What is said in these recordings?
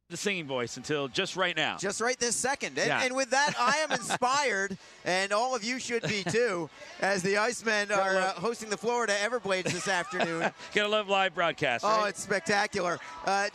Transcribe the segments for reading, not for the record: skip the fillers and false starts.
the singing voice until just right now. Just right this second. And, Yeah. and with that, I am inspired, and all of you should be too, as the Icemen are hosting the Florida Everblades this afternoon. Gotta love live broadcast, right? Oh, it's spectacular.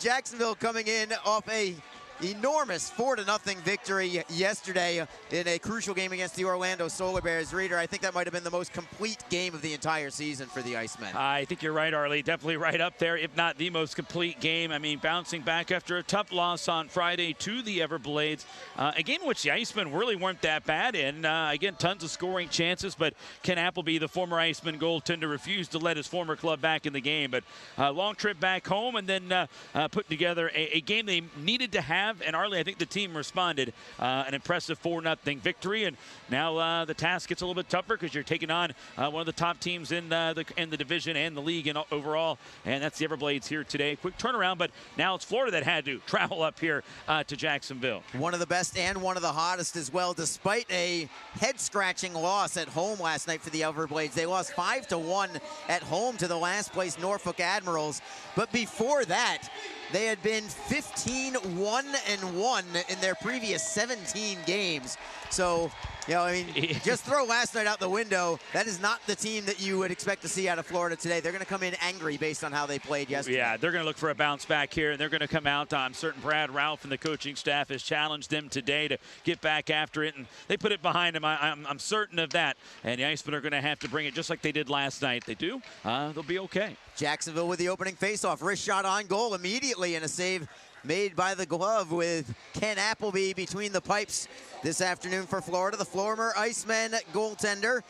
Jacksonville coming in off a enormous 4-0 victory yesterday in a crucial game against the Orlando Solar Bears. Reader, I think that might have been the most complete game of the entire season for the Icemen. I think you're right, Arlie. Definitely right up there, if not the most complete game. I mean, bouncing back after a tough loss on Friday to the Everblades. A game in which the Icemen really weren't that bad in. Again, tons of scoring chances, but Ken Appleby, the former Iceman goaltender, refused to let his former club back in the game. But long trip back home and then putting together a game they needed to have. And Arlie, I think the team responded. An impressive 4-0 victory. And now the task gets a little bit tougher because you're taking on one of the top teams in the division and the league and overall. And that's the Everblades here today. Quick turnaround, but now it's Florida that had to travel up here to Jacksonville. One of the best and one of the hottest as well, despite a head-scratching loss at home last night for the Everblades. They lost 5-1 at home to the last place Norfolk Admirals. But before that, they had been 15-1-1 in their previous 17 games. So, you know, I mean, just throw last night out the window. That is not the team that you would expect to see out of Florida today. They're going to come in angry based on how they played yesterday. Yeah, they're going to look for a bounce back here, and they're going to come out. I'm certain Brad Ralph and the coaching staff has challenged them today to get back after it, and they put it behind them. I'm certain of that. And the Icemen are going to have to bring it just like they did last night. They do, they'll be okay. Jacksonville with the opening faceoff. Wrist shot on goal immediately, and a save made by the glove with Ken Appleby between the pipes this afternoon for Florida. The former Icemen goaltender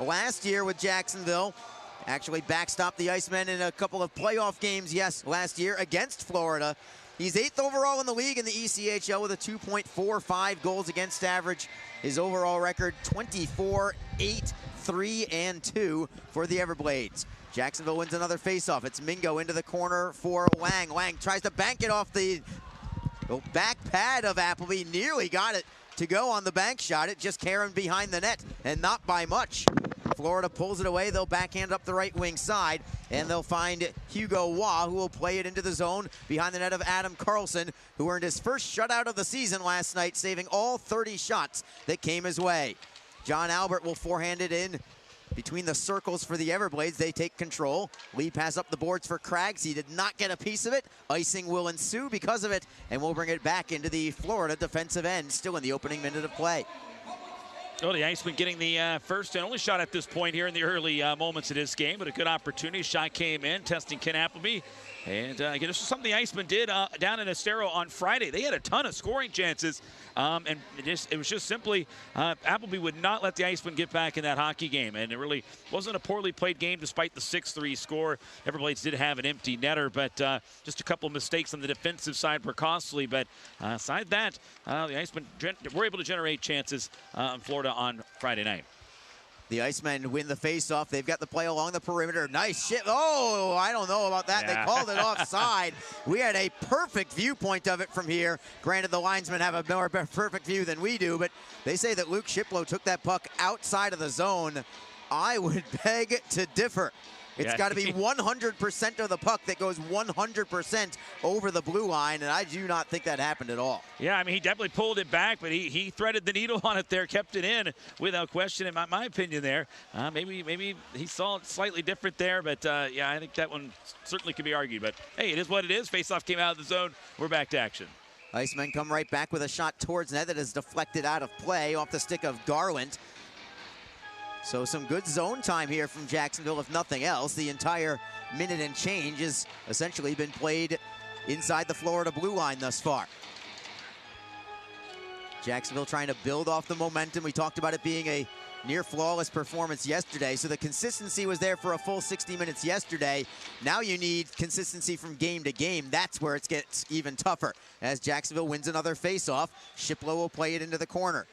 last year with Jacksonville. Actually backstopped the Icemen in a couple of playoff games, last year against Florida. He's 8th overall in the league in the ECHL with a 2.45 goals against average. His overall record, 24-8-3-2 for the Everblades. Jacksonville wins another faceoff. It's Mingo into the corner for Lang. Lang tries to bank it off the back pad of Appleby. Nearly got it to go on the bank shot. It just carrying behind the net, and not by much. Florida pulls it away. They'll backhand up the right wing side, and they'll find Hugo Waugh, who will play it into the zone behind the net of Adam Carlson, who earned his first shutout of the season last night, saving all 30 shots that came his way. John Albert will forehand it in between the circles for the Everblades. They take control. Lee pass up the boards for Craggs. He did not get a piece of it. Icing will ensue because of it, and we'll bring it back into the Florida defensive end, still in the opening minute of play. Oh, the Icemen getting the first and only shot at this point here in the early moments of this game, but a good opportunity. Shot came in, testing Ken Appleby. And again, this is something the Icemen did down in Estero on Friday. They had a ton of scoring chances, and it was just simply Appleby would not let the Icemen get back in that hockey game. And it really wasn't a poorly played game despite the 6-3 score. Everblades did have an empty netter, but just a couple of mistakes on the defensive side were costly. But aside that, the Icemen were able to generate chances in Florida on Friday night. The Icemen win the faceoff. They've got the play along the perimeter. Nice shit. Oh, I don't know about that. Yeah. They called it offside. We had a perfect viewpoint of it from here. Granted, the linesmen have a more perfect view than we do, but they say that Luke Shiplow took that puck outside of the zone. I would beg to differ. It's got to be 100% of the puck that goes 100% over the blue line, and I do not think that happened at all. Yeah, I mean, he definitely pulled it back, but he threaded the needle on it there, kept it in without question, in my opinion there. Maybe he saw it slightly different there, but yeah, I think that one certainly could be argued. But, hey, it is what it is. Faceoff came out of the zone. We're back to action. Icemen come right back with a shot towards net that is deflected out of play off the stick of Garland. So some good zone time here from Jacksonville, if nothing else. The entire minute and change has essentially been played inside the Florida blue line thus far. Jacksonville trying to build off the momentum. We talked about it being a near flawless performance yesterday, so the consistency was there for a full 60 minutes yesterday. Now you need consistency from game to game. That's where it gets even tougher. As Jacksonville wins another faceoff, Shiplow will play it into the corner.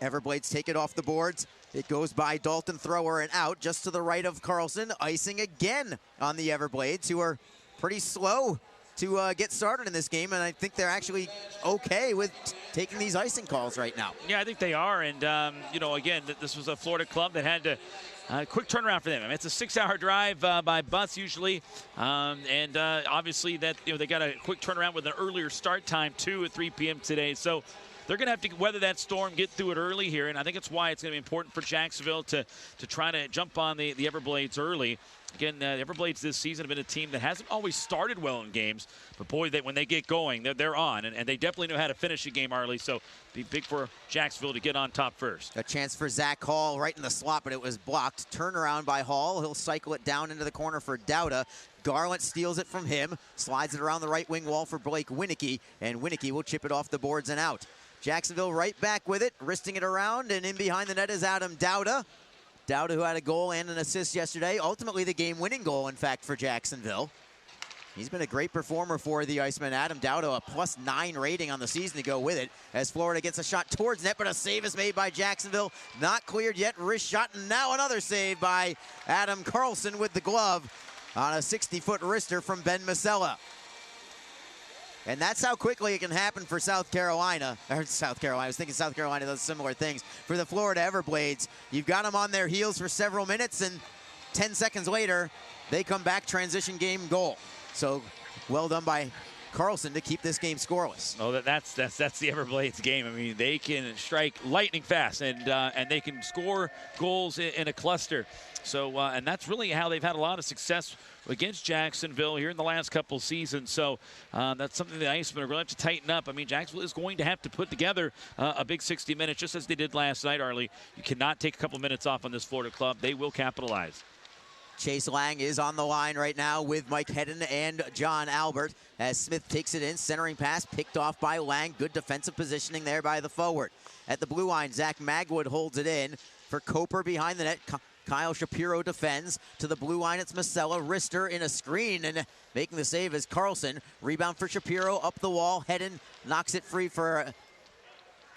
Everblades take it off the boards. It goes by Dalton Thrower and out just to the right of Carlson. Icing again on the Everblades, who are pretty slow to get started in this game, and I think they're actually okay with taking these icing calls right now. Yeah, I think they are, and you know, again, this was a Florida club that had to quick turnaround for them. I mean, it's a 6-hour drive by bus usually, and obviously that they got a quick turnaround with an earlier start time too at 3 p.m. today. So they're going to have to weather that storm, get through it early here, and I think it's why it's going to be important for Jacksonville to try to jump on the Everblades early. Again, the Everblades this season have been a team that hasn't always started well in games, but boy, when they get going, they're on, and they definitely know how to finish a game early, so be big for Jacksonville to get on top first. A chance for Zach Hall right in the slot, but it was blocked. Turnaround by Hall. He'll cycle it down into the corner for Dauda. Garland steals it from him, slides it around the right wing wall for Blake Winicky, and Winicky will chip it off the boards and out. Jacksonville right back with it, wristing it around, and in behind the net is Adam Dauda. Dauda, who had a goal and an assist yesterday, ultimately the game-winning goal, in fact, for Jacksonville. He's been a great performer for the Icemen. Adam Dauda, a +9 rating on the season to go with it, as Florida gets a shot towards net, but a save is made by Jacksonville. Not cleared yet, wrist shot, and now another save by Adam Carlson with the glove on a 60-foot wrister from Ben Masella. And that's how quickly it can happen for South Carolina. Or South Carolina, I was thinking South Carolina does similar things. For the Florida Everblades, you've got them on their heels for several minutes, and 10 seconds later, they come back, transition game, goal. So well done by Carlson to keep this game scoreless. Oh, that's the Everblades game. I mean, they can strike lightning fast, and they can score goals in a cluster. So, and that's really how they've had a lot of success against Jacksonville here in the last couple seasons. So that's something the Icemen are going to have to tighten up. I mean, Jacksonville is going to have to put together a big 60 minutes, just as they did last night, Arlie. You cannot take a couple minutes off on this Florida club. They will capitalize. Chase Lang is on the line right now with Mike Hedden and John Albert as Smith takes it in. Centering pass picked off by Lang. Good defensive positioning there by the forward. At the blue line, Zach Magwood holds it in for Coper behind the net. Kyle Shapiro defends. To the blue line, it's Masella. Wrister in a screen, and making the save is Carlson. Rebound for Shapiro up the wall. Hedden knocks it free for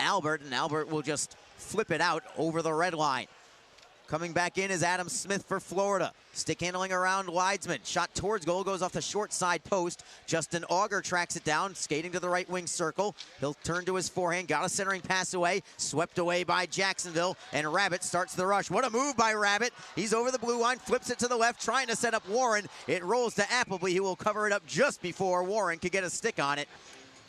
Albert, and Albert will just flip it out over the red line. Coming back in is Adam Smith for Florida. Stick handling around Leidsman. Shot towards goal, goes off the short side post. Justin Auger tracks it down, skating to the right wing circle. He'll turn to his forehand, got a centering pass away, swept away by Jacksonville, and Rabbit starts the rush. What a move by Rabbit. He's over the blue line, flips it to the left, trying to set up Warren. It rolls to Appleby, who will cover it up just before Warren could get a stick on it.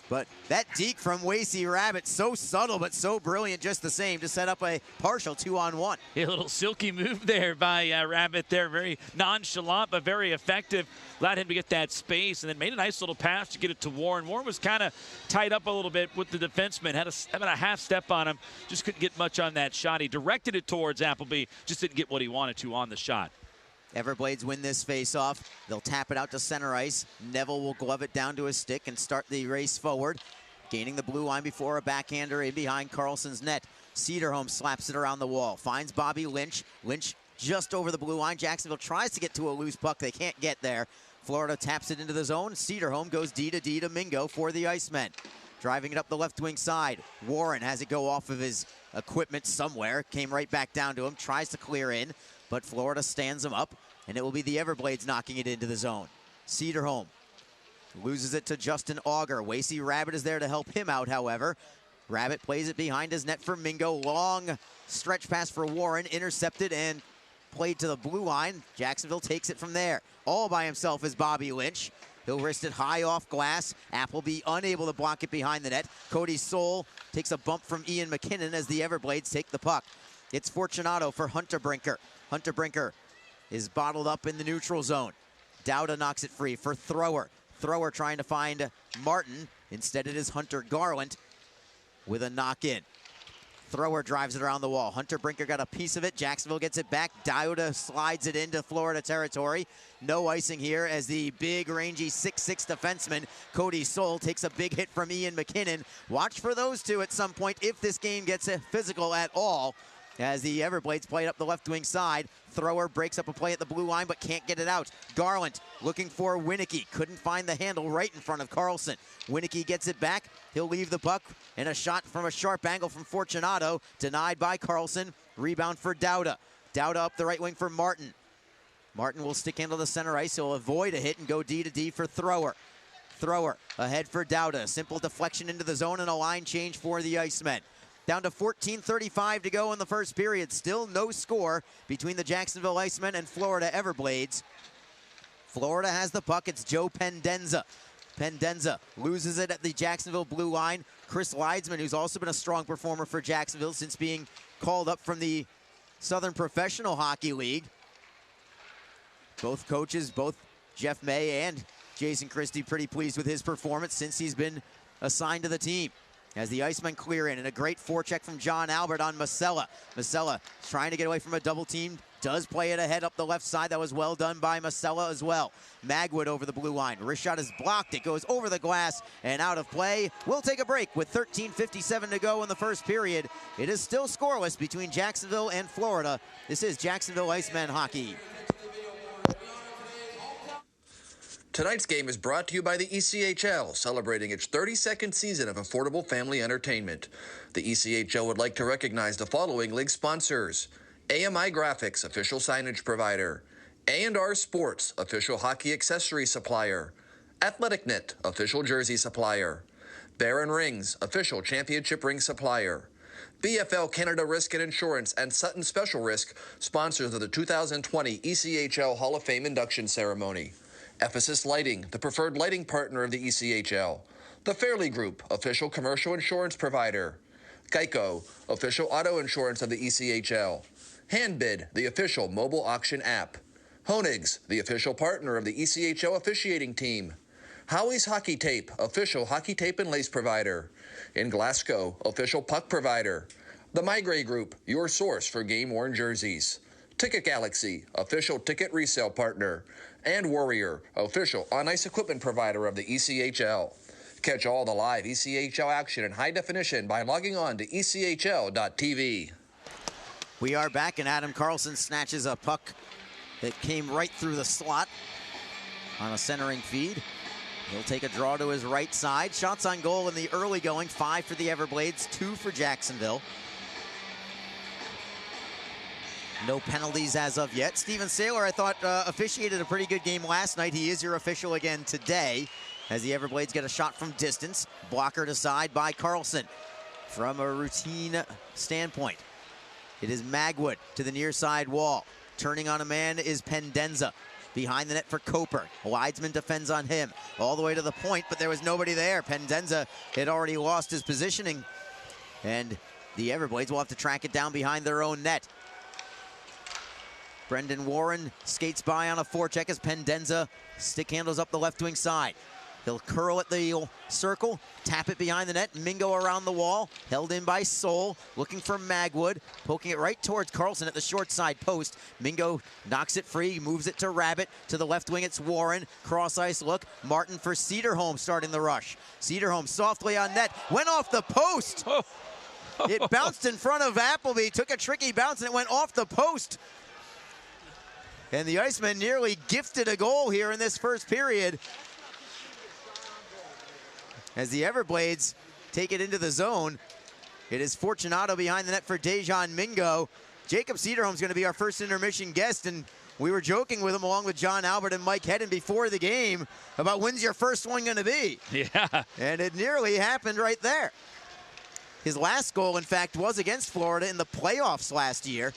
But that deke from Wasey Rabbit, so subtle but so brilliant just the same to set up a partial 2-on-1. A little silky move there by Rabbit there. Very nonchalant but very effective. Allowed him to get that space and then made a nice little pass to get it to Warren. Warren was kind of tied up a little bit with the defenseman. Had about a half step on him. Just couldn't get much on that shot. He directed it towards Appleby. Just didn't get what he wanted to on the shot. Everblades win this face-off. They'll tap it out to center ice. Neville will glove it down to his stick and start the race forward. Gaining the blue line before a backhander in behind Carlson's net. Cedarholm slaps it around the wall. Finds Bobby Lynch. Lynch just over the blue line. Jacksonville tries to get to a loose puck. They can't get there. Florida taps it into the zone. Cedarholm goes D to Mingo for the Icemen. Driving it up the left wing side. Warren has it go off of his equipment somewhere. Came right back down to him. Tries to clear in, but Florida stands him up, and it will be the Everblades knocking it into the zone. Cedarholm loses it to Justin Auger. Wasey Rabbit is there to help him out, however. Rabbit plays it behind his net for Mingo. Long stretch pass for Warren, intercepted and played to the blue line. Jacksonville takes it from there. All by himself is Bobby Lynch. He'll wrist it high off glass. Appleby unable to block it behind the net. Cody Soul takes a bump from Ian McKinnon as the Everblades take the puck. It's Fortunato for Hunter Brinker. Hunter Brinker is bottled up in the neutral zone. Dauda knocks it free for Thrower. Thrower trying to find Martin. Instead it is Hunter Garland with a knock in. Thrower drives it around the wall. Hunter Brinker got a piece of it. Jacksonville gets it back. Dauda slides it into Florida territory. No icing here as the big, rangy 6'6" defenseman, Cody Soul, takes a big hit from Ian McKinnon. Watch for those two at some point if this game gets physical at all, as the Everblades play it up the left wing side. Thrower breaks up a play at the blue line but can't get it out. Garland looking for Winicky. Couldn't find the handle right in front of Carlson. Winicky gets it back. He'll leave the puck, and a shot from a sharp angle from Fortunato. Denied by Carlson. Rebound for Dauda. Dauda up the right wing for Martin. Martin will stick handle the center ice. He'll avoid a hit and go D to D for Thrower. Thrower ahead for Dowda. Simple deflection into the zone and a line change for the Icemen. Down to 14:35 to go in the first period. Still no score between the Jacksonville Icemen and Florida Everblades. Florida has the puck. It's Joe Pendenza. Pendenza loses it at the Jacksonville blue line. Chris Leidsman, who's also been a strong performer for Jacksonville since being called up from the Southern Professional Hockey League. Both coaches, both Jeff May and Jason Christie, pretty pleased with his performance since he's been assigned to the team. As the Icemen clear in, and a great forecheck from John Albert on Masella. Masella trying to get away from a double team. Does play it ahead up the left side. That was well done by Masella as well. Magwood over the blue line. Wrist shot is blocked. It goes over the glass and out of play. We'll take a break with 13:57 to go in the first period. It is still scoreless between Jacksonville and Florida. This is Jacksonville Icemen hockey. Tonight's game is brought to you by the ECHL, celebrating its 32nd season of affordable family entertainment. The ECHL would like to recognize the following league sponsors: AMI Graphics, official signage provider; A&R Sports, official hockey accessory supplier; Athletic Knit, official jersey supplier; Baron Rings, official championship ring supplier; BFL Canada Risk and Insurance and Sutton Special Risk, sponsors of the 2020 ECHL Hall of Fame induction ceremony; Ephesus Lighting, the preferred lighting partner of the ECHL; The Fairley Group, official commercial insurance provider; Geico, official auto insurance of the ECHL; Handbid, the official mobile auction app; Honig's, the official partner of the ECHL officiating team; Howie's Hockey Tape, official hockey tape and lace provider; in Glasgow, official puck provider; The Migray Group, your source for game-worn jerseys; Ticket Galaxy, official ticket resale partner; and Warrior, official on-ice equipment provider of the ECHL. Catch all the live ECHL action in high definition by logging on to ECHL.tv. We are back, and Adam Carlson snatches a puck that came right through the slot on a centering feed. He'll take a draw to his right side. Shots on goal in the early going, 5 for the Everblades, 2 for Jacksonville. No penalties as of yet. Steven Saylor, I thought, officiated a pretty good game last night. He is your official again today, as the Everblades get a shot from distance. Blockered aside by Carlson. From a routine standpoint, it is Magwood to the near side wall. Turning on a man is Pendenza. Behind the net for Coper. Leidsman defends on him. All the way to the point, but there was nobody there. Pendenza had already lost his positioning, and the Everblades will have to track it down behind their own net. Brendan Warren skates by on a forecheck as Pendenza stick handles up the left wing side. He'll curl at the circle, tap it behind the net. Mingo around the wall, held in by Soul, looking for Magwood, poking it right towards Carlson at the short side post. Mingo knocks it free, moves it to Rabbit. To the left wing, it's Warren. Cross ice look. Martin for Cedarholm starting the rush. Cedarholm softly on net, went off the post. It bounced in front of Appleby, took a tricky bounce, and it went off the post. And the Icemen nearly gifted a goal here in this first period, as the Everblades take it into the zone. It is Fortunato behind the net for Dejan Mingo. Jacob Cedarholm's going to be our first intermission guest, and we were joking with him along with John Albert and Mike Hedden before the game about when's your first one going to be. Yeah. And it nearly happened right there. His last goal, in fact, was against Florida in the playoffs last year,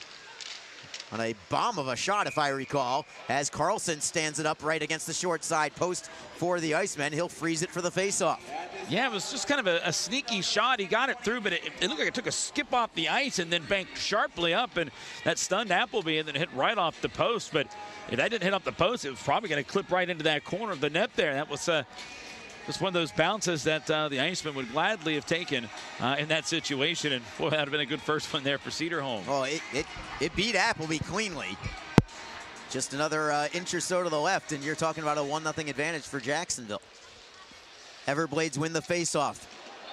on a bomb of a shot, if I recall, as Carlson stands it up right against the short side post for the Icemen. He'll freeze it for the faceoff. Yeah, it was just kind of a sneaky shot. He got it through, but it looked like it took a skip off the ice and then banked sharply up, and that stunned Appleby and then hit right off the post. But if that didn't hit off the post, it was probably going to clip right into that corner of the net there. That was just one of those bounces that the Icemen would gladly have taken in that situation. And boy, that would have been a good first one there for Cedarholm. Oh, it beat Appleby cleanly. Just another inch or so to the left, and you're talking about a 1-0 advantage for Jacksonville. Everblades win the faceoff.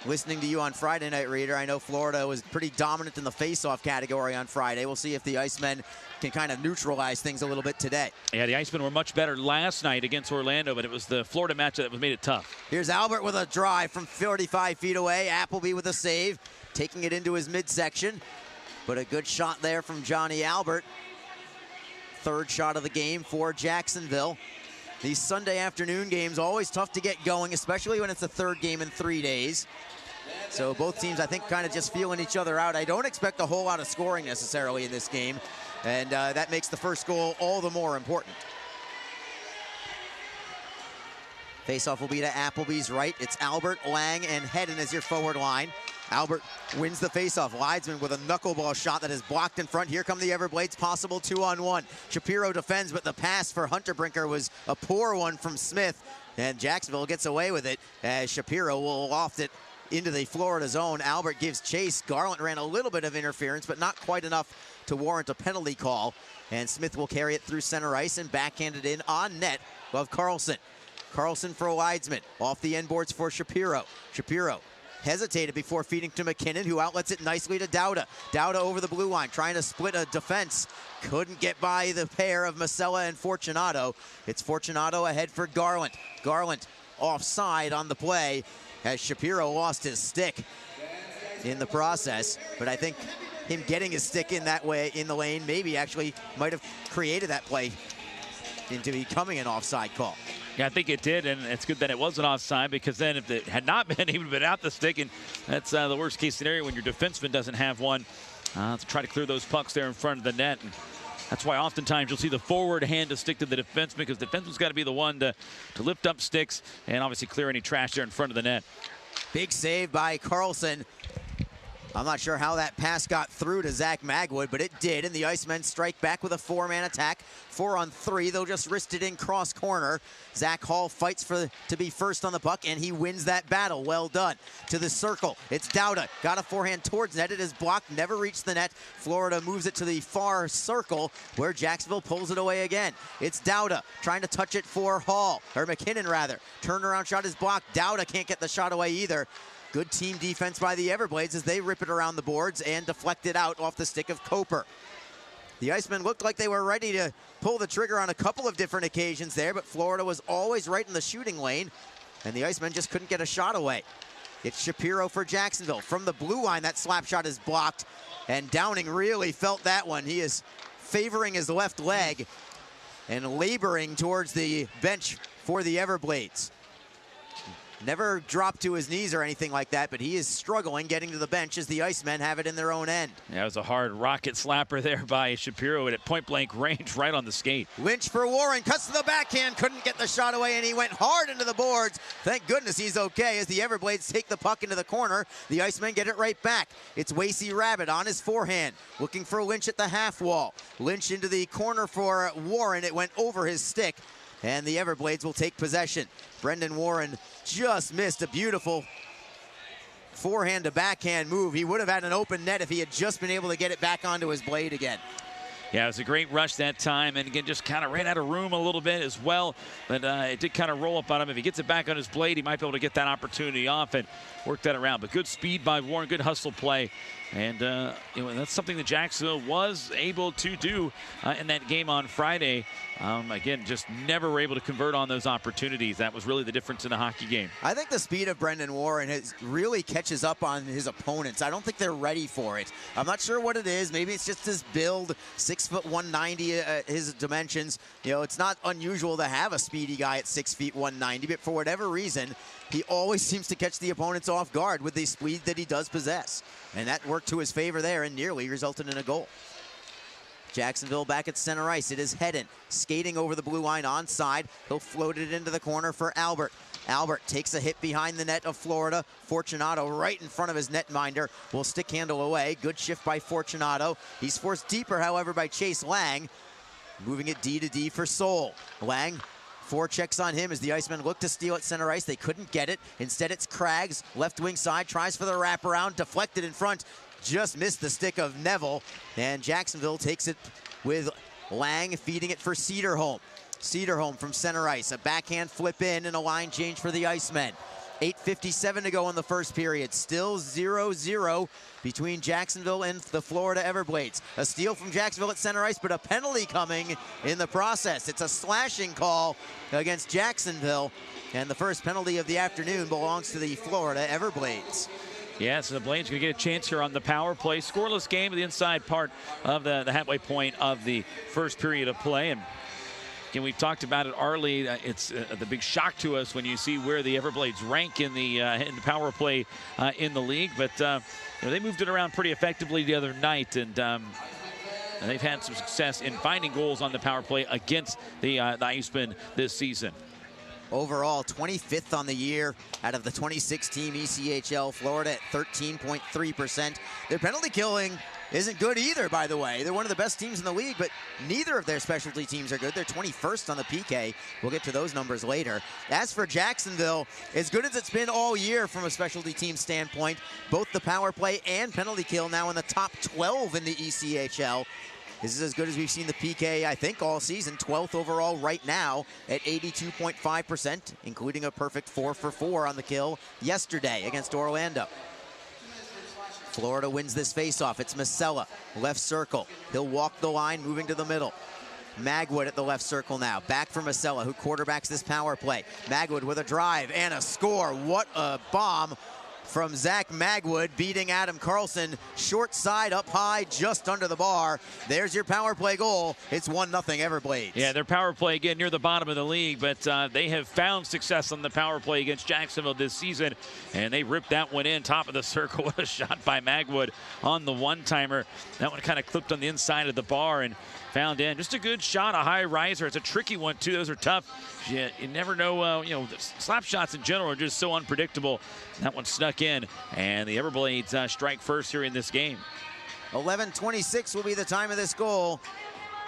Listening to you on Friday Night Reader, I know Florida was pretty dominant in the faceoff category on Friday. We'll see if the Icemen can kind of neutralize things a little bit today. Yeah, the Icemen were much better last night against Orlando, but it was the Florida match that made it tough. Here's Albert with a drive from 45 feet away. Appleby with a save, taking it into his midsection. But a good shot there from Johnny Albert. Third shot of the game for Jacksonville. These Sunday afternoon games, always tough to get going, especially when it's the third game in 3 days. So both teams, I think, kind of just feeling each other out. I don't expect a whole lot of scoring necessarily in this game, and that makes the first goal all the more important. Faceoff will be to Appleby's right. It's Albert, Lang, and Hedden as your forward line. Albert wins the faceoff. Leidsman with a knuckleball shot that is blocked in front. Here come the Everblades, possible 2-on-1. Shapiro defends, but the pass for Hunter Brinker was a poor one from Smith, and Jacksonville gets away with it as Shapiro will loft it into the Florida zone. Albert gives chase. Garland ran a little bit of interference, but not quite enough to warrant a penalty call, and Smith will carry it through center ice and backhand it in on net of Carlson. Carlson for Leidsman, off the end boards for Shapiro. Shapiro hesitated before feeding to McKinnon, who outlets it nicely to Dowda. Dowda over the blue line, trying to split a defense. Couldn't get by the pair of Masella and Fortunato. It's Fortunato ahead for Garland. Garland offside on the play as Shapiro lost his stick in the process. But I think him getting his stick in that way in the lane maybe actually might have created that play into becoming an offside call. Yeah, I think it did, and it's good that it wasn't offside, because then if it had not been, he would have been out the stick, and that's the worst case scenario when your defenseman doesn't have one to try to clear those pucks there in front of the net. And that's why oftentimes you'll see the forward hand to stick to the defenseman, because the defenseman's got to be the one to lift up sticks and obviously clear any trash there in front of the net. Big save by Carlson. I'm not sure how that pass got through to Zach Magwood, but it did, and the Icemen strike back with a 4-man attack. 4-on-3, they'll just wrist it in cross corner. Zach Hall fights to be first on the puck, and he wins that battle. Well done. To the circle, it's Dowda. Got a forehand towards net. It is blocked, never reached the net. Florida moves it to the far circle, where Jacksonville pulls it away again. It's Dowda trying to touch it for Hall, or McKinnon rather. Turnaround shot is blocked. Dowda can't get the shot away either. Good team defense by the Everblades as they rip it around the boards and deflect it out off the stick of Coper. The Icemen looked like they were ready to pull the trigger on a couple of different occasions there, but Florida was always right in the shooting lane, and the Icemen just couldn't get a shot away. It's Shapiro for Jacksonville. From the blue line, that slap shot is blocked, and Downing really felt that one. He is favoring his left leg and laboring towards the bench for the Everblades. Never dropped to his knees or anything like that, but he is struggling getting to the bench as the Icemen have it in their own end. Yeah, it was a hard rocket slapper there by Shapiro at point-blank range right on the skate. Lynch for Warren, cuts to the backhand, couldn't get the shot away, and he went hard into the boards. Thank goodness he's okay as the Everblades take the puck into the corner. The Icemen get it right back. It's Wasey Rabbit on his forehand, looking for Lynch at the half wall. Lynch into the corner for Warren. It went over his stick, and the Everblades will take possession. Brendan Warren just missed a beautiful forehand to backhand move. He would have had an open net if he had just been able to get it back onto his blade again. Yeah, it was a great rush that time, and again, just kind of ran out of room a little bit as well, but it did kind of roll up on him. If he gets it back on his blade, he might be able to get that opportunity off and work that around. But good speed by Warren, good hustle play, and that's something that Jacksonville was able to do in that game on Friday. Again, just never were able to convert on those opportunities. That was really the difference in the hockey game. I think the speed of Brendan Warren really catches up on his opponents. I don't think they're ready for it. I'm not sure what it is. Maybe it's just his build, 6'1", 190, his dimensions. It's not unusual to have a speedy guy at 6 feet 190, but for whatever reason, he always seems to catch the opponents off guard with the speed that he does possess. And that worked to his favor there and nearly resulted in a goal. Jacksonville back at center ice. It is Hedden skating over the blue line onside. He'll float it into the corner for Albert. Albert takes a hit behind the net of Florida. Fortunato right in front of his netminder will stick handle away. Good shift by Fortunato. He's forced deeper, however, by Chase Lang. Moving it D to D for Soul. Lang, 4 checks on him as the Icemen look to steal at center ice. They couldn't get it. Instead, it's Craggs, left wing side, tries for the wraparound, deflected in front. Just missed the stick of Neville, and Jacksonville takes it with Lang feeding it for Cederholm. Cederholm from center ice, a backhand flip in and a line change for the Icemen. 8:57 to go in the first period. Still 0-0 between Jacksonville and the Florida Everblades. A steal from Jacksonville at center ice, but a penalty coming in the process. It's a slashing call against Jacksonville, and the first penalty of the afternoon belongs to the Florida Everblades. Yeah, so the Blades going to get a chance here on the power play. Scoreless game at the inside part of the halfway point of the first period of play. And Again, we've talked about it, Arlie. It's the big shock to us when you see where the Everblades rank in the power play in the league. But they moved it around pretty effectively the other night, and they've had some success in finding goals on the power play against the Icemen this season. Overall, 25th on the year out of the 26-team ECHL. Florida at 13.3%. Their penalty killing isn't good either, by the way. They're one of the best teams in the league, but neither of their specialty teams are good. They're 21st on the PK. We'll get to those numbers later. As for Jacksonville, as good as it's been all year from a specialty team standpoint, both the power play and penalty kill now in the top 12 in the ECHL. This is as good as we've seen the PK, I think, all season. 12th overall right now at 82.5%, including a perfect 4 for 4 on the kill yesterday against Orlando. Florida wins this faceoff. It's Masella, left circle. He'll walk the line, moving to the middle. Magwood at the left circle now. Back for Masella, who quarterbacks this power play. Magwood with a drive and a score. What a bomb from Zach Magwood, beating Adam Carlson. Short side, up high, just under the bar. There's your power play goal. It's 1-0 Everblades. Yeah, their power play, again, near the bottom of the league, but they have found success on the power play against Jacksonville this season, and they ripped that one in, top of the circle with a shot by Magwood on the one-timer. That one kind of clipped on the inside of the bar and found in. Just a good shot, a high riser. It's a tricky one, too. Those are tough. You never know, slap shots in general are just so unpredictable. That one snuck in, and the Everblades strike first here in this game. 11:26 will be the time of this goal,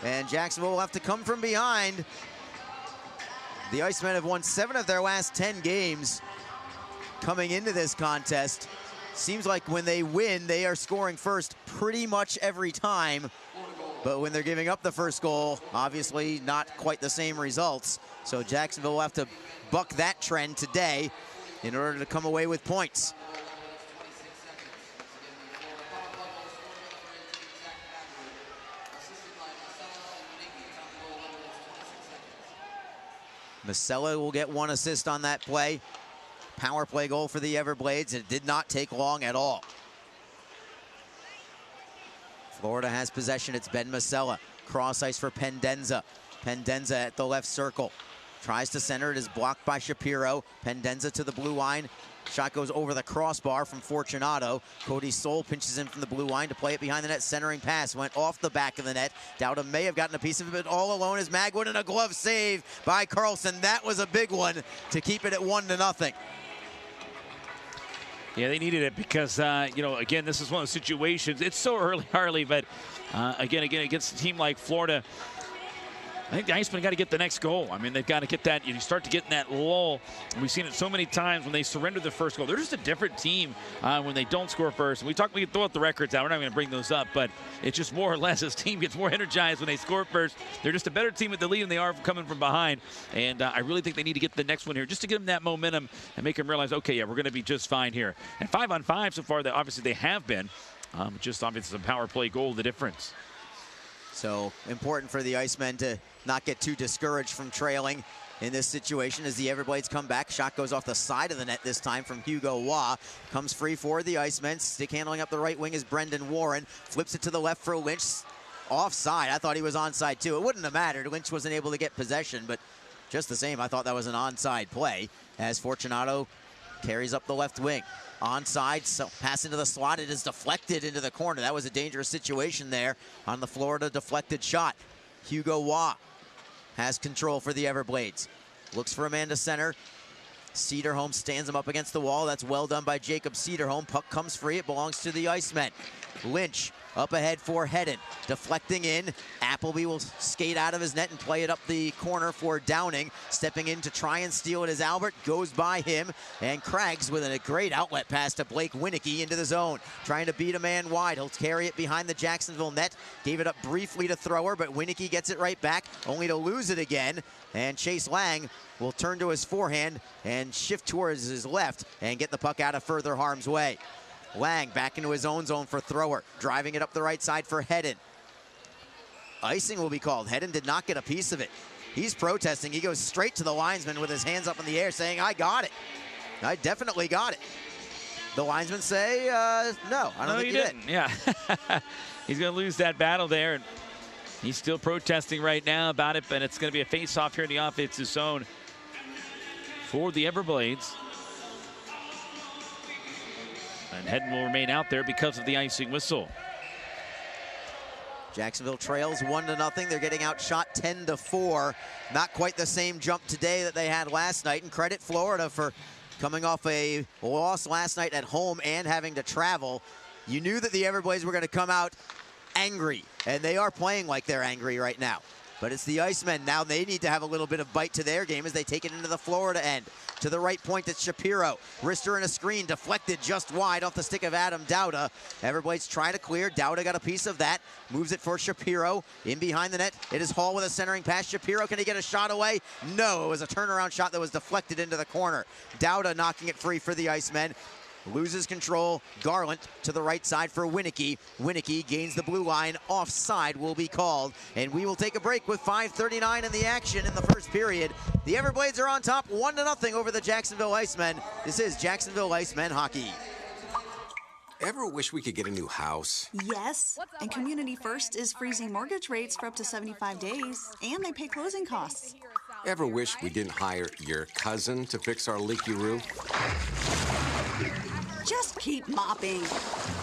and Jacksonville will have to come from behind. The Icemen have won 7 of their last 10 games coming into this contest. Seems like when they win, they are scoring first pretty much every time. But when they're giving up the first goal, obviously not quite the same results. So Jacksonville will have to buck that trend today in order to come away with points. Masella will get 1 assist on that play. Power play goal for the Everblades. It did not take long at all. Florida has possession. It's Ben Masella. Cross ice for Pendenza. Pendenza at the left circle. Tries to center. It is blocked by Shapiro. Pendenza to the blue line. Shot goes over the crossbar from Fortunato. Cody Soul pinches in from the blue line to play it behind the net. Centering pass went off the back of the net. Dowda may have gotten a piece of it, but all alone is Magwood, and a glove save by Carlson. That was a big one to keep it at 1-0. Yeah, they needed it because, again, this is one of those situations. It's so early, Harley, but again, against a team like Florida, I think the Icemen got to get the next goal. I mean, they've got to get that. You start to get in that lull. We've seen it so many times when they surrender the first goal. They're just a different team when they don't score first. And we can throw out the records out. We're not going to bring those up, but it's just more or less this team gets more energized when they score first. They're just a better team at the lead than they are coming from behind. And I really think they need to get the next one here just to give them that momentum and make them realize, okay, yeah, we're going to be just fine here. And 5-on-5 so far, obviously they have been. Just obviously some power play goal, the difference. So important for the Icemen to not get too discouraged from trailing in this situation as the Everblades come back. Shot goes off the side of the net this time from Hugo Waugh. Comes free for the Icemen. Stick handling up the right wing is Brendan Warren. Flips it to the left for Lynch. Offside. I thought he was onside too. It wouldn't have mattered. Lynch wasn't able to get possession, but just the same, I thought that was an onside play as Fortunato carries up the left wing. Onside, so pass into the slot. It is deflected into the corner. That was a dangerous situation there on the Florida deflected shot. Hugo Waugh has control for the Everblades. Looks for a man to center. Cedarholm stands him up against the wall. That's well done by Jacob Cedarholm. Puck comes free. It belongs to the Icemen. Lynch up ahead for Hedden. Deflecting in. Appleby will skate out of his net and play it up the corner for Downing. Stepping in to try and steal it is Albert. Goes by him. And Craggs with a great outlet pass to Blake Winicky into the zone. Trying to beat a man wide. He'll carry it behind the Jacksonville net. Gave it up briefly to Thrower, but Winicky gets it right back, only to lose it again. And Chase Lang will turn to his forehand and shift towards his left and get the puck out of further harm's way. Lang back into his own zone for Thrower, driving it up the right side for Hedden. Icing will be called. Hedden did not get a piece of it. He's protesting. He goes straight to the linesman with his hands up in the air saying, I got it. I definitely got it. The linesmen say, no, I don't think you didn't. Yeah. He's going to lose that battle there. And He's still protesting right now about it, but it's going to be a face-off here in the offensive zone for the Everblades. And Hedden will remain out there because of the icing whistle. Jacksonville trails 1-0. They're getting outshot 10-4. Not quite the same jump today that they had last night. And credit Florida for coming off a loss last night at home and having to travel. You knew that the Everblades were going to come out angry, and they are playing like they're angry right now. But it's the Icemen. Now they need to have a little bit of bite to their game as they take it into the Florida end. To the right point, it's Shapiro. Wrister in a screen, deflected just wide off the stick of Adam Dowda. Everblades try to clear. Dowda got a piece of that. Moves it for Shapiro. In behind the net, it is Hall with a centering pass. Shapiro, can he get a shot away? No, it was a turnaround shot that was deflected into the corner. Dowda knocking it free for the Icemen. Loses control. Garland to the right side for Winicky. Winicky gains the blue line. Offside will be called. And we will take a break with 5:39 in the action in the first period. The Everblades are on top 1-0 over the Jacksonville Icemen. This is Jacksonville Icemen hockey. Ever wish we could get a new house? Yes, and Community First is freezing mortgage rates for up to 75 days, and they pay closing costs. Ever wish we didn't hire your cousin to fix our leaky roof? Just keep mopping.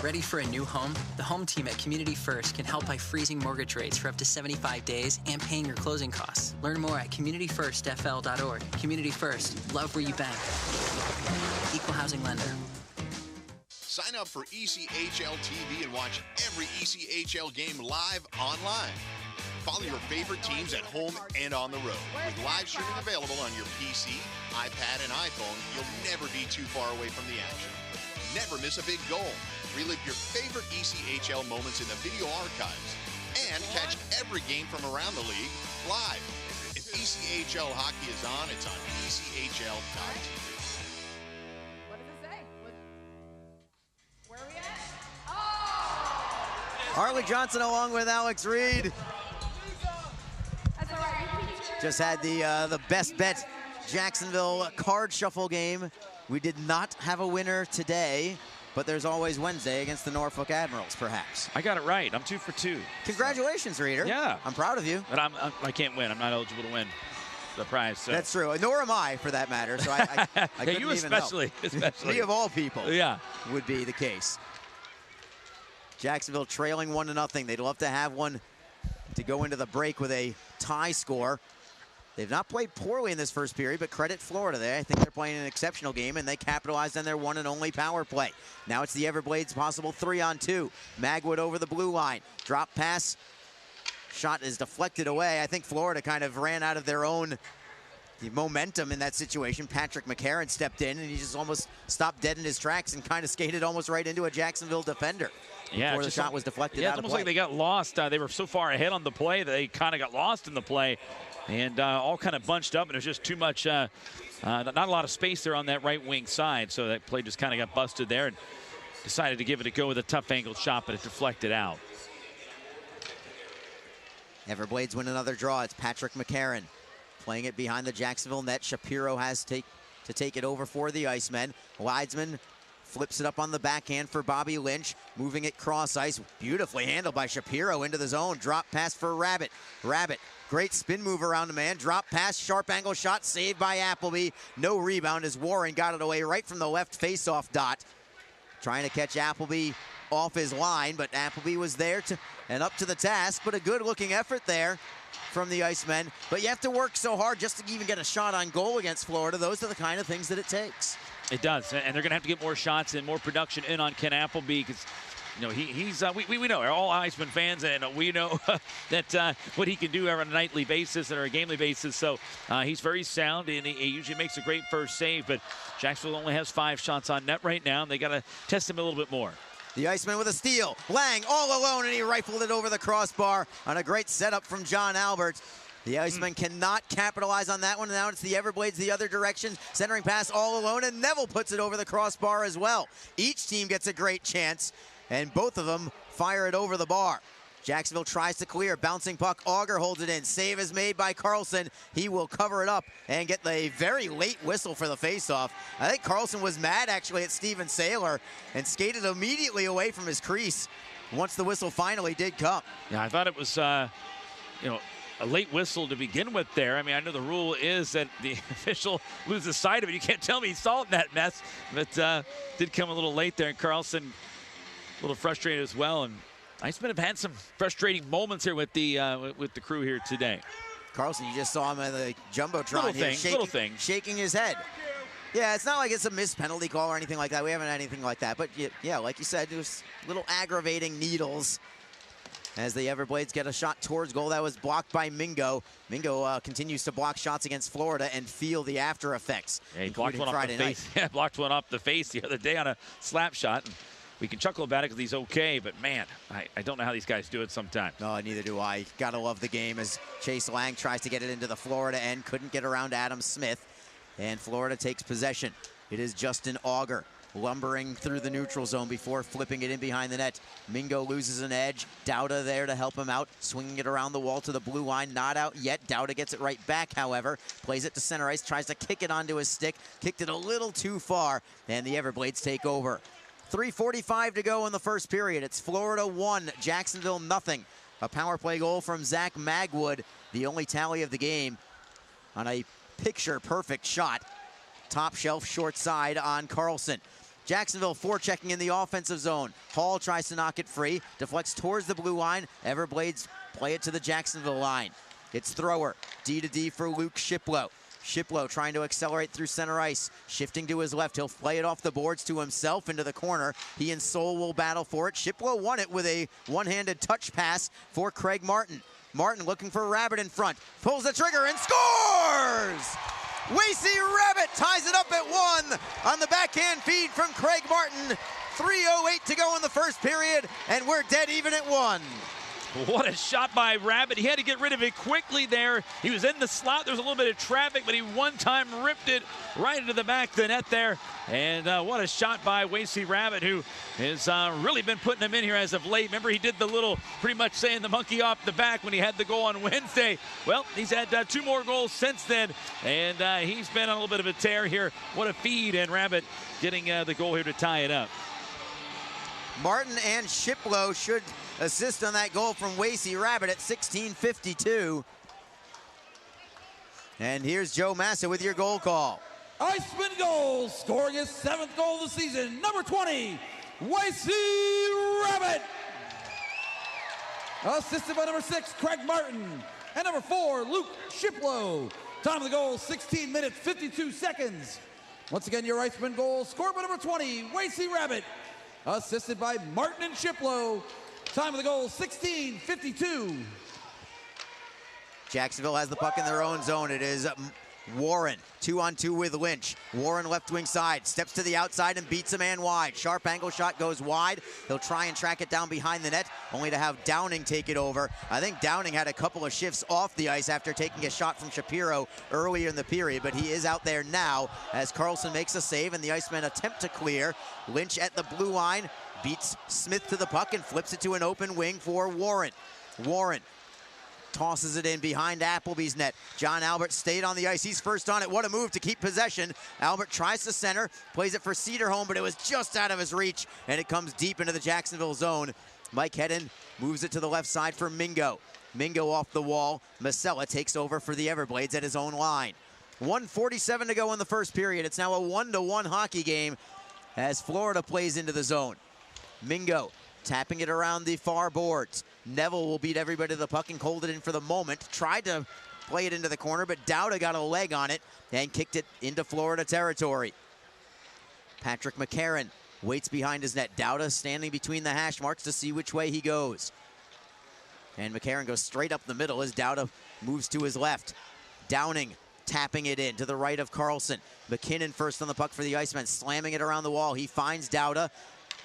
Ready for a new home? The home team at Community First can help by freezing mortgage rates for up to 75 days and paying your closing costs. Learn more at communityfirstfl.org. Community First, love where you bank. Equal housing lender. Sign up for ECHL TV and watch every ECHL game live online. Follow your favorite teams at home and on the road. With live streaming available on your PC, iPad, and iPhone, you'll never be too far away from the action. Never miss a big goal. Relive your favorite ECHL moments in the video archives. And catch every game from around the league live. If ECHL hockey is on, it's on ECHL.TV. What does it say? Where are we at? Oh! Harley Johnson along with Alex Reed. That's all right. Just had the best bet Jacksonville card shuffle game. We did not have a winner today, but there's always Wednesday against the Norfolk Admirals, perhaps. I got it right. I'm 2 for 2. Congratulations, Reader. Yeah. I'm proud of you. But I can't win. I'm not eligible to win the prize. So. That's true. Nor am I, for that matter. So I couldn't you even especially. help. Especially. Me of all people. Yeah. Would be the case. Jacksonville trailing 1-0. They'd love to have one to go into the break with a tie score. They've not played poorly in this first period, but credit Florida there. I think they're playing an exceptional game, and they capitalized on their one and only power play. Now it's the Everblades' possible 3-on-2. Magwood over the blue line. Drop pass. Shot is deflected away. I think Florida kind of ran out of their own momentum in that situation. Patrick McCarron stepped in, and he just almost stopped dead in his tracks and kind of skated almost right into a Jacksonville defender. Yeah, before the shot was deflected out of play. It's almost like they got lost. They were so far ahead on the play that they kind of got lost in the play. And all kind of bunched up, and there's just too much, not a lot of space there on that right wing side. So that play just kind of got busted there and decided to give it a go with a tough angled shot, but it deflected out. Everblades win another draw. It's Patrick McCarron playing it behind the Jacksonville net. Shapiro has to take it over for the Icemen. Leidsman flips it up on the backhand for Bobby Lynch, moving it cross ice. Beautifully handled by Shapiro into the zone. Drop pass for Rabbit. Rabbit. Great spin move around the man. Drop pass, sharp angle shot, saved by Appleby. No rebound as Warren got it away right from the left faceoff dot. Trying to catch Appleby off his line, but Appleby was there and up to the task. But a good-looking effort there from the Icemen. But you have to work so hard just to even get a shot on goal against Florida. Those are the kind of things that it takes. It does, and they're going to have to get more shots and more production in on Ken Appleby because you know, he's we know, we're all Iceman fans, and we know that what he can do on a nightly basis or a gamely basis. So he's very sound, and he usually makes a great first save. But Jacksonville only has 5 shots on net right now, and they got to test him a little bit more. The Iceman with a steal. Lang all alone, and he rifled it over the crossbar on a great setup from John Albert. The Iceman cannot capitalize on that one. Now it's the Everblades the other direction. Centering pass all alone, and Neville puts it over the crossbar as well. Each team gets a great chance, and both of them fire it over the bar. Jacksonville tries to clear. Bouncing puck. Auger holds it in. Save is made by Carlson. He will cover it up and get a very late whistle for the faceoff. I think Carlson was mad, actually, at Steven Saylor and skated immediately away from his crease once the whistle finally did come. Yeah, I thought it was a late whistle to begin with there. I mean, I know the rule is that the official loses sight of it. You can't tell me he saw it in that mess, but did come a little late there. And Carlson a little frustrated as well. And Icemen have had some frustrating moments here with the crew here today. Carlson, you just saw him in the Jumbotron here, shaking his head. Yeah, it's not like it's a missed penalty call or anything like that. We haven't had anything like that. But, yeah, like you said, there's little aggravating needles as the Everblades get a shot towards goal that was blocked by Mingo. Mingo continues to block shots against Florida and feel the after effects. Yeah, he blocked one off the face. Yeah, blocked one off the face the other day on a slap shot. And we can chuckle about it because he's okay, but man, I don't know how these guys do it sometimes. No, neither do I. Gotta love the game as Chase Lang tries to get it into the Florida end. Couldn't get around Adam Smith. And Florida takes possession. It is Justin Auger lumbering through the neutral zone before flipping it in behind the net. Mingo loses an edge. Dauda there to help him out, swinging it around the wall to the blue line. Not out yet. Dauda gets it right back, however. Plays it to center ice, tries to kick it onto his stick. Kicked it a little too far, and the Everblades take over. 3:45 to go in the first period. It's Florida 1, Jacksonville nothing. A power play goal from Zach Magwood, the only tally of the game, on a picture-perfect shot. Top shelf, short side on Carlson. Jacksonville forechecking in the offensive zone. Hall tries to knock it free, deflects towards the blue line. Everblades play it to the Jacksonville line. It's thrower, D to D for Luke Shiplow. Shiplow trying to accelerate through center ice. Shifting to his left, he'll play it off the boards to himself into the corner. He and Soul will battle for it. Shiplow won it with a one-handed touch pass for Craig Martin. Martin looking for Rabbit in front. Pulls the trigger and scores! Wasey Rabbit ties it up at 1 on the backhand feed from Craig Martin. 3:08 to go in the first period, and we're dead even at 1. What a shot by Rabbit. He had to get rid of it quickly there. He was in the slot. There was a little bit of traffic, but he one time ripped it right into the back of the net there. And what a shot by Wasey Rabbit, who has really been putting him in here as of late. Remember, he did the little, pretty much saying the monkey off the back when he had the goal on Wednesday. Well, he's had 2 more goals since then, and he's been on a little bit of a tear here. What a feed, and Rabbit getting the goal here to tie it up. Martin and Shiplow should assist on that goal from Wasey Rabbit at 16:52. And here's Joe Massa with your goal call. Iceman goals, scoring his 7th goal of the season, number 20, Wasey Rabbit. Assisted by number 6, Craig Martin. And number 4, Luke Shiplow. Time of the goal, 16 minutes, 52 seconds. Once again, your Iceman goal, scored by number 20, Wasey Rabbit. Assisted by Martin and Shiplow. Time of the goal, 16:52. Jacksonville has the puck in their own zone. It is Warren, 2-on-2 with Lynch. Warren left wing side, steps to the outside and beats a man wide. Sharp angle shot goes wide. He'll try and track it down behind the net, only to have Downing take it over. I think Downing had a couple of shifts off the ice after taking a shot from Shapiro earlier in the period, but he is out there now as Carlson makes a save and the Icemen attempt to clear. Lynch at the blue line, beats Smith to the puck and flips it to an open wing for Warren. Warren tosses it in behind Appleby's net. John Albert stayed on the ice. He's first on it. What a move to keep possession. Albert tries to center, plays it for Cedarholm, but it was just out of his reach, and it comes deep into the Jacksonville zone. Mike Hedden moves it to the left side for Mingo. Mingo off the wall. Masella takes over for the Everblades at his own line. 1:47 to go in the first period. It's now a 1-1 hockey game as Florida plays into the zone. Mingo tapping it around the far boards. Neville will beat everybody to the puck and hold it in for the moment. Tried to play it into the corner, but Dauda got a leg on it and kicked it into Florida territory. Patrick McCarron waits behind his net. Dauda standing between the hash marks to see which way he goes. And McCarron goes straight up the middle as Dauda moves to his left. Downing tapping it in to the right of Carlson. McKinnon first on the puck for the Icemen, slamming it around the wall. He finds Dauda.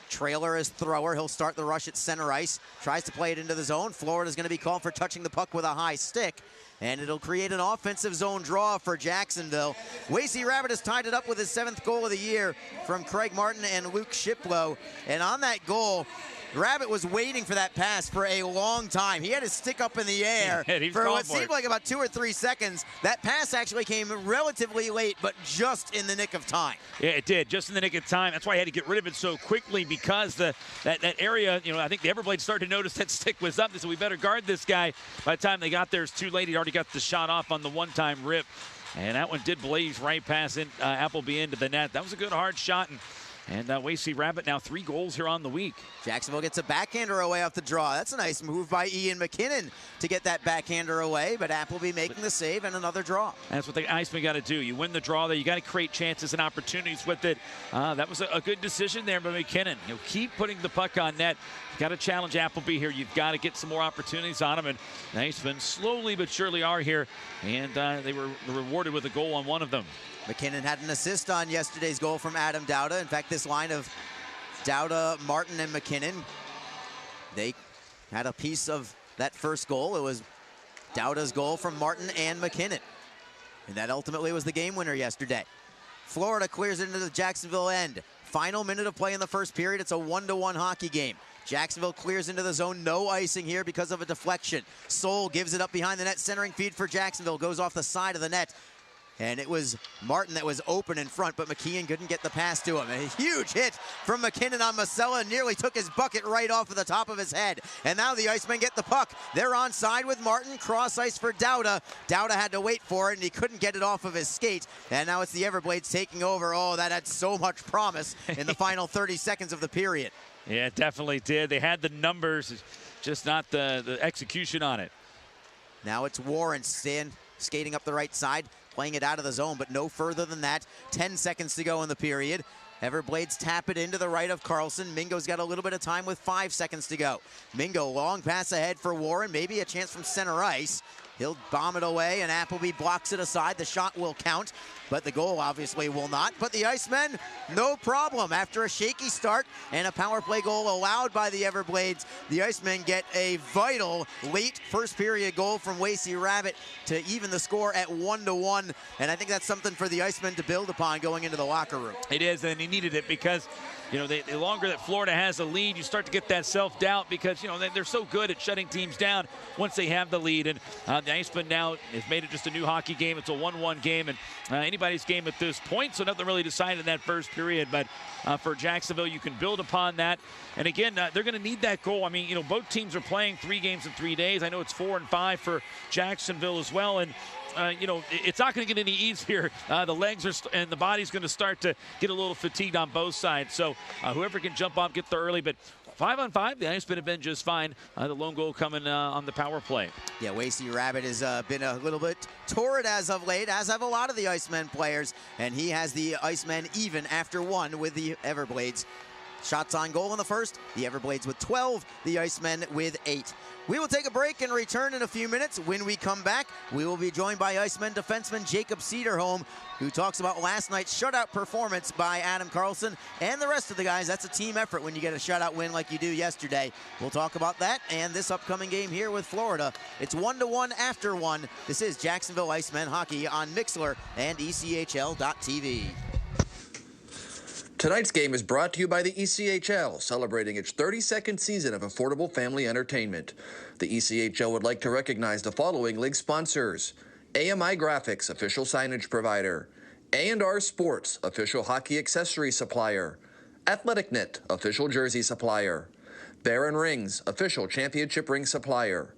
Trailer is thrower. He'll start the rush at center ice. Tries to play it into the zone. Florida's going to be called for touching the puck with a high stick. And it'll create an offensive zone draw for Jacksonville. Wasey Rabbit has tied it up with his 7th goal of the year from Craig Martin and Luke Shiplow. And on that goal, Rabbit was waiting for that pass for a long time. He had his stick up in the air for what seemed like about 2 or 3 seconds. That pass actually came relatively late, but just in the nick of time. Yeah, it did, just in the nick of time. That's why I had to get rid of it so quickly, because that area, I think the Everblades started to notice that stick was up. They said, we better guard this guy. By the time they got there, it's too late. He already got the shot off on the one-time rip. And that one did blaze right past Appleby into the net. That was a good hard shot. And Wasey Rabbit now 3 goals here on the week. Jacksonville gets a backhander away off the draw. That's a nice move by Ian McKinnon to get that backhander away, but Appleby making the save and another draw. That's what the Icemen got to do. You win the draw there. You got to create chances and opportunities with it. That was a good decision there by McKinnon. Keep putting the puck on net. You got to challenge Appleby here. You've got to get some more opportunities on him. And the Icemen slowly but surely are here. And they were rewarded with a goal on one of them. McKinnon had an assist on yesterday's goal from Adam Dowda. In fact, this line of Dowda, Martin, and McKinnon, they had a piece of that first goal. It was Dowda's goal from Martin and McKinnon. And that ultimately was the game winner yesterday. Florida clears into the Jacksonville end. Final minute of play in the first period. It's a 1-1 hockey game. Jacksonville clears into the zone. No icing here because of a deflection. Soul gives it up behind the net. Centering feed for Jacksonville. Goes off the side of the net. And it was Martin that was open in front, but McKeon couldn't get the pass to him. A huge hit from McKinnon on Masella, nearly took his bucket right off of the top of his head. And now the Icemen get the puck. They're onside with Martin, cross ice for Dowda. Dowda had to wait for it, and he couldn't get it off of his skate. And now it's the Everblades taking over. Oh, that had so much promise in the final 30 seconds of the period. Yeah, it definitely did. They had the numbers, just not the execution on it. Now it's Warren skating up the right side, playing it out of the zone, but no further than that. 10 seconds to go in the period. Everblades tap it into the right of Carlson. Mingo's got a little bit of time with 5 seconds to go. Mingo, long pass ahead for Warren. Maybe a chance from center ice. He'll bomb it away, and Appleby blocks it aside. The shot will count, but the goal obviously will not. But the Icemen, no problem. After a shaky start and a power play goal allowed by the Everblades, the Icemen get a vital late first period goal from Wasey Rabbit to even the score at 1-1. And I think that's something for the Icemen to build upon going into the locker room. It is, and he needed it because, the longer that Florida has a lead, you start to get that self-doubt because, they're so good at shutting teams down once they have the lead. And the Icemen now has made it just a new hockey game. It's a 1-1 game, and anybody's game at this point, so nothing really decided in that first period. But for Jacksonville, you can build upon that. And again, they're going to need that goal. I mean, both teams are playing 3 games in 3 days. I know it's 4 and 5 for Jacksonville as well. And it's not going to get any easier. The legs and the body's going to start to get a little fatigued on both sides. So whoever can jump off, get there early. But 5-on-5, the Icemen have been just fine. The lone goal coming on the power play. Yeah, Wasey Rabbit has been a little bit torrid as of late, as have a lot of the Icemen players. And he has the Icemen even after 1 with the Everblades. Shots on goal in the first, the Everblades with 12, the Icemen with 8. We will take a break and return in a few minutes. When we come back, we will be joined by Icemen defenseman Jacob Cederholm, who talks about last night's shutout performance by Adam Carlson and the rest of the guys. That's a team effort when you get a shutout win like you do yesterday. We'll talk about that and this upcoming game here with Florida. It's 1-1 after 1. This is Jacksonville Icemen hockey on Mixlr and ECHL.TV. Tonight's game is brought to you by the ECHL, celebrating its 32nd season of affordable family entertainment. The ECHL would like to recognize the following league sponsors: AMI Graphics, official signage provider; A&R Sports, official hockey accessory supplier; AthleticNet, official jersey supplier; Baron Rings, official championship ring supplier;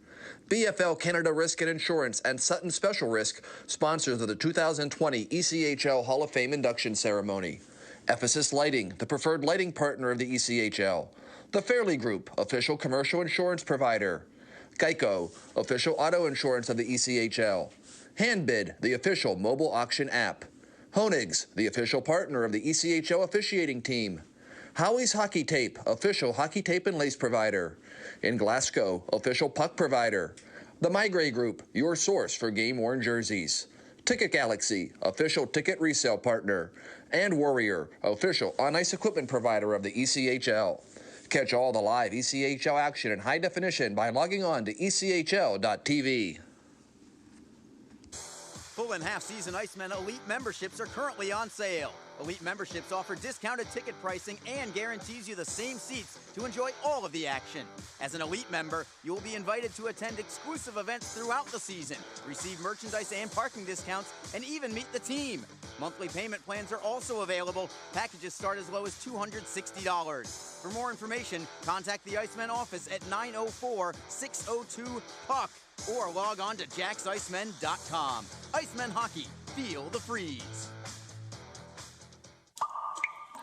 BFL Canada Risk and Insurance and Sutton Special Risk, sponsors of the 2020 ECHL Hall of Fame induction ceremony; Ephesus Lighting, the preferred lighting partner of the ECHL; The Fairley Group, official commercial insurance provider; Geico, official auto insurance of the ECHL; Handbid, the official mobile auction app; Honig's, the official partner of the ECHL officiating team; Howie's Hockey Tape, official hockey tape and lace provider; In Glasgow, official puck provider; The Migray Group, your source for game-worn jerseys; Ticket Galaxy, official ticket resale partner; and Warrior, official on-ice equipment provider of the ECHL. Catch all the live ECHL action in high definition by logging on to ECHL.TV. Full and half-season Icemen Elite memberships are currently on sale. Elite memberships offer discounted ticket pricing and guarantees you the same seats to enjoy all of the action. As an Elite member, you will be invited to attend exclusive events throughout the season, receive merchandise and parking discounts, and even meet the team. Monthly payment plans are also available. Packages start as low as $260. For more information, contact the Icemen office at 904-602-PUCK or log on to JacksIcemen.com. Icemen Hockey, feel the freeze.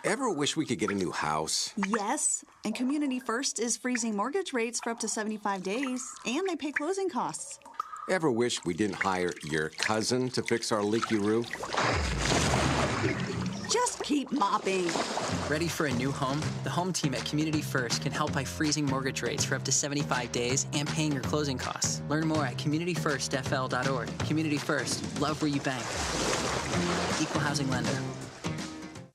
Ever wish we could get a new house? Yes, and Community First is freezing mortgage rates for up to 75 days, and they pay closing costs. Ever wish we didn't hire your cousin to fix our leaky roof? Just keep mopping. Ready for a new home? The home team at Community First can help by freezing mortgage rates for up to 75 days and paying your closing costs. Learn more at communityfirstfl.org. Community First, love where you bank. Equal housing lender.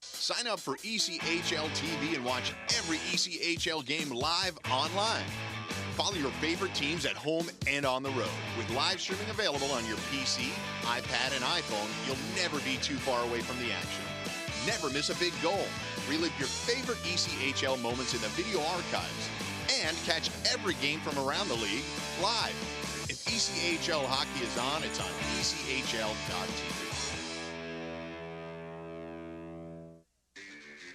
Sign up for ECHL TV and watch every ECHL game live online. Follow your favorite teams at home and on the road. With live streaming available on your PC, iPad, and iPhone, you'll never be too far away from the action. Never miss a big goal. Relive your favorite ECHL moments in the video archives. And catch every game from around the league live. If ECHL hockey is on, it's on ECHL.tv.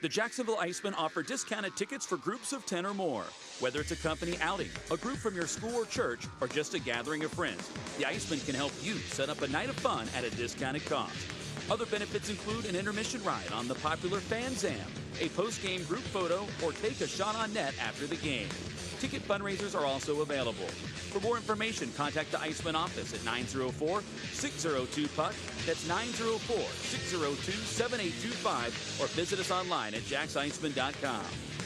The Jacksonville Icemen offer discounted tickets for groups of 10 or more. Whether it's a company outing, a group from your school or church, or just a gathering of friends, the Icemen can help you set up a night of fun at a discounted cost. Other benefits include an intermission ride on the popular Fan Zam, a post-game group photo, or take a shot on net after the game. Ticket fundraisers are also available. For more information, contact the Icemen office at 904-602-PUCK. That's 904-602-7825, or visit us online at JacksIcemen.com.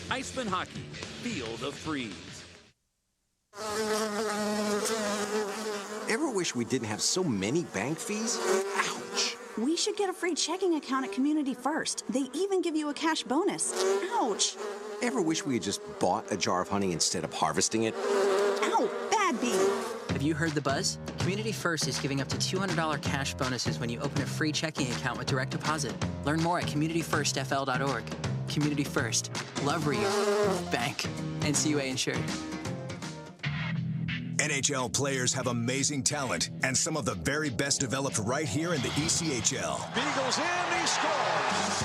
Icemen Hockey, feel the freeze. Ever wish we didn't have so many bank fees? Ouch! We should get a free checking account at Community First. They even give you a cash bonus. Ouch! Ever wish we had just bought a jar of honey instead of harvesting it? Ow! Bad bee! Have you heard the buzz? Community First is giving up to $200 cash bonuses when you open a free checking account with direct deposit. Learn more at communityfirstfl.org. Community First. Love where you bank. NCUA insured. NHL players have amazing talent, and some of the very best developed right here in the ECHL. Beagles in, he scores!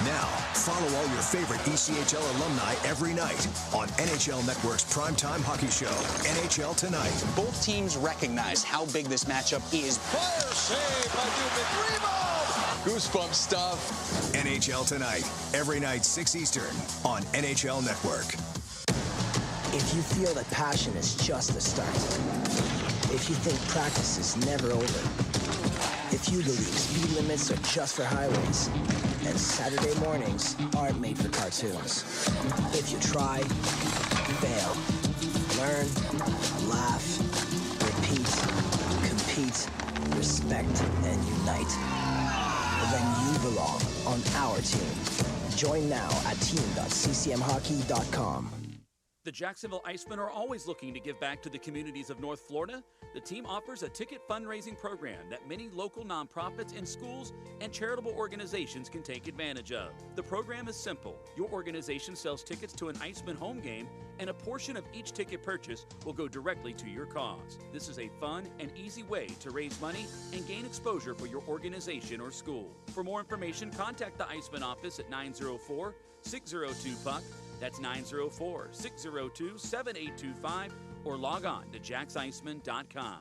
Now, follow all your favorite ECHL alumni every night on NHL Network's primetime hockey show, NHL Tonight. Both teams recognize how big this matchup is. Fire save by Newman. Rebound! Goosebump stuff. NHL Tonight, every night 6 Eastern on NHL Network. If you feel that passion is just the start, if you think practice is never over, if you believe speed limits are just for highways, and Saturday mornings aren't made for cartoons, if you try, fail, learn, laugh, repeat, compete, respect, and unite, then you belong on our team. Join now at team.ccmhockey.com. The Jacksonville Icemen are always looking to give back to the communities of North Florida. The team offers a ticket fundraising program that many local nonprofits and schools and charitable organizations can take advantage of. The program is simple. Your organization sells tickets to an Icemen home game, and a portion of each ticket purchase will go directly to your cause. This is a fun and easy way to raise money and gain exposure for your organization or school. For more information, contact the Icemen office at 904-602-PUCK. That's 904-602-7825, or log on to JacksIcemen.com.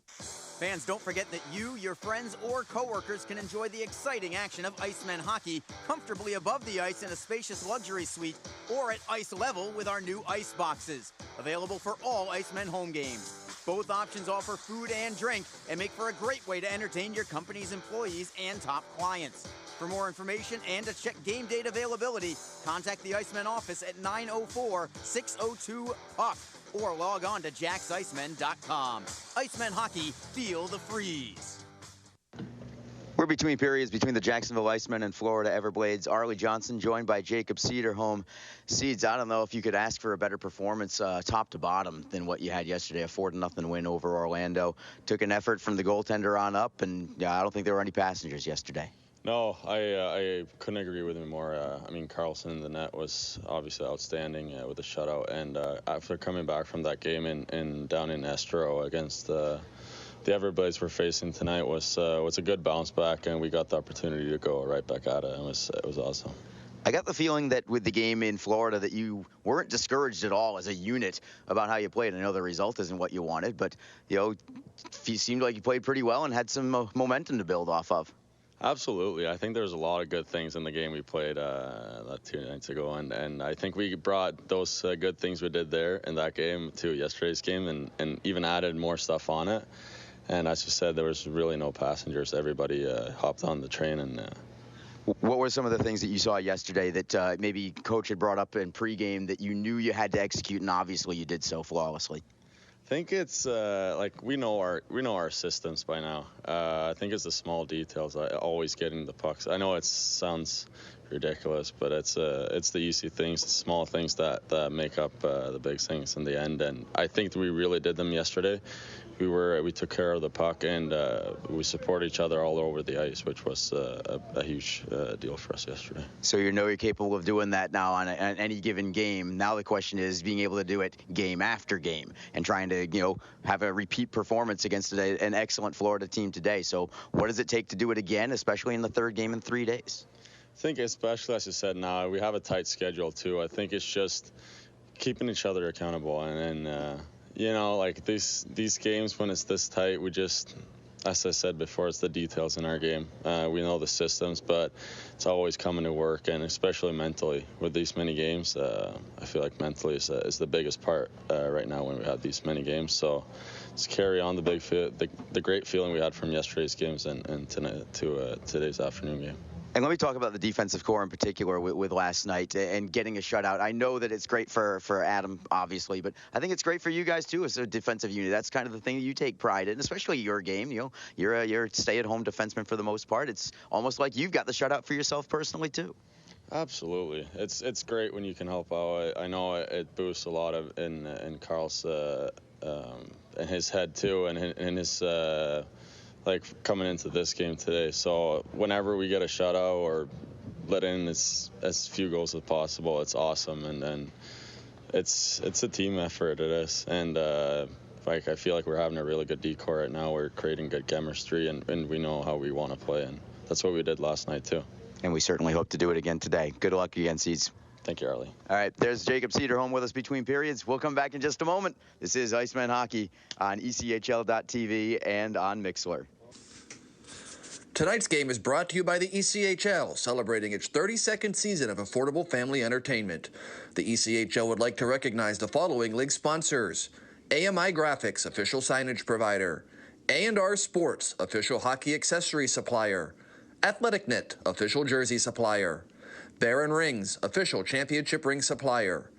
Fans, don't forget that you, your friends, or coworkers can enjoy the exciting action of Icemen hockey comfortably above the ice in a spacious luxury suite or at ice level with our new ice boxes. Available for all Icemen home games. Both options offer food and drink and make for a great way to entertain your company's employees and top clients. For more information and to check game date availability, contact the Icemen office at 904-602-PUCK or log on to JacksIcemen.com. Icemen Hockey, feel the freeze. We're between periods between the Jacksonville Icemen and Florida Everblades. Arlie Johnson joined by Jacob Cederholm. Seeds, I don't know if you could ask for a better performance top to bottom than what you had yesterday. A 4-0 win over Orlando. Took an effort from the goaltender on up, and I don't think there were any passengers yesterday. No, I couldn't agree with him more. I mean, Carlson in the net was obviously outstanding with the shutout. And after coming back from that game down in Estero against the Everblades we're facing tonight was a good bounce back, and we got the opportunity to go right back at it. It was awesome. I got the feeling that with the game in Florida that you weren't discouraged at all as a unit about how you played. I know the result isn't what you wanted, but you seemed like you played pretty well and had some momentum to build off of. Absolutely. I think there's a lot of good things in the game we played 2 nights ago, and I think we brought those good things we did there in that game to yesterday's game and even added more stuff on it. And as you said, there was really no passengers. Everybody hopped on the train. And what were some of the things that you saw yesterday that maybe Coach had brought up in pregame that you knew you had to execute, and obviously you did so flawlessly? I think it's like we know our systems by now. I think it's the small details, always getting the pucks. I know it sounds ridiculous, but it's the easy things, the small things that make up the big things in the end. And I think we really did them yesterday. We took care of the puck, and we support each other all over the ice, which was a huge deal for us yesterday. So you know you're capable of doing that now on any given game. Now the question is being able to do it game after game and trying to have a repeat performance against an excellent Florida team today. So what does it take to do it again, especially in the third game in 3 days? I think especially, as you said, now we have a tight schedule too. I think it's just keeping each other accountable and like these games when it's this tight, we just, as I said before, it's the details in our game. We know the systems, but it's always coming to work, and especially mentally with these many games. I feel like mentally is the biggest part right now when we have these many games. So let's carry on the great feeling we had from yesterday's games and tonight to today's afternoon game. And let me talk about the defensive core in particular with last night and getting a shutout. I know that it's great for Adam, obviously, but I think it's great for you guys, too, as a defensive unit. That's kind of the thing that you take pride in, especially your game. You're a stay-at-home defenseman for the most part. It's almost like you've got the shutout for yourself personally, too. Absolutely. It's great when you can help out. I know it boosts a lot in Carl's in his head, too, and in his coming into this game today. So whenever we get a shutout or let in as few goals as possible, it's awesome. And it's a team effort, it is. And I feel like we're having a really good decor right now. We're creating good chemistry, and we know how we want to play. And that's what we did last night, too. And we certainly hope to do it again today. Good luck again, Seeds. Thank you, Arlie. All right, there's Jacob Cederholm with us between periods. We'll come back in just a moment. This is Iceman Hockey on ECHL.TV and on Mixler. Tonight's game is brought to you by the ECHL, celebrating its 32nd season of affordable family entertainment. The ECHL would like to recognize the following league sponsors: AMI Graphics, official signage provider; A&R Sports, official hockey accessory supplier; AthleticNet, official jersey supplier; Baron Rings, official championship ring supplier;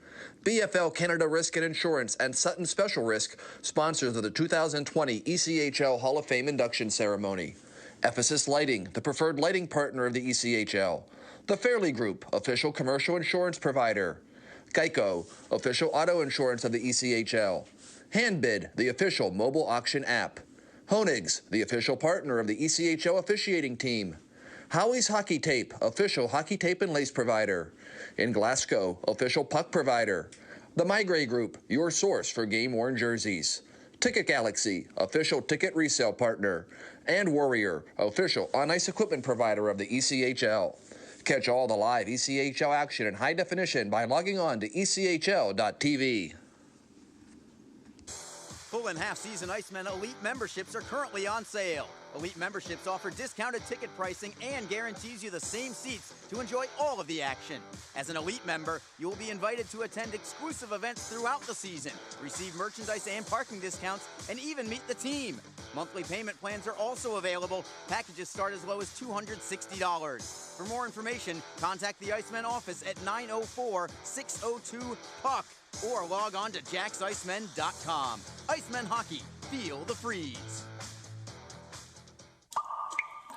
BFL Canada Risk and Insurance and Sutton Special Risk, sponsors of the 2020 ECHL Hall of Fame induction ceremony; Ephesus Lighting, the preferred lighting partner of the ECHL; The Fairley Group, official commercial insurance provider; Geico, official auto insurance of the ECHL; Handbid, the official mobile auction app; Honig's, the official partner of the ECHL officiating team; Howie's Hockey Tape, official hockey tape and lace provider; in Glasgow, official puck provider; The Migray Group, your source for game-worn jerseys; Ticket Galaxy, official ticket resale partner; and Warrior, official on-ice equipment provider of the ECHL. Catch all the live ECHL action in high definition by logging on to ECHL.TV. Full and half-season Icemen Elite memberships are currently on sale. Elite memberships offer discounted ticket pricing and guarantees you the same seats to enjoy all of the action. As an Elite member, you will be invited to attend exclusive events throughout the season, receive merchandise and parking discounts, and even meet the team. Monthly payment plans are also available. Packages start as low as $260. For more information, contact the Icemen office at 904-602-PUCK or log on to jacksicemen.com. Icemen Hockey, feel the freeze.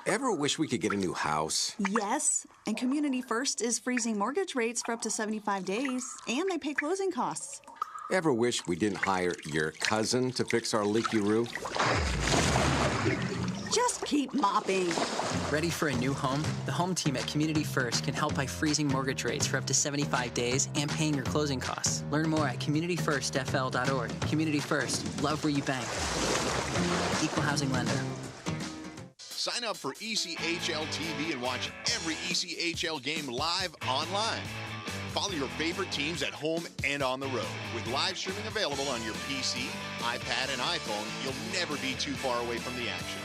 Ever wish we could get a new house? Yes, and Community First is freezing mortgage rates for up to 75 days, and they pay closing costs. Ever wish we didn't hire your cousin to fix our leaky roof? Just keep mopping. Ready for a new home? The home team at Community First can help by freezing mortgage rates for up to 75 days and paying your closing costs. Learn more at communityfirstfl.org. Community First, love where you bank. Equal housing lender. Sign up for ECHL TV and watch every ECHL game live online. Follow your favorite teams at home and on the road. With live streaming available on your PC, iPad, and iPhone, you'll never be too far away from the action.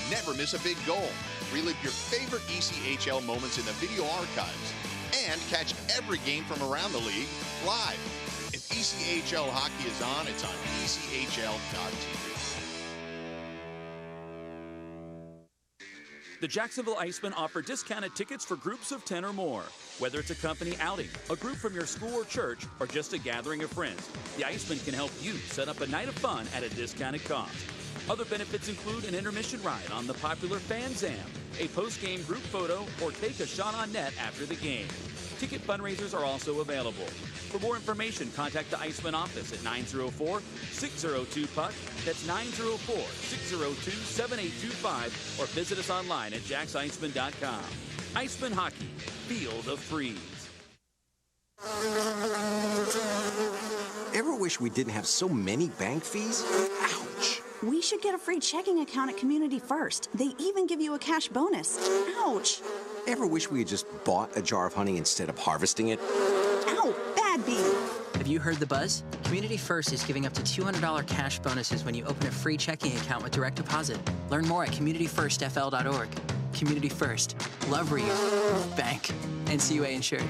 Never miss a big goal. Relive your favorite ECHL moments in the video archives. And catch every game from around the league live. If ECHL hockey is on, it's on ECHL.tv. The Jacksonville Icemen offer discounted tickets for groups of 10 or more. Whether it's a company outing, a group from your school or church, or just a gathering of friends, the Icemen can help you set up a night of fun at a discounted cost. Other benefits include an intermission ride on the popular Fan Zam, a post-game group photo, or take a shot on net after the game. Ticket fundraisers are also available. For more information, contact the Icemen office at 904-602-PUCK. That's 904-602-7825, or visit us online at jacksiceman.com. Icemen Hockey, feel the freeze. Ever wish we didn't have so many bank fees? Ouch! We should get a free checking account at Community First. They even give you a cash bonus. Ouch! Ever wish we had just bought a jar of honey instead of harvesting it? Ow! Bad bee! Have you heard the buzz? Community First is giving up to $200 cash bonuses when you open a free checking account with direct deposit. Learn more at communityfirstfl.org. Community First. Love where you bank. NCUA insured.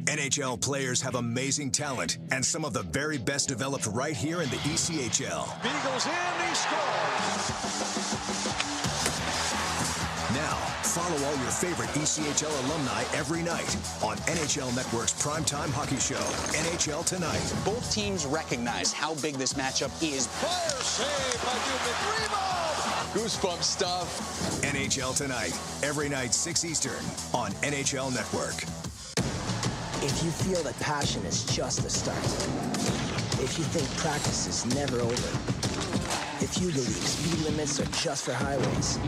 NHL players have amazing talent, and some of the very best developed right here in the ECHL. Beagles in, he scores! Now, follow all your favorite ECHL alumni every night on NHL Network's primetime hockey show, NHL Tonight. Both teams recognize how big this matchup is. Fire save by Newman. Rebound! Goosebump stuff. NHL Tonight, every night 6 Eastern on NHL Network. If you feel that passion is just the start, if you think practice is never over, if you believe speed limits are just for highways,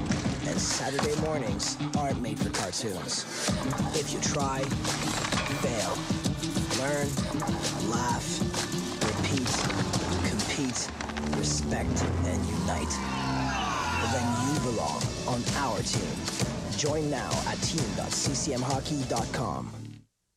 and Saturday mornings aren't made for cartoons, if you try, fail, learn, laugh, repeat, compete, respect, and unite, then you belong on our team. Join now at team.ccmhockey.com.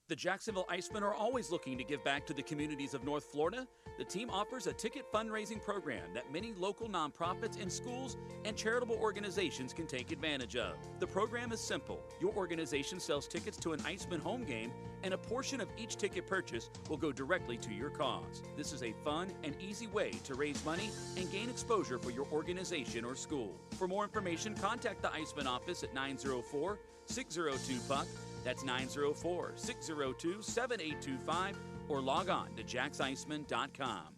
The Jacksonville Icemen are always looking to give back to the communities of North Florida. The team offers a ticket fundraising program that many local nonprofits and schools and charitable organizations can take advantage of. The program is simple. Your organization sells tickets to an Icemen home game, and a portion of each ticket purchase will go directly to your cause. This is a fun and easy way to raise money and gain exposure for your organization or school. For more information, contact the Icemen office at 904-602-PUCK. That's 904-602-7825, or log on to jacksiceman.com.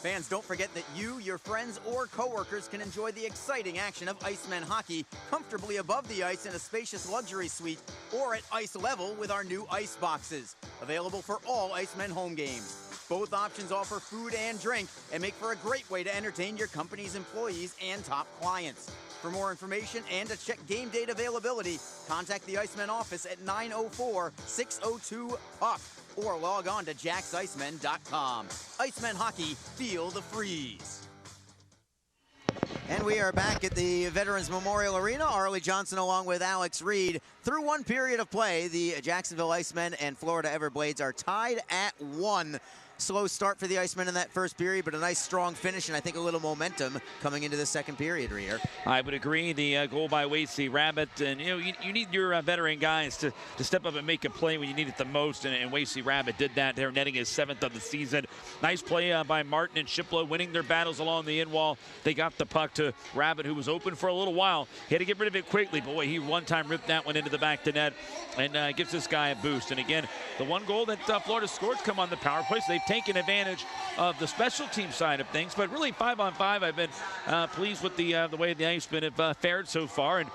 Fans, don't forget that you, your friends, or coworkers can enjoy the exciting action of Icemen hockey comfortably above the ice in a spacious luxury suite or at ice level with our new ice boxes. Available for all Icemen home games. Both options offer food and drink and make for a great way to entertain your company's employees and top clients. For more information and to check game date availability, contact the Icemen office at 904-602-PUCK or log on to jacksiceman.com. Icemen hockey, feel the freeze. And we are back at the Veterans Memorial Arena. Arlie Johnson along with Alex Reed. Through one period of play, the Jacksonville Icemen and Florida Everblades are tied at 1. Slow start for the Icemen in that first period, but a nice strong finish and I think a little momentum coming into the second period, Reeder. I would agree. The goal by Wasey Rabbit, and you need your veteran guys to step up and make a play when you need it the most, and Wasey Rabbit did that. They're netting his 7th of the season. Nice play by Martin and Shiplow, winning their battles along the end wall. They got the puck to Rabbit, who was open for a little while. He had to get rid of it quickly, but boy, he one time ripped that one into the back of the net and gives this guy a boost. And again, the one goal that Florida scored come on the power play, so they taken advantage of the special team side of things. But really, 5-on-5, I've been pleased with the way the Icemen have fared so far. And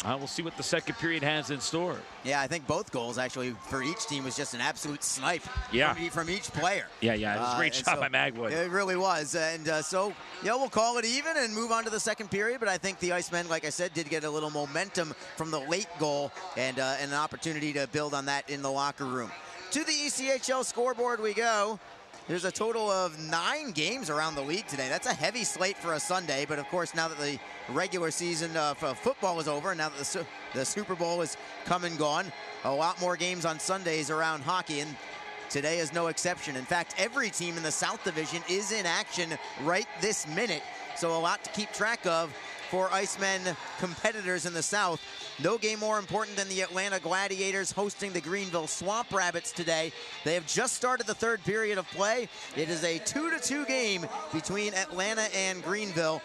we'll see what the second period has in store. Yeah, I think both goals actually for each team was just an absolute snipe from each player. Yeah, it was a great shot by Magwood. It really was. And so, we'll call it even and move on to the second period. But I think the Icemen, like I said, did get a little momentum from the late goal and an opportunity to build on that in the locker room. To the ECHL scoreboard we go. There's a total of 9 games around the league today. That's a heavy slate for a Sunday, but of course now that the regular season of football is over and now that the Super Bowl is come and gone, a lot more games on Sundays around hockey, and today is no exception. In fact, every team in the South Division is in action right this minute, so a lot to keep track of for Icemen competitors in the South. No game more important than the Atlanta Gladiators hosting the Greenville Swamp Rabbits today. They have just started the third period of play. It is a 2-2 game between Atlanta and Greenville.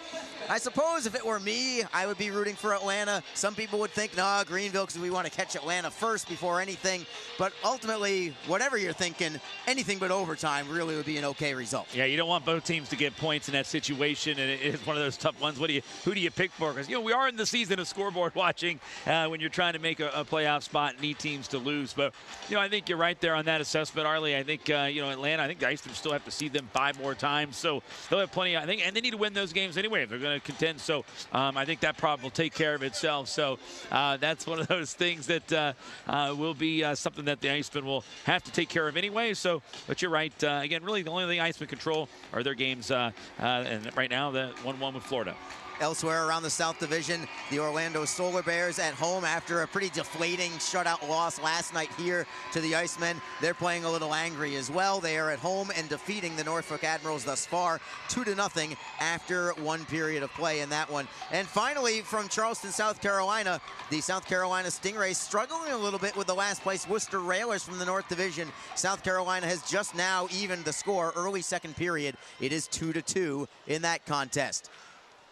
I suppose if it were me, I would be rooting for Atlanta. Some people would think, nah, Greenville, because we want to catch Atlanta first before anything. But ultimately, whatever you're thinking, anything but overtime really would be an okay result. Yeah, you don't want both teams to get points in that situation, and it is one of those tough ones. Who do you pick for? Because, we are in the season of scoreboard watching when you're trying to make a playoff spot and need teams to lose. But, I think you're right there on that assessment, Arlie. I think, Atlanta, I think the Icemen still have to see them 5 more times. So they'll have plenty, I think, and they need to win those games anyway if they're going to contend. So I think that problem will take care of itself. So that's one of those things that will be something that the Icemen will have to take care of anyway. So, but you're right. Again, really the only thing Icemen control are their games. And right now, the 1-1 with Florida. Elsewhere around the South Division, the Orlando Solar Bears at home after a pretty deflating shutout loss last night here to the Icemen. They're playing a little angry as well. They are at home and defeating the Norfolk Admirals thus far 2-0 after 1 period of play in that one. And finally, from Charleston, South Carolina, the South Carolina Stingrays struggling a little bit with the last place Worcester Railers from the North Division. South Carolina has just now evened the score early second period. It is 2-2 in that contest.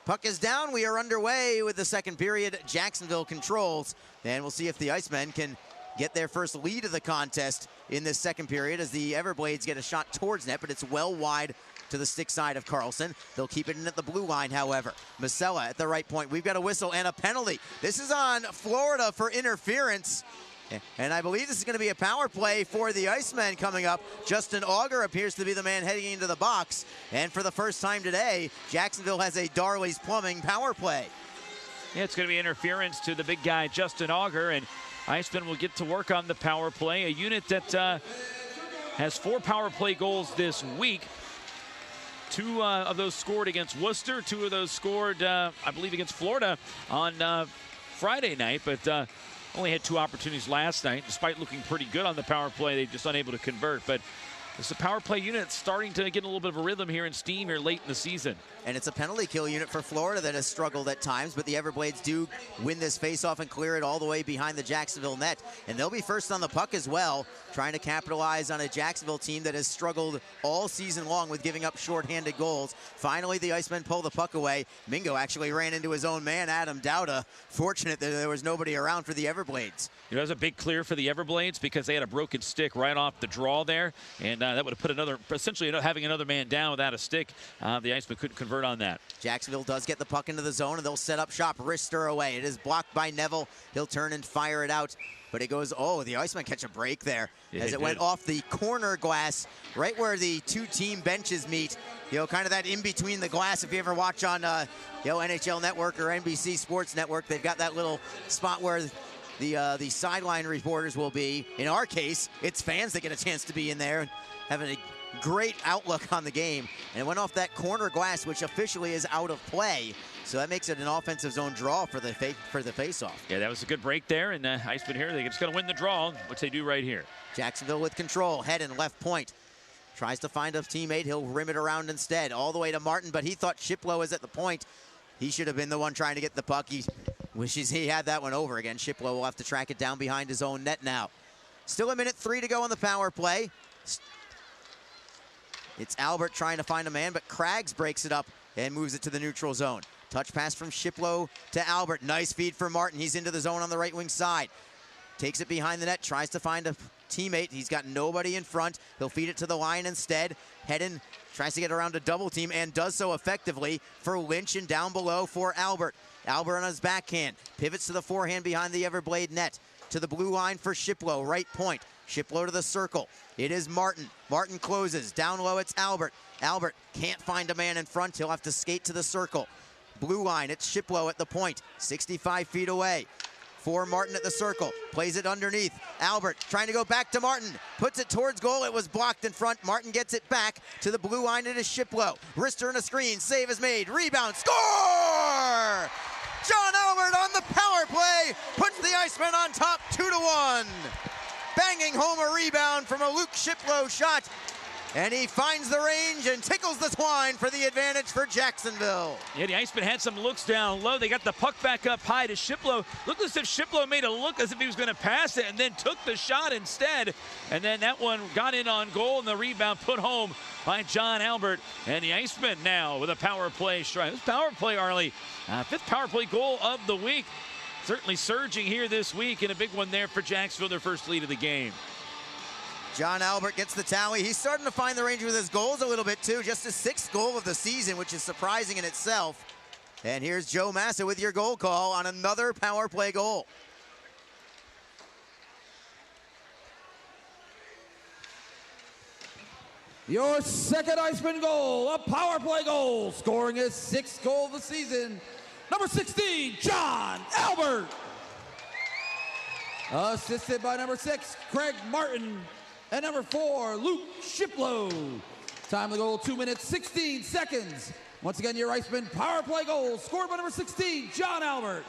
Puck is down. We are underway with the second period. Jacksonville controls. And we'll see if the Icemen can get their first lead of the contest in this second period as the Everblades get a shot towards net, but it's well wide to the stick side of Carlson. They'll keep it in at the blue line, however. Masella at the right point. We've got a whistle and a penalty. This is on Florida for interference. And I believe this is going to be a power play for the Icemen coming up. Justin Auger appears to be the man heading into the box. And for the first time today, Jacksonville has a Darley's Plumbing power play. Yeah, it's going to be interference to the big guy, Justin Auger. And Icemen will get to work on the power play, a unit that has 4 power play goals this week. 2 of those scored against Worcester. 2 of those scored, I believe, against Florida on Friday night. But only had 2 opportunities last night. Despite looking pretty good on the power play, they're just unable to convert. But it's a power play unit starting to get a little bit of a rhythm here in steam here late in the season. And it's a penalty kill unit for Florida that has struggled at times, but the Everblades do win this faceoff and clear it all the way behind the Jacksonville net. And they'll be first on the puck as well, trying to capitalize on a Jacksonville team that has struggled all season long with giving up shorthanded goals. Finally, the Icemen pull the puck away. Mingo actually ran into his own man, Adam Dowda. Fortunate that there was nobody around for the Everblades. It was a big clear for the Everblades because they had a broken stick right off the draw there, and that would have put essentially having another man down without a stick. The Icemen couldn't convert on that. Jacksonville does get the puck into the zone, and they'll set up shop. Wrister away. It is blocked by Neville. He'll turn and fire it out, but it goes, the Icemen catch a break there as it went off the corner glass right where the 2 team benches meet. Kind of that in between the glass. If you ever watch on NHL Network or NBC Sports Network, they've got that little spot where the sideline reporters will be. In our case, it's fans that get a chance to be in there, having a great outlook on the game. And it went off that corner glass, which officially is out of play. So that makes it an offensive zone draw for the face-off. Yeah, that was a good break there. And Icemen here, they're just going to win the draw, which they do right here. Jacksonville with control. Head and left point. Tries to find a teammate. He'll rim it around instead. All the way to Martin, but he thought Shiplow was at the point. He should have been the one trying to get the puck. He wishes he had that one over again. Shiplow will have to track it down behind his own net now. Still 1:03 to go on the power play. It's Albert trying to find a man, but Craggs breaks it up and moves it to the neutral zone. Touch pass from Shiplow to Albert. Nice feed for Martin. He's into the zone on the right wing side. Takes it behind the net, tries to find teammate. He's got nobody in front. He'll feed it to the line instead. Hedden tries to get around a double team and does so effectively for Lynch, and down below for Albert. Albert on his backhand, pivots to the forehand behind the Everblade net. To the blue line for Shiplow, right point. Shiplow to the circle. It is Martin. Martin closes. Down low, it's Albert. Albert can't find a man in front. He'll have to skate to the circle. Blue line, it's Shiplow at the point. 65 feet away. For Martin at the circle. Plays it underneath. Albert trying to go back to Martin. Puts it towards goal. It was blocked in front. Martin gets it back to the blue line. It is Shiplow. Wrister in a screen. Save is made. Rebound. Score! John Albert on the power play puts the Icemen on top 2-1. Banging home a rebound from a Luke Shiplow shot. And he finds the range and tickles the twine for the advantage for Jacksonville. Yeah, the Icemen had some looks down low. They got the puck back up high to Shiplow. Looked as if Shiplow made a look as if he was going to pass it and then took the shot instead. And then that one got in on goal, and the rebound put home by John Albert. And the Icemen now with a power play strike. This power play, Arlie, fifth power play goal of the week. Certainly surging here this week, and a big one there for Jacksonville, their first lead of the game. John Albert gets the tally. He's starting to find the range with his goals a little bit too. Just his 6th goal of the season, which is surprising in itself. And here's Joe Massa with your goal call on another power play goal. Your second Iceman goal, a power play goal, scoring his 6th goal of the season. Number 16, John Albert. Assisted by number 6, Craig Martin. And number 4, Luke Shiplow. Time of the goal, 2 minutes, 16 seconds. Once again, your Iceman power play goal, scored by number 16, John Albert.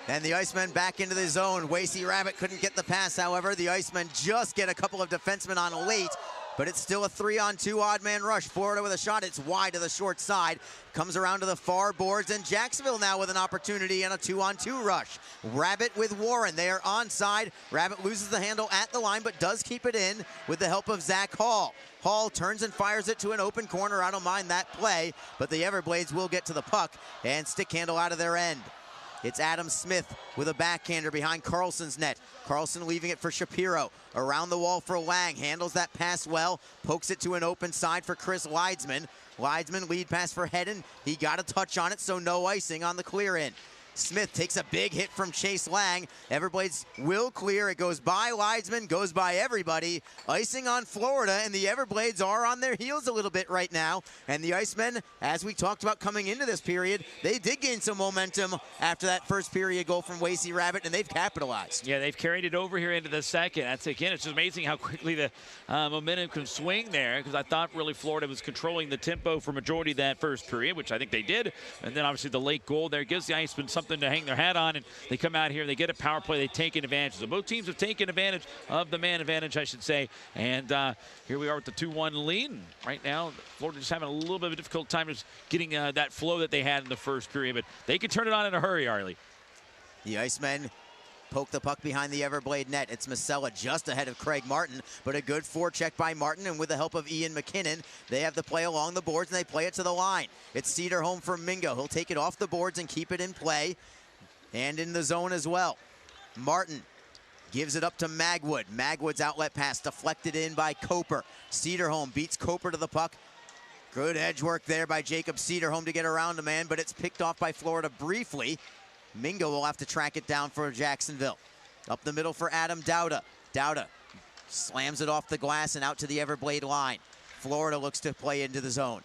And the Icemen back into the zone. Wasey Rabbit couldn't get the pass, however. The Icemen just get a couple of defensemen on late, but it's still a 3-on-2 odd man rush. Florida with a shot. It's wide to the short side. Comes around to the far boards, and Jacksonville now with an opportunity and a 2-on-2 rush. Rabbit with Warren. They are onside. Rabbit loses the handle at the line, but does keep it in with the help of Zach Hall. Hall turns and fires it to an open corner. I don't mind that play, but the Everblades will get to the puck and stick handle out of their end. It's Adam Smith with a backhander behind Carlson's net. Carlson leaving it for Shapiro. Around the wall for Lang. Handles that pass well. Pokes it to an open side for Chris Leidsman. Leidsman lead pass for Hedden. He got a touch on it, so no icing on the clear in. Smith takes a big hit from Chase Lang. Everblades will clear. It goes by Leidsman, goes by everybody. Icing on Florida, and the Everblades are on their heels a little bit right now. And the Icemen, as we talked about coming into this period, they did gain some momentum after that first period goal from Wasey Rabbit, and they've capitalized. Yeah, they've carried it over here into the second. That's, again, it's just amazing how quickly the momentum can swing there, because I thought really Florida was controlling the tempo for majority of that first period, which I think they did. And then obviously the late goal there gives the Icemen something to hang their hat on, and they come out here, they get a power play, they take advantage. So both teams have taken advantage of the man advantage, I should say. And here we are with the 2-1 lead. And right now, Florida just having a little bit of a difficult time just getting that flow that they had in the first period, but they can turn it on in a hurry, Arlie. The Icemen poke the puck behind the Everblade net. It's Masella just ahead of Craig Martin, but a good forecheck by Martin, and with the help of Ian McKinnon, they have the play along the boards, and they play it to the line. It's Cedarholm for Mingo. He'll take it off the boards and keep it in play, and in the zone as well. Martin gives it up to Magwood. Magwood's outlet pass deflected in by Coper. Cedarholm beats Coper to the puck. Good edge work there by Jacob Cedarholm to get around a man, but it's picked off by Florida briefly. Mingo will have to track it down for Jacksonville. Up the middle for Adam Dowda. Dowda slams it off the glass and out to the Everblade line. Florida looks to play into the zone.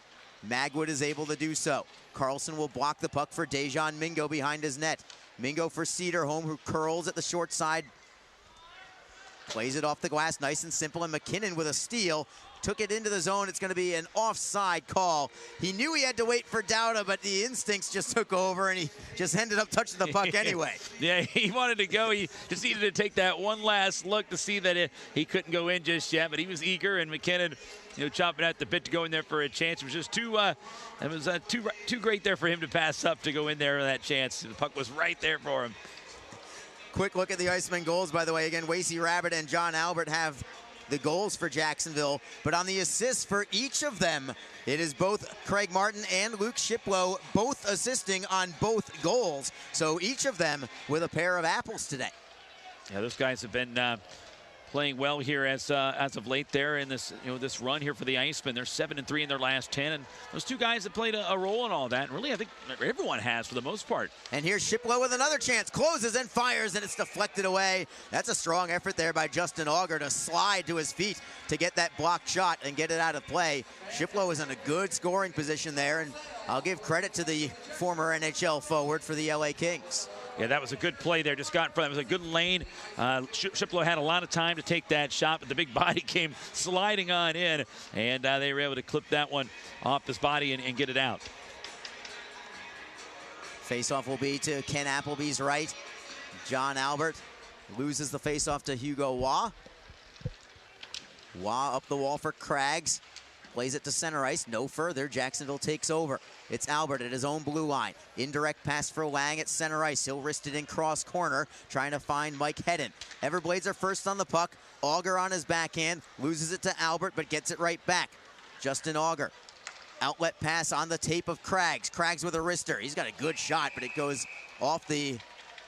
Magwood is able to do so. Carlson will block the puck for Dejan Mingo behind his net. Mingo for Cedarholm, who curls at the short side. Plays it off the glass, nice and simple, and McKinnon with a steal. Took it into the zone. It's going to be an offside call. He knew he had to wait for Dowda, but the instincts just took over, and he just ended up touching the puck anyway. Yeah, he wanted to go. He just needed to take that one last look to see that he couldn't go in just yet, but he was eager, and McKinnon, chopping at the bit to go in there for a chance. It was just too great there for him to pass up to go in there with that chance. The puck was right there for him. Quick look at the Icemen goals, by the way. Again, Wasey Rabbit and John Albert have the goals for Jacksonville, but on the assists for each of them, it is both Craig Martin and Luke Shiplow both assisting on both goals. So each of them with a pair of apples today. Yeah, those guys have been playing well here as of late there in this this run here for the Icemen. They're 7-3 in their last 10, and those two guys have played a role in all that. And really, I think everyone has for the most part. And here's Shiplow with another chance, closes and fires, and it's deflected away. That's a strong effort there by Justin Auger to slide to his feet to get that blocked shot and get it out of play. Shiplow is in a good scoring position there, and I'll give credit to the former NHL forward for the LA Kings. Yeah, that was a good play there. Just got in front. It was a good lane. Shiplow had a lot of time to take that shot, but the big body came sliding on in, and they were able to clip that one off his body and get it out. Faceoff will be to Ken Appleby's right. John Albert loses the faceoff to Hugo Waugh. Waugh up the wall for Craggs. Plays it to center ice, no further. Jacksonville takes over. It's Albert at his own blue line. Indirect pass for Lang at center ice. He'll wrist it in cross corner, trying to find Mike Hedden. Everblades are first on the puck. Auger on his backhand, loses it to Albert, but gets it right back. Justin Auger. Outlet pass on the tape of Craggs. Craggs with a wrister. He's got a good shot, but it goes off the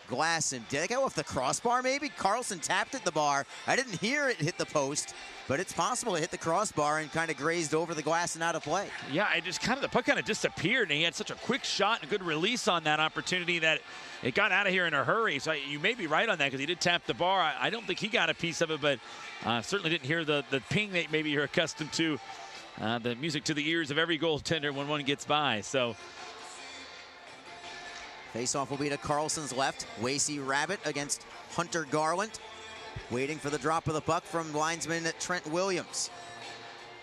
glass. And did it go off the crossbar maybe? Carlson tapped at the bar. I didn't hear it hit the post, but it's possible it hit the crossbar and kind of grazed over the glass and out of play. Yeah, it just the puck kind of disappeared, and he had such a quick shot and a good release on that opportunity that it got out of here in a hurry. So you may be right on that because he did tap the bar. I don't think he got a piece of it, but certainly didn't hear the ping that maybe you're accustomed to. The music to the ears of every goaltender when one gets by. So faceoff will be to Carlson's left. Wasey Rabbit against Hunter Garland. Waiting for the drop of the puck from linesman Trent Williams.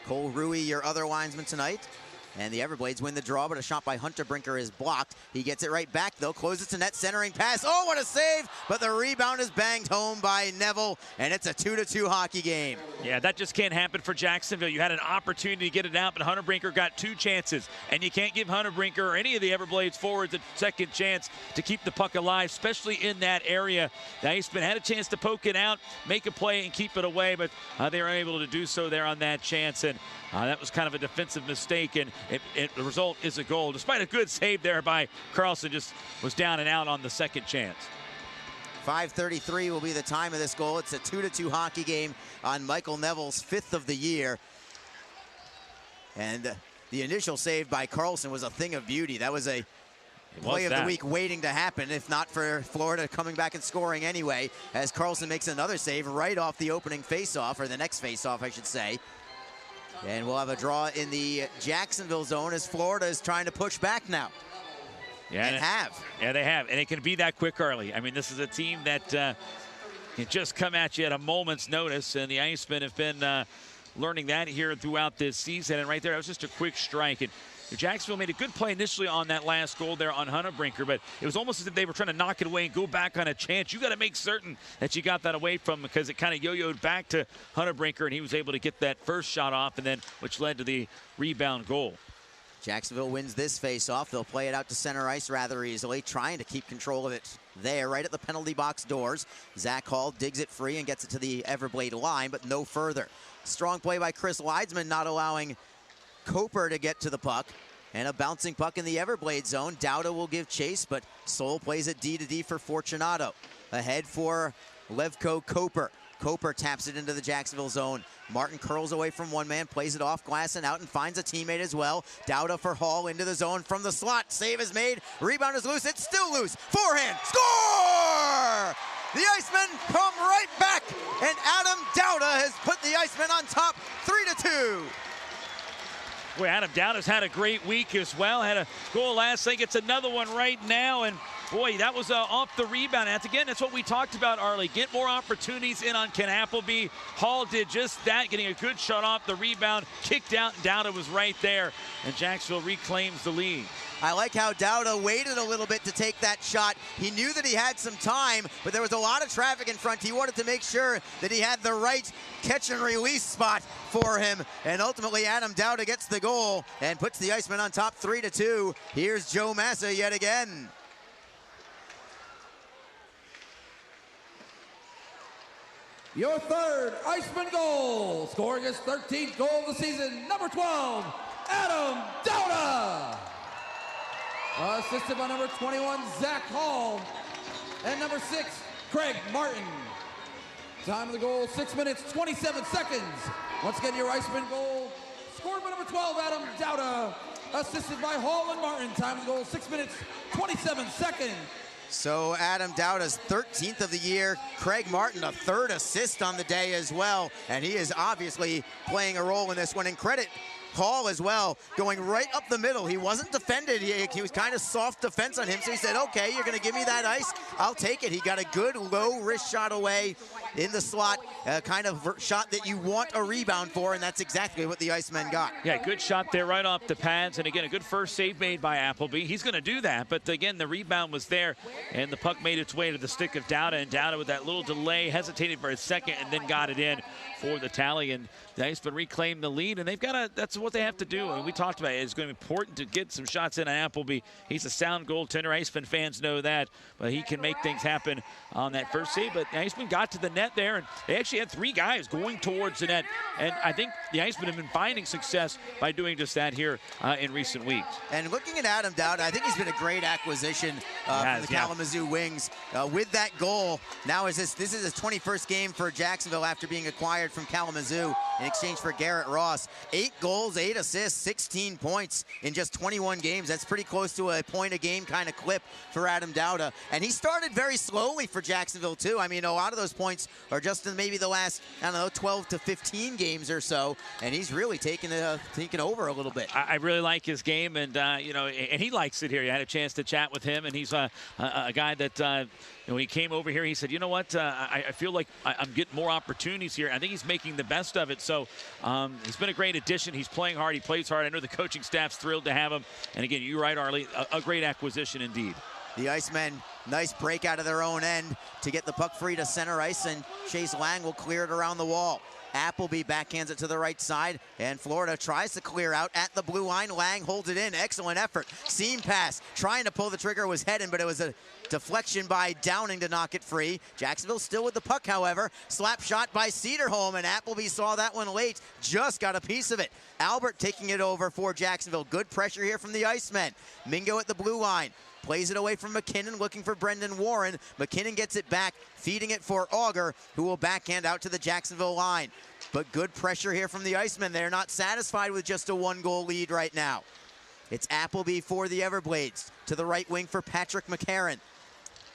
Cole Rui, your other linesman tonight. And the Everblades win the draw, but a shot by Hunter Brinker is blocked. He gets it right back, though. Closes to net, centering pass. Oh, what a save! But the rebound is banged home by Neville, and it's a 2-2 hockey game. Yeah, that just can't happen for Jacksonville. You had an opportunity to get it out, but Hunter Brinker got two chances. And you can't give Hunter Brinker or any of the Everblades forwards a second chance to keep the puck alive, especially in that area. The Icemen had a chance to poke it out, make a play, and keep it away, but they were unable to do so there on that chance. And that was kind of a defensive mistake, and the result is a goal. Despite a good save there by Carlson, just was down and out on the second chance. 5:33 will be the time of this goal. It's a 2-2 hockey game on Michael Neville's 5th of the year. And the initial save by Carlson was a thing of beauty. That was a play of the week waiting to happen, if not for Florida coming back and scoring anyway, as Carlson makes another save right off the opening faceoff, or the next faceoff, I should say. And we'll have a draw in the Jacksonville zone as Florida is trying to push back now. Yeah, and have. Yeah, they have. And it can be that quick early. I mean, this is a team that can just come at you at a moment's notice. And the Icemen have been learning that here throughout this season. And right there, it was just a quick strike. And Jacksonville made a good play initially on that last goal there on Hunter Brinker, but it was almost as if they were trying to knock it away and go back on a chance. You got to make certain that you got that away from him, because it kind of yo-yoed back to Hunter Brinker, and he was able to get that first shot off, and then which led to the rebound goal. Jacksonville wins this face-off. They'll play it out to center ice rather easily, trying to keep control of it there, right at the penalty box doors. Zach Hall digs it free and gets it to the Everblade line, but no further. Strong play by Chris Leidsman, not allowing Coper to get to the puck. And a bouncing puck in the Everblade zone. Dowda will give chase, but Soul plays it D-to-D for Fortunato. Ahead for Levko Coper. Coper taps it into the Jacksonville zone. Martin curls away from one man, plays it off glass and out, and finds a teammate as well. Dowda for Hall into the zone from the slot. Save is made. Rebound is loose. It's still loose. Forehand. Score! The Icemen come right back, and Adam Dowda has put the Icemen on top 3-2. Boy, Adam Dowda's had a great week as well. Had a goal last night, gets another one right now, and boy, that was off the rebound. That's what we talked about, Arlie. Get more opportunities in on Ken Appleby. Hall did just that, getting a good shot off the rebound, kicked out, and Dowda was right there, and Jacksonville reclaims the lead. I like how Dowda waited a little bit to take that shot. He knew that he had some time, but there was a lot of traffic in front. He wanted to make sure that he had the right catch and release spot for him. And ultimately, Adam Dowda gets the goal and puts the Icemen on top 3-2. Here's Joe Massa yet again. Your third Iceman goal, scoring his 13th goal of the season, number 12, Adam Dowda. Assisted by number 21, Zach Hall, and number 6, Craig Martin. Time of the goal, 6 minutes, 27 seconds. Once again, your Iceman goal, scored by number 12, Adam Dowda, assisted by Hall and Martin. Time of the goal, 6 minutes, 27 seconds. So Adam Dowda's 13th of the year. Craig Martin, a 3rd assist on the day as well. And he is obviously playing a role in this one. And credit Hall as well, going right up the middle. He wasn't defended. He was kind of soft defense on him. So he said, okay, you're going to give me that ice. I'll take it. He got a good low wrist shot away in the slot, kind of shot that you want a rebound for, and that's exactly what the Icemen got. Yeah, good shot there right off the pads, and again, a good first save made by Appleby. He's going to do that, but again, the rebound was there, and the puck made its way to the stick of Dowda, and Dowda with that little delay hesitated for a second and then got it in for the tally, and the Icemen reclaimed the lead, and they've got to, that's what they have to do, and we talked about it. It's going to be important to get some shots in on Appleby. He's a sound goaltender. Icemen fans know that, but he can make things happen on that first save, but the Icemen got to the net there, and they actually had 3 guys going towards the net, and I think the Icemen have been finding success by doing just that here in recent weeks. And looking at Adam Dowda, I think he's been a great acquisition from the Kalamazoo Wings. With that goal, now this is his 21st game for Jacksonville after being acquired from Kalamazoo in exchange for Garrett Ross. 8 goals, 8 assists, 16 points in just 21 games. That's pretty close to a point-a-game kind of clip for Adam Dowda. And he started very slowly for Jacksonville, too. I mean, a lot of those points are just in maybe the last, I don't know, 12 to 15 games or so, and he's really taken over a little bit. I really like his game, and you know, and he likes it here. You had a chance to chat with him, and he's a guy that you know, when he came over here, he said, you know what, I feel like I'm getting more opportunities here. I think he's making the best of it. So he's been a great addition. He's playing hard. He plays hard. I know the coaching staff's thrilled to have him. And again, you're right, Arlie, a great acquisition indeed. The Icemen, nice break out of their own end to get the puck free to center ice, and Chase Lang will clear it around the wall. Appleby backhands it to the right side, and Florida tries to clear out at the blue line. Lang holds it in. Excellent effort. Seam pass. Trying to pull the trigger was heading, but it was a deflection by Downing to knock it free. Jacksonville still with the puck, however. Slap shot by Cedarholm, and Appleby saw that one late. Just got a piece of it. Albert taking it over for Jacksonville. Good pressure here from the Icemen. Mingo at the blue line. Plays it away from McKinnon, looking for Brendan Warren. McKinnon gets it back, feeding it for Auger, who will backhand out to the Jacksonville line. But good pressure here from the Icemen. They're not satisfied with just a 1-goal lead right now. It's Appleby for the Everblades. To the right wing for Patrick McCarron.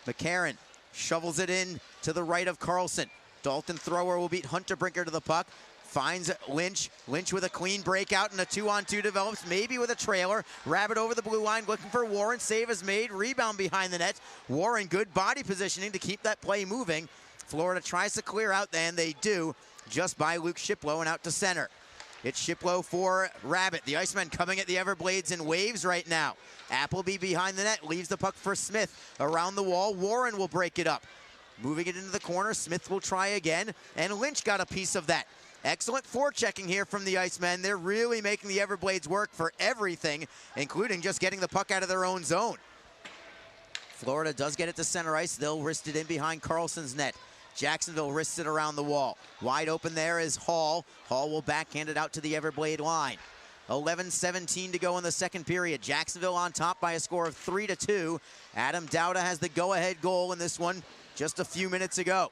McCarron shovels it in to the right of Carlson. Dalton Thrower will beat Hunter Brinker to the puck. Finds Lynch. Lynch with a clean breakout, and a 2-on-2 develops, maybe with a trailer. Rabbit over the blue line, looking for Warren. Save is made. Rebound behind the net. Warren, good body positioning to keep that play moving. Florida tries to clear out, and they do, just by Luke Shiplow and out to center. It's Shiplow for Rabbit. The Icemen coming at the Everblades in waves right now. Appleby behind the net, leaves the puck for Smith. Around the wall, Warren will break it up. Moving it into the corner, Smith will try again, and Lynch got a piece of that. Excellent forechecking here from the Icemen. They're really making the Everblades work for everything, including just getting the puck out of their own zone. Florida does get it to center ice. They'll wrist it in behind Carlson's net. Jacksonville wrists it around the wall. Wide open there is Hall. Hall will backhand it out to the Everblade line. 11:17 to go in the second period. Jacksonville on top by a score of 3-2. Adam Dowda has the go-ahead goal in this one just a few minutes ago.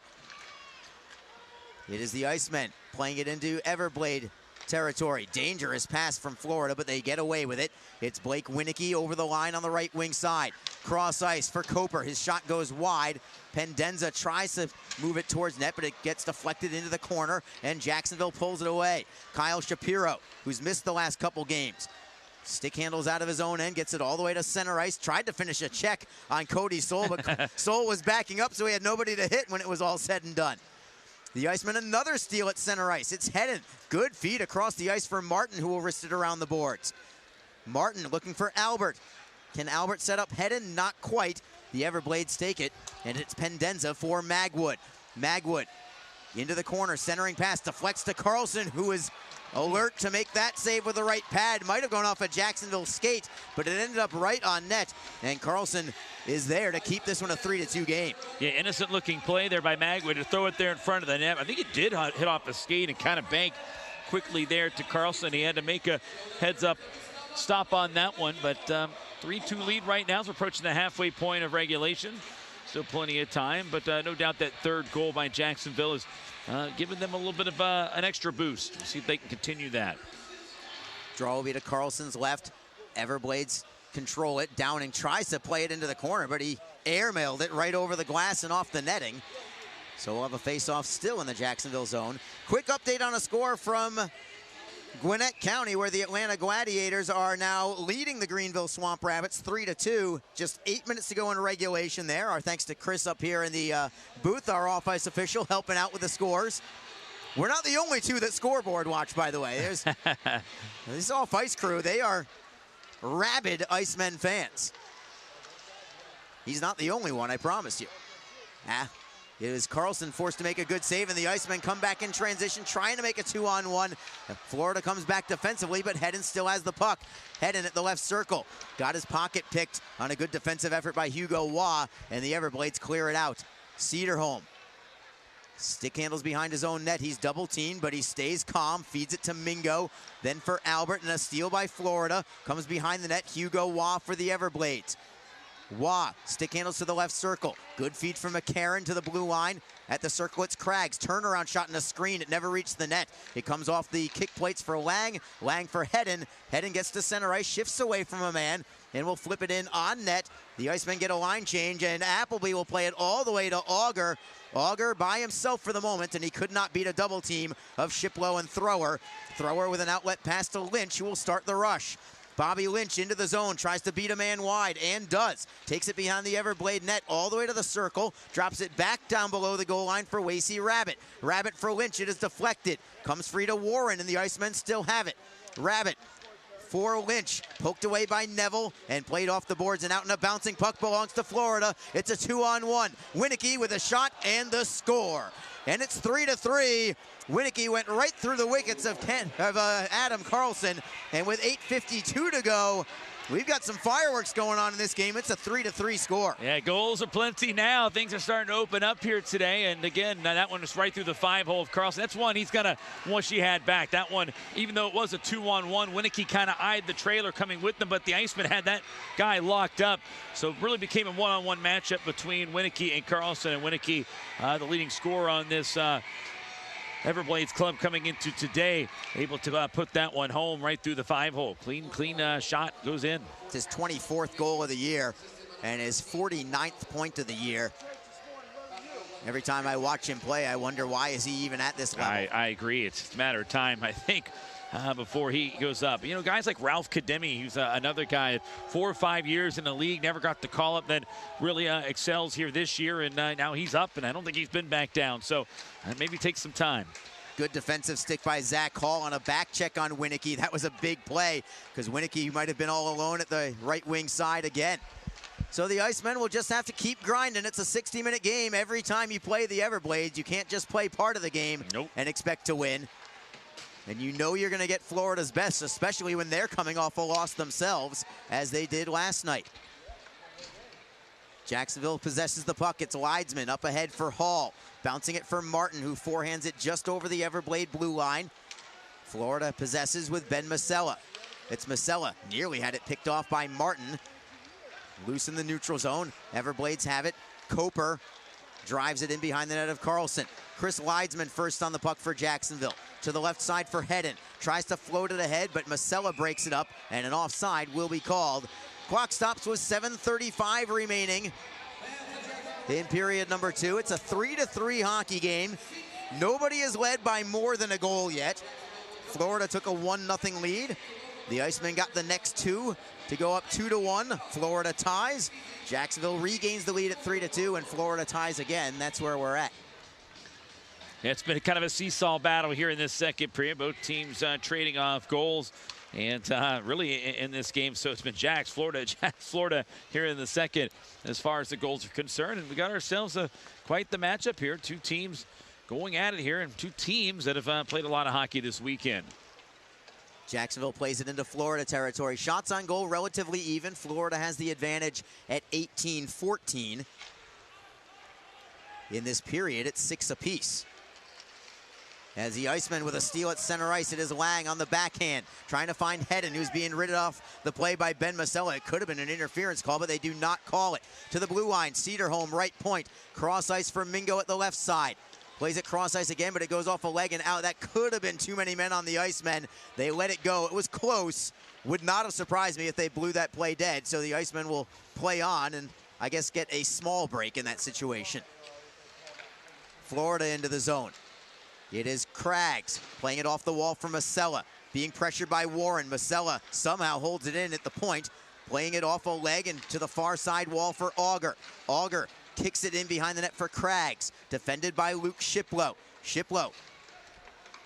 It is the Icemen playing it into Everblade territory. Dangerous pass from Florida, but they get away with it. It's Blake Winicky over the line on the right wing side. Cross ice for Coper. His shot goes wide. Pendenza tries to move it towards net, but it gets deflected into the corner, and Jacksonville pulls it away. Kyle Shapiro, who's missed the last couple games. Stick handles out of his own end, gets it all the way to center ice. Tried to finish a check on Cody Soul, but Soul was backing up, so he had nobody to hit when it was all said and done. The Icemen, another steal at center ice. It's Hedden. Good feed across the ice for Martin, who will wrist it around the boards. Martin looking for Albert. Can Albert set up Hedden? Not quite. The Everblades take it, and it's Pendenza for Magwood. Magwood into the corner, centering pass, deflects to Carlson, who is alert to make that save with the right pad. Might have gone off a Jacksonville skate, but it ended up right on net, and Carlson is there to keep this one a 3-2 game. Yeah, innocent looking play there by Magwood to throw it there in front of the net. I think it did hit off the skate and kind of bank quickly there to Carlson. He had to make a heads up stop on that one, but 3-2 lead right now. As we're approaching the halfway point of regulation. Still plenty of time, but no doubt that third goal by Jacksonville is giving them a little bit of an extra boost. We'll see if they can continue that. Draw will be to Carlson's left. Everblades control it. Downing tries to play it into the corner, but he airmailed it right over the glass and off the netting. So we'll have a face-off still in the Jacksonville zone. Quick update on a score from Gwinnett County, where the Atlanta Gladiators are now leading the Greenville Swamp Rabbits 3-2. Just 8 minutes to go in regulation there. Our thanks to Chris up here in the booth, our off-ice official, helping out with the scores. We're not the only two that scoreboard watch, by the way. There's this off-ice crew. They are rabid Icemen fans. He's not the only one, I promise you. It was Carlson forced to make a good save, and the Icemen come back in transition, trying to make a 2-on-1. Florida comes back defensively, but Hedden still has the puck. Hedden at the left circle. Got his pocket picked on a good defensive effort by Hugo Waugh, and the Everblades clear it out. Cederholm. Stick handles behind his own net. He's double teamed, but he stays calm, feeds it to Mingo. Then for Albert, and a steal by Florida. Comes behind the net, Hugo Waugh for the Everblades. Waugh, stick handles to the left circle. Good feed from McCarron to the blue line. At the circle, it's Craggs. Turnaround shot in a screen. It never reached the net. It comes off the kick plates for Lang. Lang for Hedden. Hedden gets to center ice, shifts away from a man, and will flip it in on net. The Icemen get a line change, and Appleby will play it all the way to Auger. Auger by himself for the moment, and he could not beat a double team of Shiplow and Thrower. Thrower with an outlet pass to Lynch, who will start the rush. Bobby Lynch into the zone, tries to beat a man wide, and does. Takes it behind the Everblade net all the way to the circle, drops it back down below the goal line for Wasey Rabbit. Rabbit for Lynch, it is deflected. Comes free to Warren, and the Icemen still have it. Rabbit for Lynch, poked away by Neville, and played off the boards, and out in a bouncing puck belongs to Florida. It's a 2-on-1. Winnicky with a shot and the score. And it's 3-3. Winnicky went right through the wickets of Adam Carlson, and with 8:52 to go, we've got some fireworks going on in this game. It's a 3-3 score. Yeah, goals are plenty now. Things are starting to open up here today, and again, that one is right through the 5-hole of Carlson. That's one he's gonna wish he had back. That one, even though it was a 2-on-1, Winnicky kind of eyed the trailer coming with them, but the Iceman had that guy locked up, so it really became a 1-on-1 matchup between Winnicky and Carlson, and Winnicky, the leading scorer on this Everblades club coming into today, able to put that one home right through the 5-hole. Clean shot goes in. It's his 24th goal of the year and his 49th point of the year. Every time I watch him play, I wonder why is he even at this level. I agree. It's a matter of time, I think, before he goes up. You know, guys like Ralph Kademi, who's another guy, 4 or 5 years in the league, never got the call up, then really excels here this year, and now he's up, and I don't think he's been back down. So maybe take some time. Good defensive stick by Zach Hall on a back check on Winnicky. That was a big play because Winnicky might have been all alone at the right wing side again. So the Icemen will just have to keep grinding. It's a 60-minute game. Every time you play the Everblades, you can't just play part of the game and expect to win. And you know you're going to get Florida's best, especially when they're coming off a loss themselves, as they did last night. Jacksonville possesses the puck. It's Leidsman up ahead for Hall. Bouncing it for Martin, who forehands it just over the Everblade blue line. Florida possesses with Ben Masella. It's Masella. Nearly had it picked off by Martin. Loose in the neutral zone. Everblades have it. Coper drives it in behind the net of Carlson. Chris Leidsman first on the puck for Jacksonville. To the left side for Hedden. Tries to float it ahead, but Masella breaks it up, and an offside will be called. Clock stops with 7:35 remaining in period number 2. It's a 3-3 hockey game. Nobody is led by more than a goal yet. Florida took a 1-0 lead. The Icemen got the next 2 to go up 2-1. Florida ties. Jacksonville regains the lead at 3-2, and Florida ties again. That's where we're at. Yeah, it's been kind of a seesaw battle here in this second period. Both teams trading off goals. And really in this game, so it's been Jax, Florida here in the second as far as the goals are concerned. And we got ourselves quite the matchup here. Two teams going at it here, and two teams that have played a lot of hockey this weekend. Jacksonville plays it into Florida territory. Shots on goal relatively even. Florida has the advantage at 18-14. In this period, it's 6 apiece. As the Icemen with a steal at center ice, it is Lang on the backhand, trying to find Hedden, who's being rid off the play by Ben Masella. It could have been an interference call, but they do not call it. To the blue line, Cederholm, right point. Cross ice for Mingo at the left side. Plays it cross ice again, but it goes off a leg and out. That could have been too many men on the Icemen. They let it go. It was close. Would not have surprised me if they blew that play dead. So the Icemen will play on and I guess get a small break in that situation. Florida into the zone. It is Craggs playing it off the wall for Masella. Being pressured by Warren. Masella somehow holds it in at the point. Playing it off a leg and to the far side wall for Auger. Auger kicks it in behind the net for Craggs. Defended by Luke Shiplow. Shiplow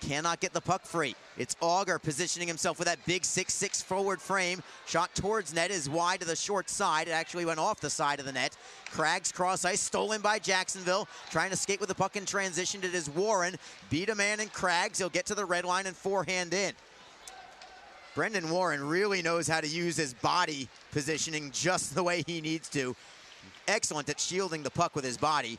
cannot get the puck free. It's Auger positioning himself with that big 6'6" forward frame. Shot towards net is wide to the short side. It actually went off the side of the net. Craggs cross ice, stolen by Jacksonville. Trying to skate with the puck in transition. It is Warren. Beat a man in Craggs. He'll get to the red line and forehand in. Brendan Warren really knows how to use his body positioning just the way he needs to. Excellent at shielding the puck with his body.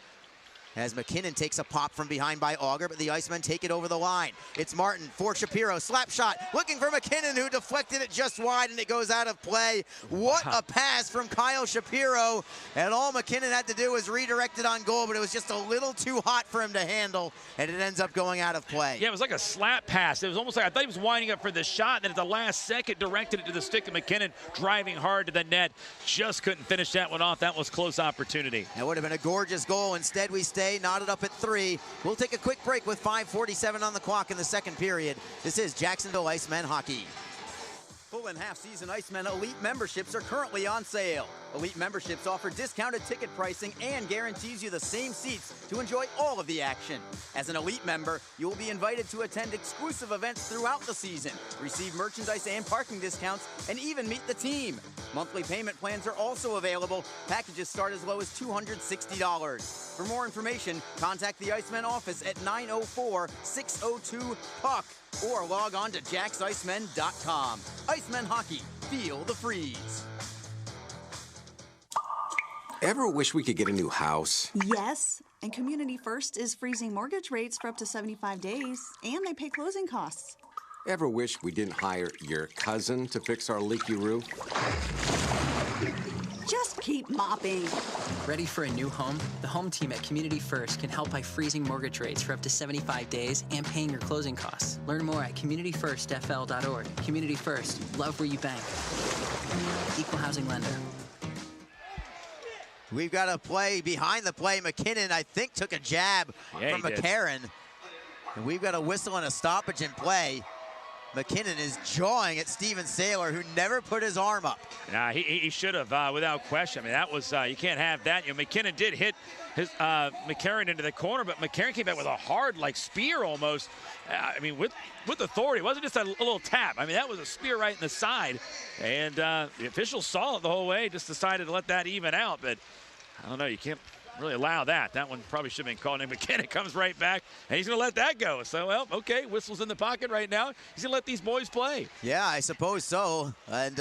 As McKinnon takes a pop from behind by Auger, but the Icemen take it over the line. It's Martin for Shapiro, slap shot, looking for McKinnon, who deflected it just wide, and it goes out of play. What a pass from Kyle Shapiro, and all McKinnon had to do was redirect it on goal, but it was just a little too hot for him to handle, and it ends up going out of play. Yeah, it was like a slap pass. It was almost like I thought he was winding up for the shot, and then at the last second directed it to the stick of McKinnon, driving hard to the net. Just couldn't finish that one off. That was close opportunity. That would have been a gorgeous goal. Instead, we stay knotted up at 3. We'll take a quick break with 5:47 on the clock in the second period. This is Jacksonville Icemen hockey. Full and half-season Icemen Elite memberships are currently on sale. Elite memberships offer discounted ticket pricing and guarantees you the same seats to enjoy all of the action. As an Elite member, you will be invited to attend exclusive events throughout the season, receive merchandise and parking discounts, and even meet the team. Monthly payment plans are also available. Packages start as low as $260. For more information, contact the Icemen office at 904-602-PUCK or log on to JacksIcemen.com. Icemen hockey, feel the freeze. Ever wish we could get a new house? Yes, and Community First is freezing mortgage rates for up to 75 days, and they pay closing costs. Ever wish we didn't hire your cousin to fix our leaky roof? Just keep mopping. Ready for a new home? The home team at Community First can help by freezing mortgage rates for up to 75 days and paying your closing costs. Learn more at communityfirstfl.org. Community First, love where you bank. Equal housing lender. We've got a play behind the play. McKinnon, I think, took a jab from McCarron. And we've got a whistle and a stoppage in play. McKinnon is jawing at Steven Saylor, who never put his arm up. Nah, he should have, without question. I mean, that was, you can't have that. You know, McKinnon did hit his McCarron into the corner, but McCarron came back with a hard, like, spear almost. I mean, with authority. It wasn't just a little tap. I mean, that was a spear right in the side. And the officials saw it the whole way, just decided to let that even out. But I don't know, you can't really allow that. That one probably should have been called in. McKinnon comes right back, and he's going to let that go. So, well, okay, whistle's in the pocket right now. He's going to let these boys play. Yeah, I suppose so. And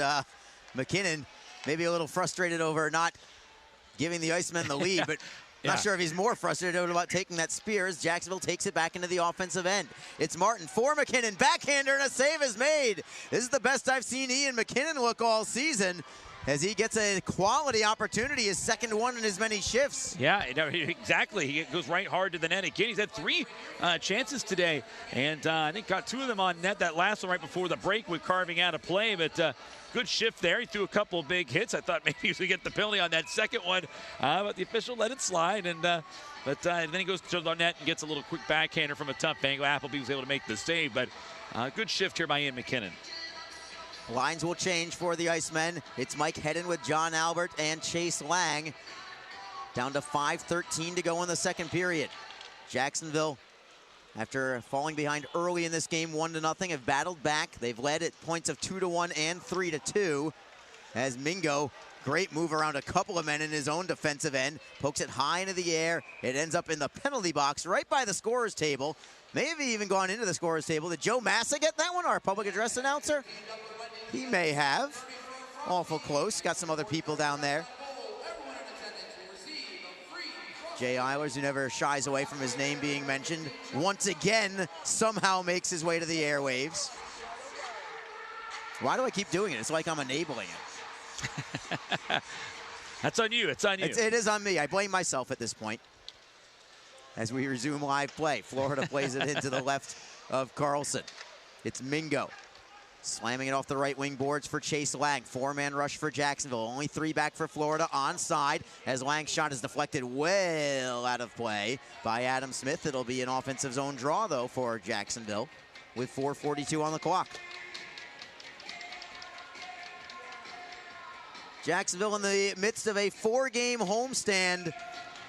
McKinnon maybe a little frustrated over not giving the Icemen the lead, but not sure if he's more frustrated about taking that spear as Jacksonville takes it back into the offensive end. It's Martin for McKinnon. Backhander, and a save is made. This is the best I've seen Ian McKinnon look all season, as he gets a quality opportunity, his second one in as many shifts. Yeah, exactly. He goes right hard to the net again. He's had 3 chances today, and I think got 2 of them on net. That last one right before the break with carving out a play, but good shift there. He threw a couple of big hits. I thought maybe he was going to get the penalty on that second one, but the official let it slide, and then he goes to the net and gets a little quick backhander from a tough angle. Appleby was able to make the save, but good shift here by Ian McKinnon. Lines will change for the Icemen. It's Mike Hedden with John Albert and Chase Lang. Down to 5:13 to go in the second period. Jacksonville, after falling behind early in this game 1-0, have battled back. They've led at points of 2-1 and 3-2. As Mingo, great move around a couple of men in his own defensive end, pokes it high into the air. It ends up in the penalty box right by the scorer's table. May have even gone into the scorer's table. Did Joe Massa get that one, our public address announcer? He may have. Awful close. Got some other people down there. Jay Eilers, who never shies away from his name being mentioned, once again somehow makes his way to the airwaves. Why do I keep doing it? It's like I'm enabling it. That's on you. It's on you. It is on me. I blame myself at this point. as we resume live play. Florida plays it into the left of Carlson. It's Mingo slamming it off the right wing boards for Chase Lang. 4-man rush for Jacksonville. Only 3 back for Florida onside as Lang's shot is deflected well out of play by Adam Smith. It'll be an offensive zone draw, though, for Jacksonville with 4:42 on the clock. Jacksonville in the midst of a 4-game homestand.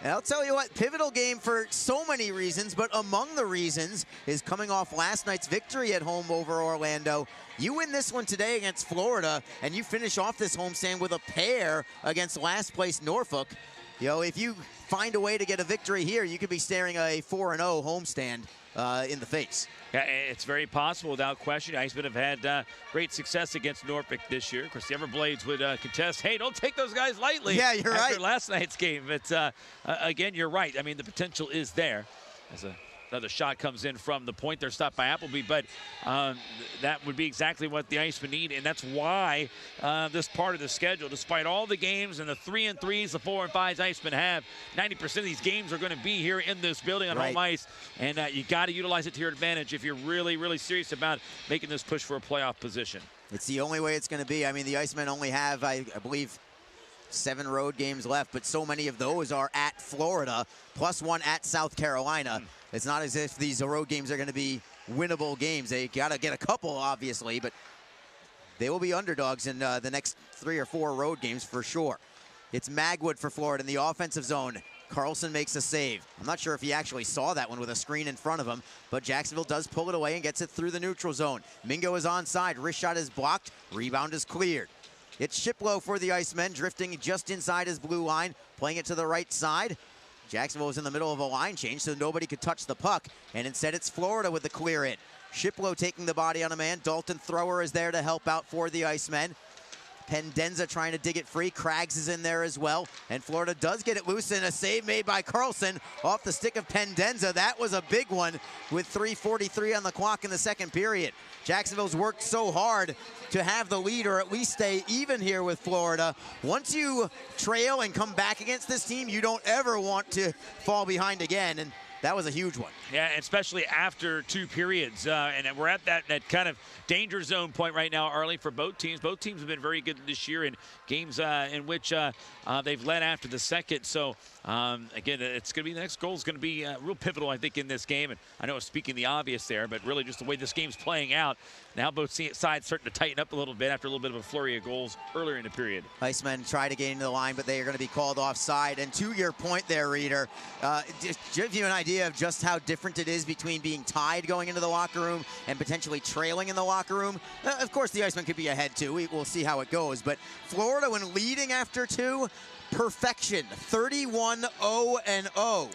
And I'll tell you what, pivotal game for so many reasons, but among the reasons is coming off last night's victory at home over Orlando. You win this one today against Florida, and you finish off this homestand with a pair against last place Norfolk. You know, if you find a way to get a victory here, you could be staring a 4-0 homestand in the face. Yeah, it's very possible, without question. Icemen have had great success against Norfolk this year. Of course, the Everblades would contest, hey, don't take those guys lightly. Yeah, you're after right. last night's game. But, again, you're right. I mean, the potential is there. As another shot comes in from the point. They're stopped by Appleby, but that would be exactly what the Icemen need, and that's why this part of the schedule, despite all the games and the 3-3s, the 4-5s Icemen have, 90% of these games are going to be here in this building on home ice, and you got to utilize it to your advantage if you're really, really serious about making this push for a playoff position. It's the only way it's going to be. I mean, the Icemen only have, I believe, 7 road games left, but so many of those are at Florida, plus 1 at South Carolina. It's not as if these road games are going to be winnable games. They got to get a couple, obviously, but they will be underdogs in the next 3 or 4 road games for sure. It's Magwood for Florida in the offensive zone. Carlson makes a save. I'm not sure if he actually saw that one with a screen in front of him, but Jacksonville does pull it away and gets it through the neutral zone. Mingo is onside. Wrist shot is blocked. Rebound is cleared. It's Shiplow for the Icemen, drifting just inside his blue line, playing it to the right side. Jacksonville was in the middle of a line change, so nobody could touch the puck, and instead it's Florida with the clear in. Shiplow taking the body on a man. Dalton Thrower is there to help out for the Icemen. Pendenza trying to dig it free. Craggs is in there as well, and Florida does get it loose, and a save made by Carlson off the stick of Pendenza. That was a big one with 3:43 on the clock in the second period. Jacksonville's worked so hard to have the lead or at least stay even here with Florida. Once you trail and come back against this team, you don't ever want to fall behind again, and that was a huge one. Yeah, especially after 2 periods. And we're at that kind of danger zone point right now, Arlie, for both teams. Both teams have been very good this year in games in which they've led after the second. So, again, it's going to be the next goal is going to be real pivotal, I think, in this game. And I know I'm speaking the obvious there, but really just the way this game's playing out. Now both sides starting to tighten up a little bit after a little bit of a flurry of goals earlier in the period. Icemen try to get into the line, but they are going to be called offside. And to your point there, Reader, just give you an idea of just how different it is between being tied going into the locker room and potentially trailing in the locker room. Of course, the Icemen could be ahead, too. We'll see how it goes. But Florida, when leading after 2, perfection, 31-0-0.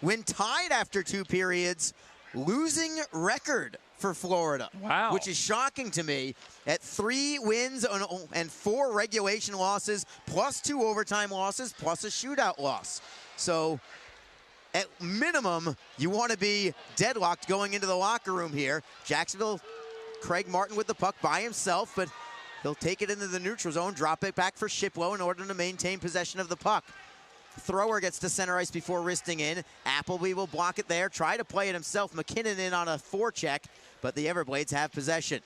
When tied after 2 periods, losing record for Florida. Wow. Which is shocking to me at 3 wins and 4 regulation losses, plus 2 overtime losses, plus a shootout loss. So at minimum, you want to be deadlocked going into the locker room here. Jacksonville, Craig Martin with the puck by himself, but he'll take it into the neutral zone, drop it back for Shiplow in order to maintain possession of the puck. Thrower gets to center ice before wristing in. Appleby will block it there, try to play it himself. McKinnon in on a forecheck, but the Everblades have possession.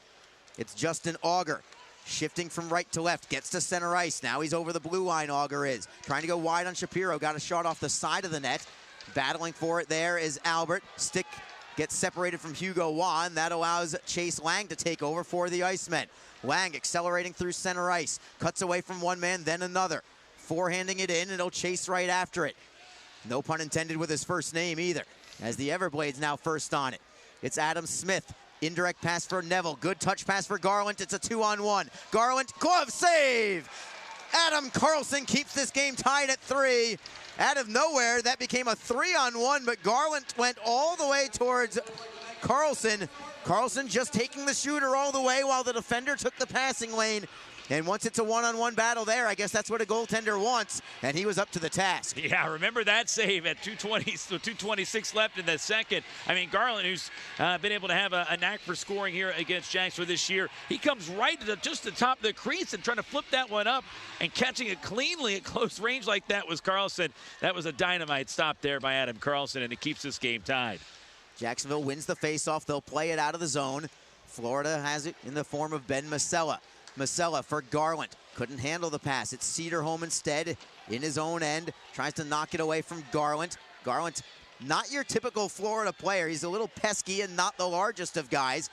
It's Justin Auger, shifting from right to left, gets to center ice. Now he's over the blue line, Auger is. Trying to go wide on Shapiro, got a shot off the side of the net. Battling for it there is Albert. Stick gets separated from Hugo Wan. That allows Chase Lang to take over for the Icemen. Lang accelerating through center ice. Cuts away from one man, then another. Forehanding it in, and he'll chase right after it. No pun intended with his first name either, as the Everblades now first on it. It's Adam Smith. Indirect pass for Neville. Good touch pass for Garland. It's a 2-on-1. Garland, glove save! Adam Carlson keeps this game tied at 3. Out of nowhere, that became a 3-on-1, but Garland went all the way towards Carlson. Carlson just taking the shooter all the way while the defender took the passing lane. And once it's a one-on-one battle there, I guess that's what a goaltender wants, and he was up to the task. Yeah, remember that save at 2:26 left in the second. I mean, Garland, who's been able to have a knack for scoring here against Jacksonville this year, he comes right to just the top of the crease and trying to flip that one up, and catching it cleanly at close range like that was Carlson. That was a dynamite stop there by Adam Carlson, and it keeps this game tied. Jacksonville wins the faceoff. They'll play it out of the zone. Florida has it in the form of Ben Masella. Masella for Garland. Couldn't handle the pass. It's Cedarholm instead in his own end. Tries to knock it away from Garland. Garland's not your typical Florida player. He's a little pesky and not the largest of guys.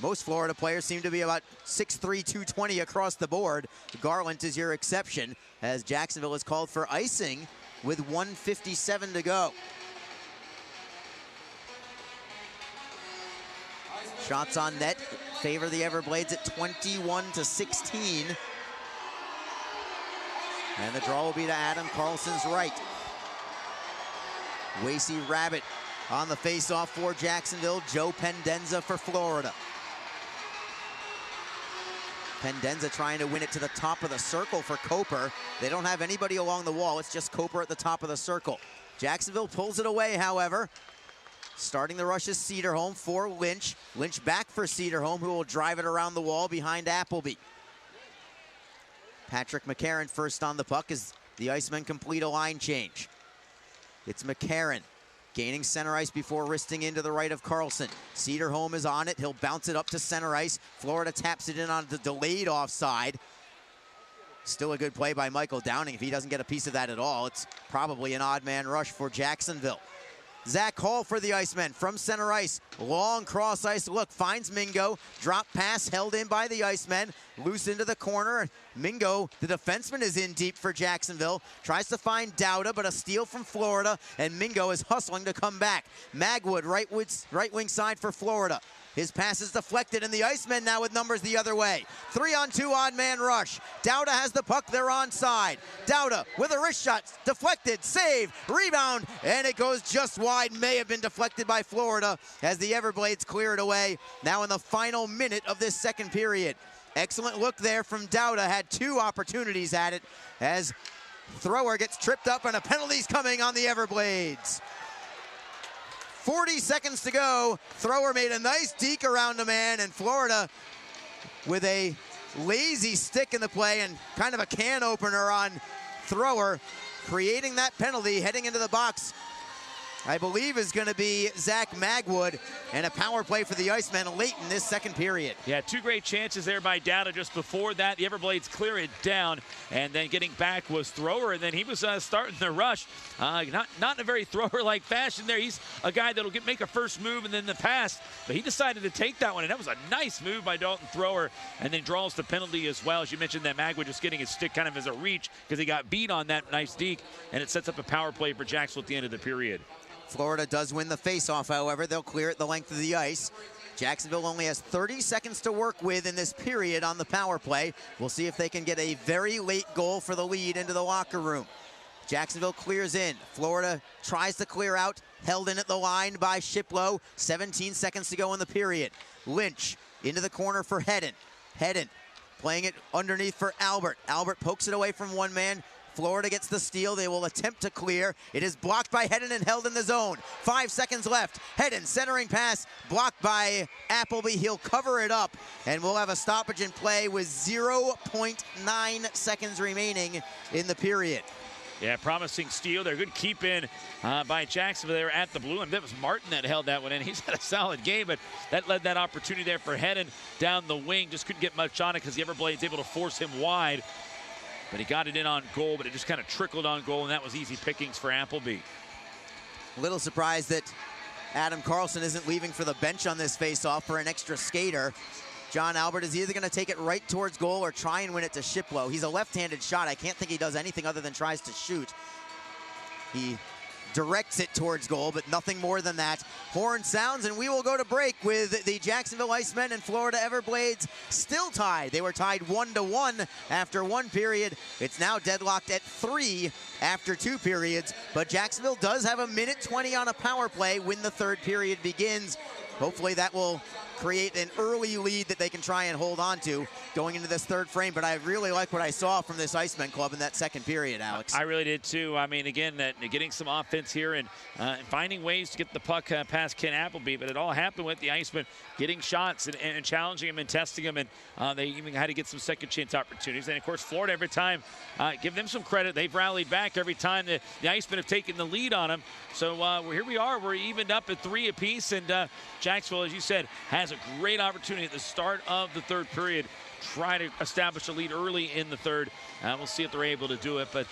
Most Florida players seem to be about 6'3", 220 across the board. Garland is your exception, as Jacksonville is called for icing with 1:57 to go. Shots on net favor the Everblades at 21-16. And the draw will be to Adam Carlson's right. Wasey Rabbit on the faceoff for Jacksonville. Joe Pendenza for Florida. Pendenza trying to win it to the top of the circle for Coper. They don't have anybody along the wall. It's just Coper at the top of the circle. Jacksonville pulls it away, however. Starting the rush is Cedarholm for Lynch. Lynch back for Cedarholm, who will drive it around the wall behind Appleby. Patrick McCarron first on the puck as the Icemen complete a line change. It's McCarron gaining center ice before wristing into the right of Carlson. Cedarholm is on it. He'll bounce it up to center ice. Florida taps it in on the delayed offside. Still a good play by Michael Downing. If he doesn't get a piece of that at all, it's probably an odd man rush for Jacksonville. Zach Hall for the Icemen from center ice. Long cross ice look, finds Mingo. Drop pass held in by the Icemen. Loose into the corner. Mingo, the defenseman, is in deep for Jacksonville. Tries to find Dowda, but a steal from Florida, and Mingo is hustling to come back. Magwood, right wing side for Florida. His pass is deflected, and the Icemen now with numbers the other way. 3-on-2 odd man rush. Dowda has the puck, they're onside. Dowda with a wrist shot, deflected, save, rebound, and it goes just wide. May have been deflected by Florida as the Everblades clear it away. Now in the final minute of this second period. Excellent look there from Dowda, had 2 opportunities at it as Thrower gets tripped up and a penalty's coming on the Everblades. 40 seconds to go. Thrower made a nice deke around a man, and Florida with a lazy stick in the play and kind of a can opener on Thrower, creating that penalty. Heading into the box, I believe, is going to be Zach Magwood, and a power play for the Icemen late in this second period. Yeah, 2 great chances there by Dowda just before that. The Everblades clear it down, and then getting back was Thrower, and then he was starting the rush. Not in a very Thrower-like fashion there. He's a guy that'll make a first move and then the pass, but he decided to take that one, and that was a nice move by Dalton Thrower, and then draws the penalty as well. As you mentioned, that Magwood just getting his stick kind of as a reach because he got beat on that nice deke, and it sets up a power play for Jacksonville at the end of the period. Florida does win the faceoff, however. They'll clear it the length of the ice. Jacksonville only has 30 seconds to work with in this period on the power play. We'll see if they can get a very late goal for the lead into the locker room. Jacksonville clears in. Florida tries to clear out. Held in at the line by Shiplow. 17 seconds to go in the period. Lynch into the corner for Hedden. Hedden playing it underneath for Albert. Albert pokes it away from one man. Florida gets the steal. They will attempt to clear. It is blocked by Hedden and held in the zone. 5 seconds left. Hedden centering pass blocked by Appleby. He'll cover it up, and we'll have a stoppage in play with 0.9 seconds remaining in the period. Yeah, promising steal. They're good keep in by Jacksonville there at the blue. And that was Martin that held that one in. He's had a solid game, but that led that opportunity there for Hedden down the wing. Just couldn't get much on it because the Everblades able to force him wide. But he got it in on goal, but it just kind of trickled on goal, and that was easy pickings for Appleby. A little surprised that Adam Carlson isn't leaving for the bench on this faceoff for an extra skater. John Albert is either going to take it right towards goal or try and win it to Shiplow. He's a left-handed shot. I can't think he does anything other than tries to shoot. He directs it towards goal, but nothing more than that. Horn sounds, and we will go to break with the Jacksonville Icemen and Florida Everblades still tied. They were tied 1-1 after 1 period. It's now deadlocked at 3 after 2 periods, but Jacksonville does have a minute 20 on a power play when the third period begins. Hopefully that will create an early lead that they can try and hold on to going into this third frame. But I really like what I saw from this Icemen club in that second period, Alex. I really did too. I mean, again, getting some offense here and finding ways to get the puck past Ken Appleby, but it all happened with the Icemen getting shots and challenging them and testing them, and they even had to get some second chance opportunities. And of course, Florida, every time, give them some credit. They've rallied back every time the Icemen have taken the lead on them. So here we are. We're evened up at 3 apiece, and Jacksonville, as you said, has a great opportunity at the start of the third period. Try to establish a lead early in the third. We'll see if they're able to do it. But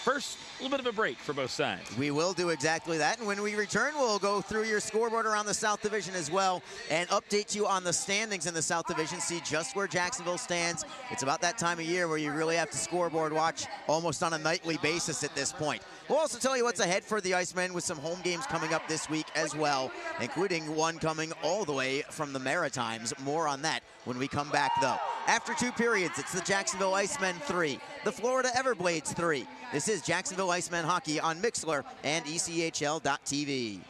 first, a little bit of a break for both sides. We will do exactly that. And when we return, we'll go through your scoreboard around the South Division as well and update you on the standings in the South Division, see just where Jacksonville stands. It's about that time of year where you really have to scoreboard watch almost on a nightly basis at this point. We'll also tell you what's ahead for the Icemen with some home games coming up this week as well, including one coming all the way from the Maritimes. More on that when we come back, though. After 2 periods, it's the Jacksonville Icemen 3, the Florida Everblades 3. This is Jacksonville Icemen Hockey on Mixlr and ECHL.TV.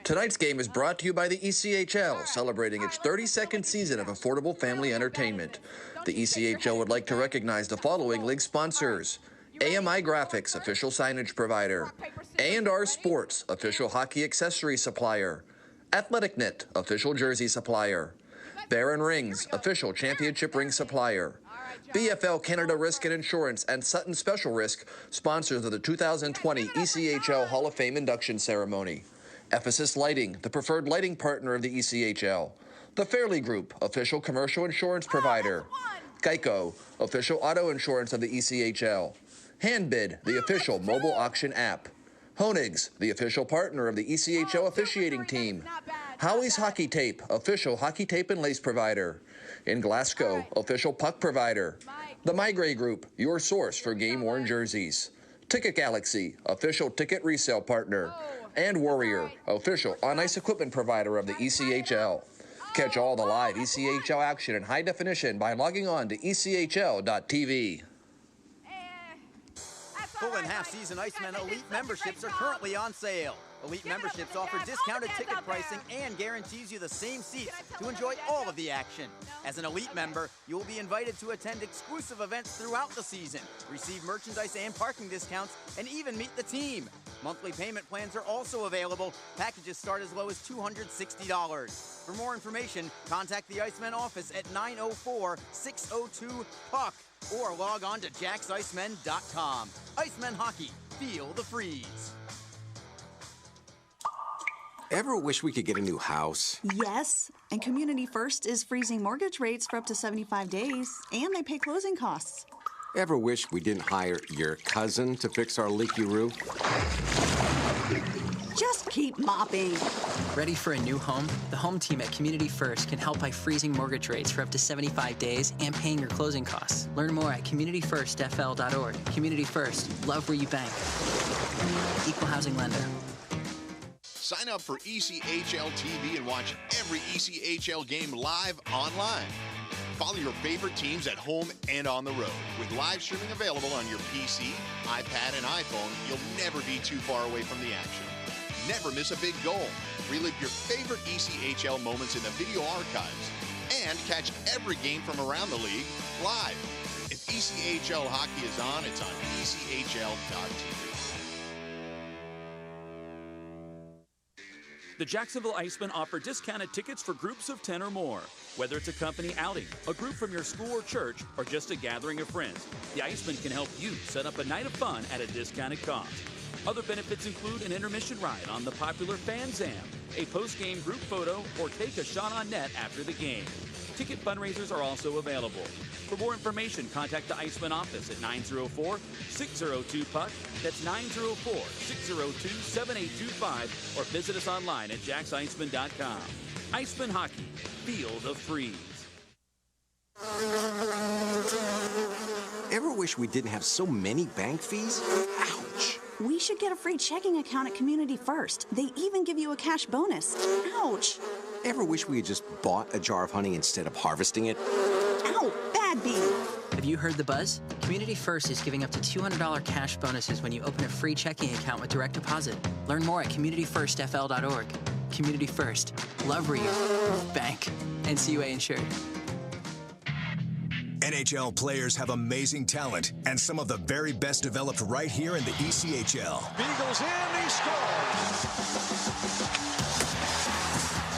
Tonight's game is brought to you by the ECHL, celebrating its 32nd season of affordable family entertainment. The ECHL would like to recognize the following league sponsors: AMI Graphics, official signage provider; A&R Sports, official hockey accessory supplier; AthleticNet, official jersey supplier; Barron Rings, official championship ring supplier; BFL Canada Risk and Insurance and Sutton Special Risk, sponsors of the 2020 ECHL Hall of Fame induction ceremony; Ephesus Lighting, the preferred lighting partner of the ECHL; the Fairley Group, official commercial insurance provider; Geico, official auto insurance of the ECHL; Handbid, the official mobile auction app; Honig's, the official partner of the ECHL officiating team; Howie's Hockey Tape, official hockey tape and lace provider; in Glasgow, official puck provider; the Migray Group, your source for game-worn jerseys; Ticket Galaxy, official ticket resale partner; and Warrior, official on-ice equipment provider of the ECHL. Catch all the live ECHL action in high definition by logging on to ECHL.TV. Full and half-season Icemen Elite memberships are currently on sale. Elite memberships offer discounted ticket pricing and guarantees you the same seats to enjoy all of the action. As an Elite member, you will be invited to attend exclusive events throughout the season, receive merchandise and parking discounts, and even meet the team. Monthly payment plans are also available. Packages start as low as $260. For more information, contact the Icemen office at 904-602-PUCK or log on to JacksIcemen.com. Icemen Hockey, feel the freeze. Ever wish we could get a new house? Yes, and Community First is freezing mortgage rates for up to 75 days, and they pay closing costs. Ever wish we didn't hire your cousin to fix our leaky roof? Just keep mopping. Ready for a new home? The home team at Community First can help by freezing mortgage rates for up to 75 days and paying your closing costs. Learn more at communityfirstfl.org. Community First, love where you bank. Equal housing lender. Sign up for ECHL TV and watch every ECHL game live online. Follow your favorite teams at home and on the road. With live streaming available on your PC, iPad, and iPhone, you'll never be too far away from the action. Never miss a big goal. Relive your favorite ECHL moments in the video archives. And catch every game from around the league live. If ECHL hockey is on, it's on ECHL.TV. The Jacksonville Icemen offer discounted tickets for groups of 10 or more. Whether it's a company outing, a group from your school or church, or just a gathering of friends, the Icemen can help you set up a night of fun at a discounted cost. Other benefits include an intermission ride on the popular Fan Zam, a post-game group photo, or take a shot on net after the game. Ticket fundraisers are also available. For more information, contact the Icemen office at 904-602-PUCK. That's 904-602-7825, or visit us online at JacksIcemen.com. Icemen Hockey, feel the freeze. Ever wish we didn't have so many bank fees? Ouch! We should get a free checking account at Community First. They even give you a cash bonus. Ouch! Ever wish we had just bought a jar of honey instead of harvesting it? Ow! Bad bee! Have you heard the buzz? Community First is giving up to $200 cash bonuses when you open a free checking account with direct deposit. Learn more at communityfirstfl.org. Community First. Love where you bank. NCUA insured. NHL players have amazing talent, and some of the very best developed right here in the ECHL. Beagles in, he scores.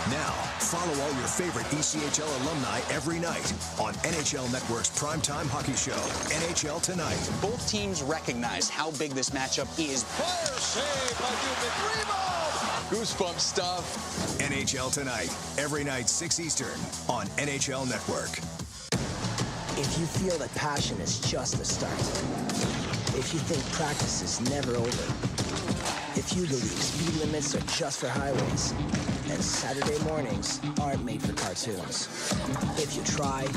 Now, follow all your favorite ECHL alumni every night on NHL Network's primetime hockey show, NHL Tonight. Both teams recognize how big this matchup is. Fire save by Newman. Rebound. Goosebump stuff. NHL Tonight, every night 6 Eastern on NHL Network. If you feel that passion is just the start, if you think practice is never over, if you believe speed limits are just for highways, and Saturday mornings aren't made for cartoons, if you try,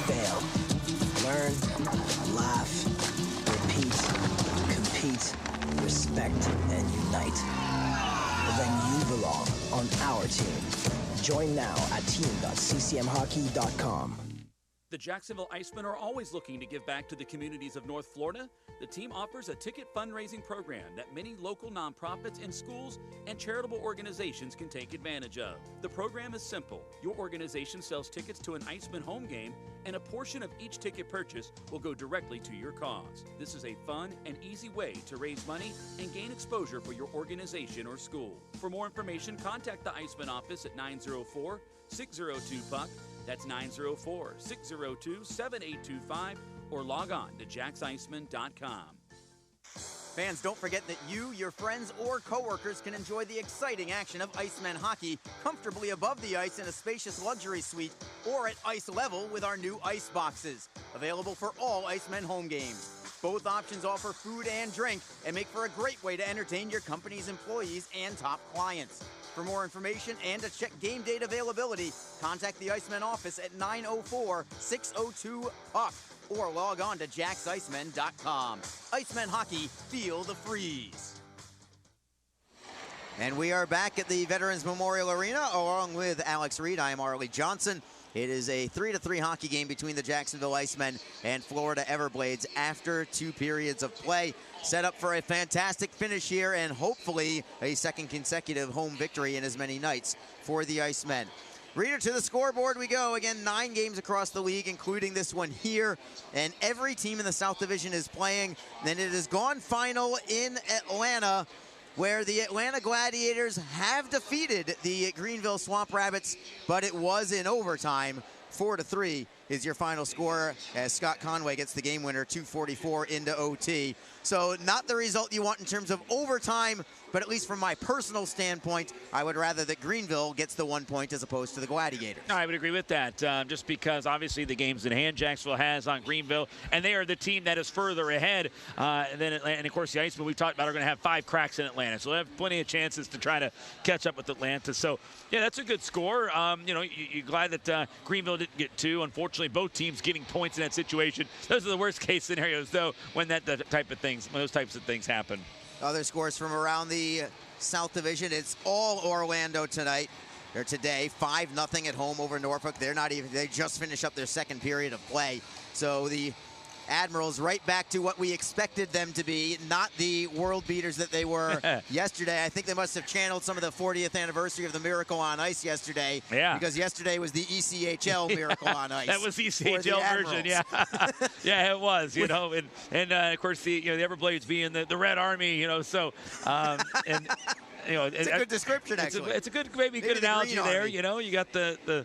fail, learn, laugh, repeat, compete, respect, and unite, then you belong on our team. Join now at team.ccmhockey.com. The Jacksonville Icemen are always looking to give back to the communities of North Florida. The team offers a ticket fundraising program that many local nonprofits and schools and charitable organizations can take advantage of. The program is simple. Your organization sells tickets to an Iceman home game, and a portion of each ticket purchase will go directly to your cause. This is a fun and easy way to raise money and gain exposure for your organization or school. For more information, contact the Iceman office at 904-602-PUCK. That's 904-602-7825, or log on to jacksiceman.com. Fans, don't forget that you, your friends, or coworkers can enjoy the exciting action of Icemen hockey comfortably above the ice in a spacious luxury suite or at ice level with our new ice boxes, available for all Icemen home games. Both options offer food and drink and make for a great way to entertain your company's employees and top clients. For more information and to check game date availability, contact the Icemen office at 904-602-PUCK or log on to jacksiceman.com. Icemen hockey, feel the freeze. And we are back at the Veterans Memorial Arena along with Alex Reed. I am Arlie Johnson. It is a 3-3 hockey game between the Jacksonville Icemen and Florida Everblades after 2 periods of play. Set up for a fantastic finish here and hopefully a second consecutive home victory in as many nights for the Icemen. Reader, to the scoreboard we go. Again, 9 games across the league, including this one here. And every team in the South Division is playing. Then it has gone final in Atlanta, where the Atlanta Gladiators have defeated the Greenville Swamp Rabbits, but it was in overtime. 4-3 is your final score as Scott Conway gets the game winner, 2:44 into OT. So not the result you want in terms of overtime, but at least from my personal standpoint, I would rather that Greenville gets the 1 point as opposed to the Gladiators. I would agree with that, just because obviously the games in hand Jacksonville has on Greenville, and they are the team that is further ahead than Atlanta. And of course the Icemen we talked about are going to have 5 cracks in Atlanta, so they have plenty of chances to try to catch up with Atlanta. So yeah, that's a good score. You know, you're glad that Greenville didn't get 2. Unfortunately, both teams getting points in that situation. Those are the worst case scenarios, though, when when those types of things happen. Other scores from around the South Division. It's all Orlando tonight, or today. 5-0 at home over Norfolk. They just finished up their second period of play. So the Admirals right back to what we expected them to be, not the world beaters that they were yesterday. I think they must have channeled some of the 40th anniversary of the Miracle on Ice yesterday. Yeah. Because yesterday was the ECHL Miracle on Ice. That was the ECHL version, yeah. Yeah, it was, you know. And of course, the Everblades being the Red Army, you know, so, and... You know, it's a good description, actually. It's a good, maybe good analogy there. You know, you got the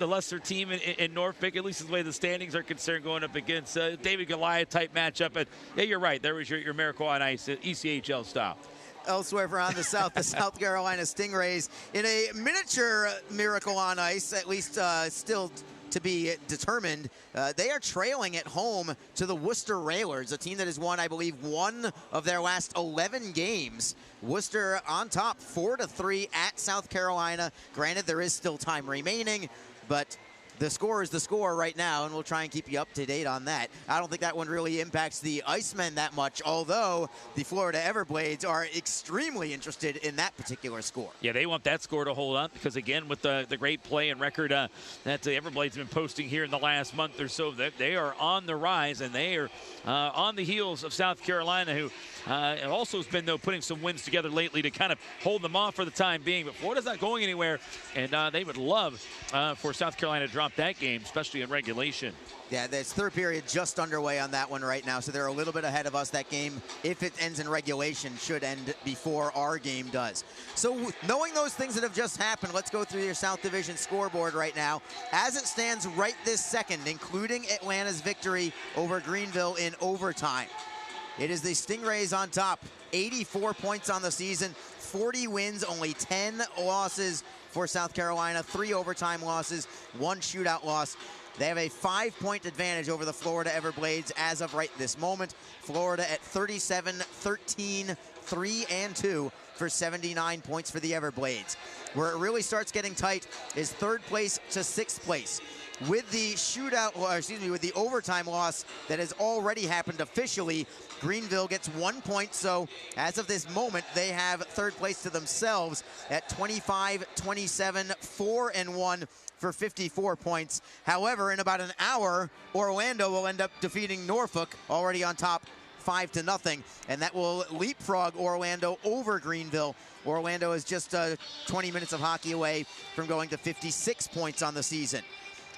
lesser team in Norfolk, at least the way the standings are concerned, going up against David Goliath type matchup. But yeah, you're right. There was your Miracle on Ice, ECHL style. Elsewhere around the South, the South Carolina Stingrays in a miniature Miracle on Ice, at least still to be determined. They are trailing at home to the Worcester Railers, a team that has won, I believe, 1 of their last 11 games. Worcester on top, 4-3 at South Carolina. Granted, there is still time remaining, but the score is the score right now, and we'll try and keep you up to date on that. I don't think that one really impacts the Icemen that much, although the Florida Everblades are extremely interested in that particular score. Yeah, they want that score to hold up because, again, with the great play and record that the Everblades have been posting here in the last month or so, that they are on the rise, and they are on the heels of South Carolina, who also has been, though, putting some wins together lately to kind of hold them off for the time being. But Florida's not going anywhere, and they would love for South Carolina to drop that game, especially in regulation. Yeah, this third period just underway on that one right now, so they're a little bit ahead of us. That game, if it ends in regulation, should end before our game does. So knowing those things that have just happened, let's go through your South Division scoreboard right now. As it stands right this second, including Atlanta's victory over Greenville in overtime. It is the Stingrays on top, 84 points on the season, 40 wins, only 10 losses for South Carolina, 3 overtime losses, 1 shootout loss. They have a 5-point advantage over the Florida Everblades as of right this moment. Florida at 37, 13, 3, and 2 for 79 points for the Everblades. Where it really starts getting tight is 3rd place to 6th place. With the with the overtime loss that has already happened officially, Greenville gets 1 point, so as of this moment, they have 3rd place to themselves at 25, 27, 4, and 1 for 54 points. However, in about an hour, Orlando will end up defeating Norfolk, already on top 5-0, and that will leapfrog Orlando over Greenville. Orlando is just 20 minutes of hockey away from going to 56 points on the season.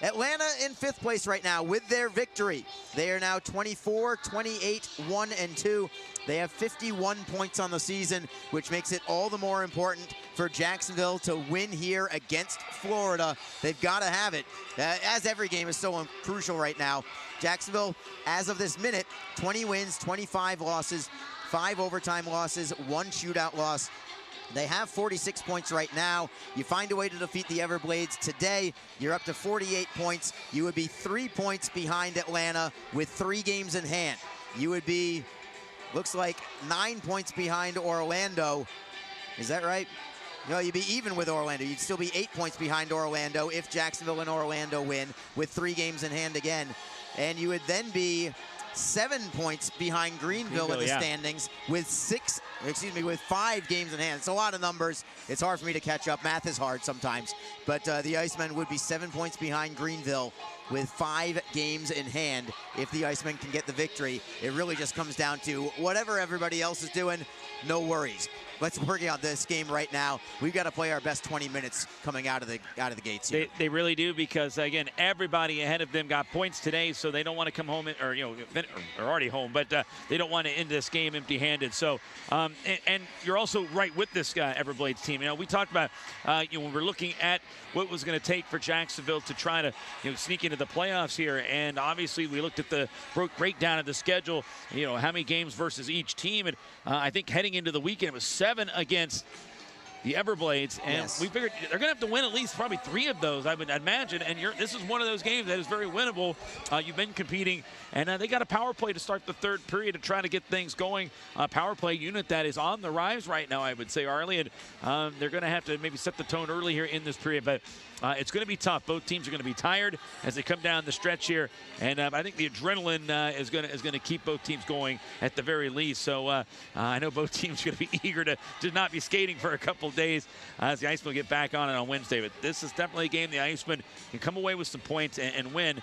Atlanta in 5th place right now with their victory. They are now 24, 28, 1, and 2. They have 51 points on the season, which makes it all the more important for Jacksonville to win here against Florida. They've got to have it, as every game is so crucial right now. Jacksonville, as of this minute, 20 wins, 25 losses, 5 overtime losses, 1 shootout loss. They have 46 points right now. You find a way to defeat the Everblades today, you're up to 48 points. You would be 3 points behind Atlanta with 3 games in hand. You would be, looks like, 9 points behind Orlando. Is that right? No, you'd be even with Orlando. You'd still be 8 points behind Orlando if Jacksonville and Orlando win with 3 games in hand again. And you would then be 7 points behind Greenville in the standings with 5 games in hand. It's a lot of numbers. It's hard for me to catch up. Math is hard sometimes. But the Icemen would be 7 points behind Greenville with 5 games in hand if the Icemen can get the victory. It really just comes down to whatever everybody else is doing, no worries. Let's work on this game right now. We've got to play our best 20 minutes coming out of the gates here. They really do, because again, everybody ahead of them got points today, so they don't want to come home or already home, but they don't want to end this game empty-handed. So, and you're also right with this Everblades team. We talked about when we're looking at what was going to take for Jacksonville to try to sneak into the playoffs here, and obviously we looked at the breakdown of the schedule. How many games versus each team, and I think heading into the weekend it was 7 against the Everblades, and we figured they're going to have to win at least probably 3 of those, I would imagine, and this is one of those games that is very winnable. You've been competing, and they got a power play to start the 3rd period to try to get things going. Power play unit that is on the rise right now, I would say, Arlie, and they're going to have to maybe set the tone early here in this period, but it's going to be tough. Both teams are going to be tired as they come down the stretch here, and I think the adrenaline is going to keep both teams going at the very least. So I know both teams are going to be eager to not be skating for a couple days as the Icemen get back on it on Wednesday. But this is definitely a game the Icemen can come away with some points and win.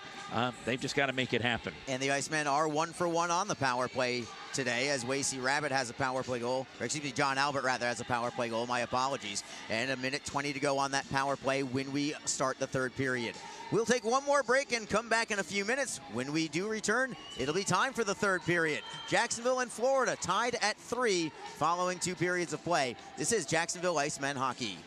They've just got to make it happen. And the Icemen are 1 for 1 on the power play today, as Wasey Rabbit has a power play goal, or excuse me, John Albert rather has a power play goal. My apologies. And 1:20 to go on that power play when we start the 3rd period. We'll take one more break and come back in a few minutes. When we do return, it'll be time for the 3rd period. Jacksonville and Florida tied at 3 following 2 periods of play. This is Jacksonville Icemen hockey.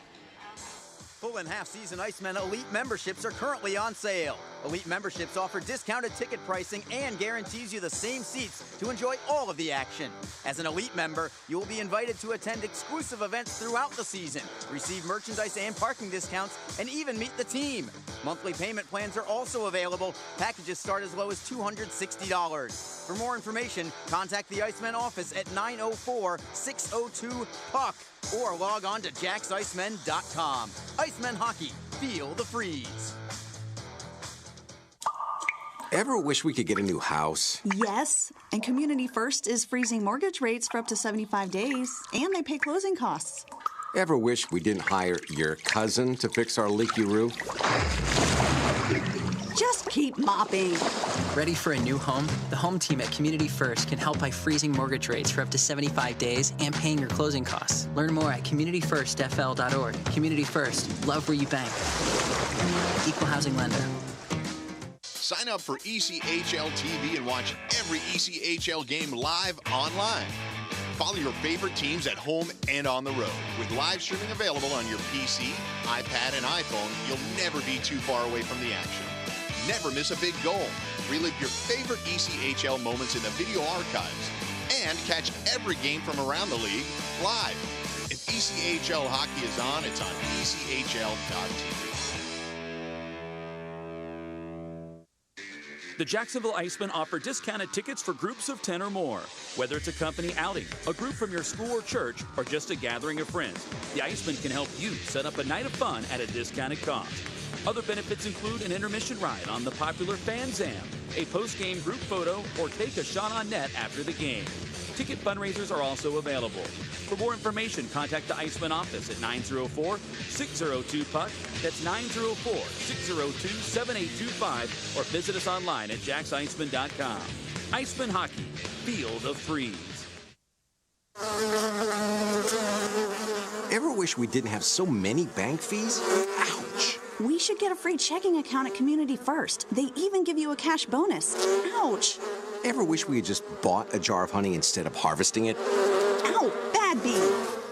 Full and half-season Icemen Elite memberships are currently on sale. Elite memberships offer discounted ticket pricing and guarantees you the same seats to enjoy all of the action. As an Elite member, you will be invited to attend exclusive events throughout the season, receive merchandise and parking discounts, and even meet the team. Monthly payment plans are also available. Packages start as low as $260. For more information, contact the Icemen office at 904-602-PUCK or log on to jaxicemen.com. Icemen Hockey, feel the freeze. Ever wish we could get a new house? Yes, and Community First is freezing mortgage rates for up to 75 days, and they pay closing costs. Ever wish we didn't hire your cousin to fix our leaky roof? Just keep mopping. Ready for a new home? The home team at Community First can help by freezing mortgage rates for up to 75 days and paying your closing costs. Learn more at communityfirstfl.org. Community First, love where you bank. Equal housing lender. Sign up for ECHL TV and watch every ECHL game live online. Follow your favorite teams at home and on the road. With live streaming available on your PC, iPad, and iPhone, you'll never be too far away from the action. Never miss a big goal. Relive your favorite ECHL moments in the video archives. And catch every game from around the league live. If ECHL hockey is on, it's on ECHL.tv. The Jacksonville Icemen offer discounted tickets for groups of 10 or more. Whether it's a company outing, a group from your school or church, or just a gathering of friends, the Icemen can help you set up a night of fun at a discounted cost. Other benefits include an intermission ride on the popular Fan Zam, a post-game group photo, or take a shot on net after the game. Ticket fundraisers are also available. For more information, contact the Iceman office at 904-602-PUCK. That's 904-602-7825, or visit us online at jacksiceman.com. Iceman Hockey, feel the freeze. Ever wish we didn't have so many bank fees? Ouch! We should get a free checking account at Community First. They even give you a cash bonus. Ouch! Ever wish we had just bought a jar of honey instead of harvesting it? Ow! Bad bee!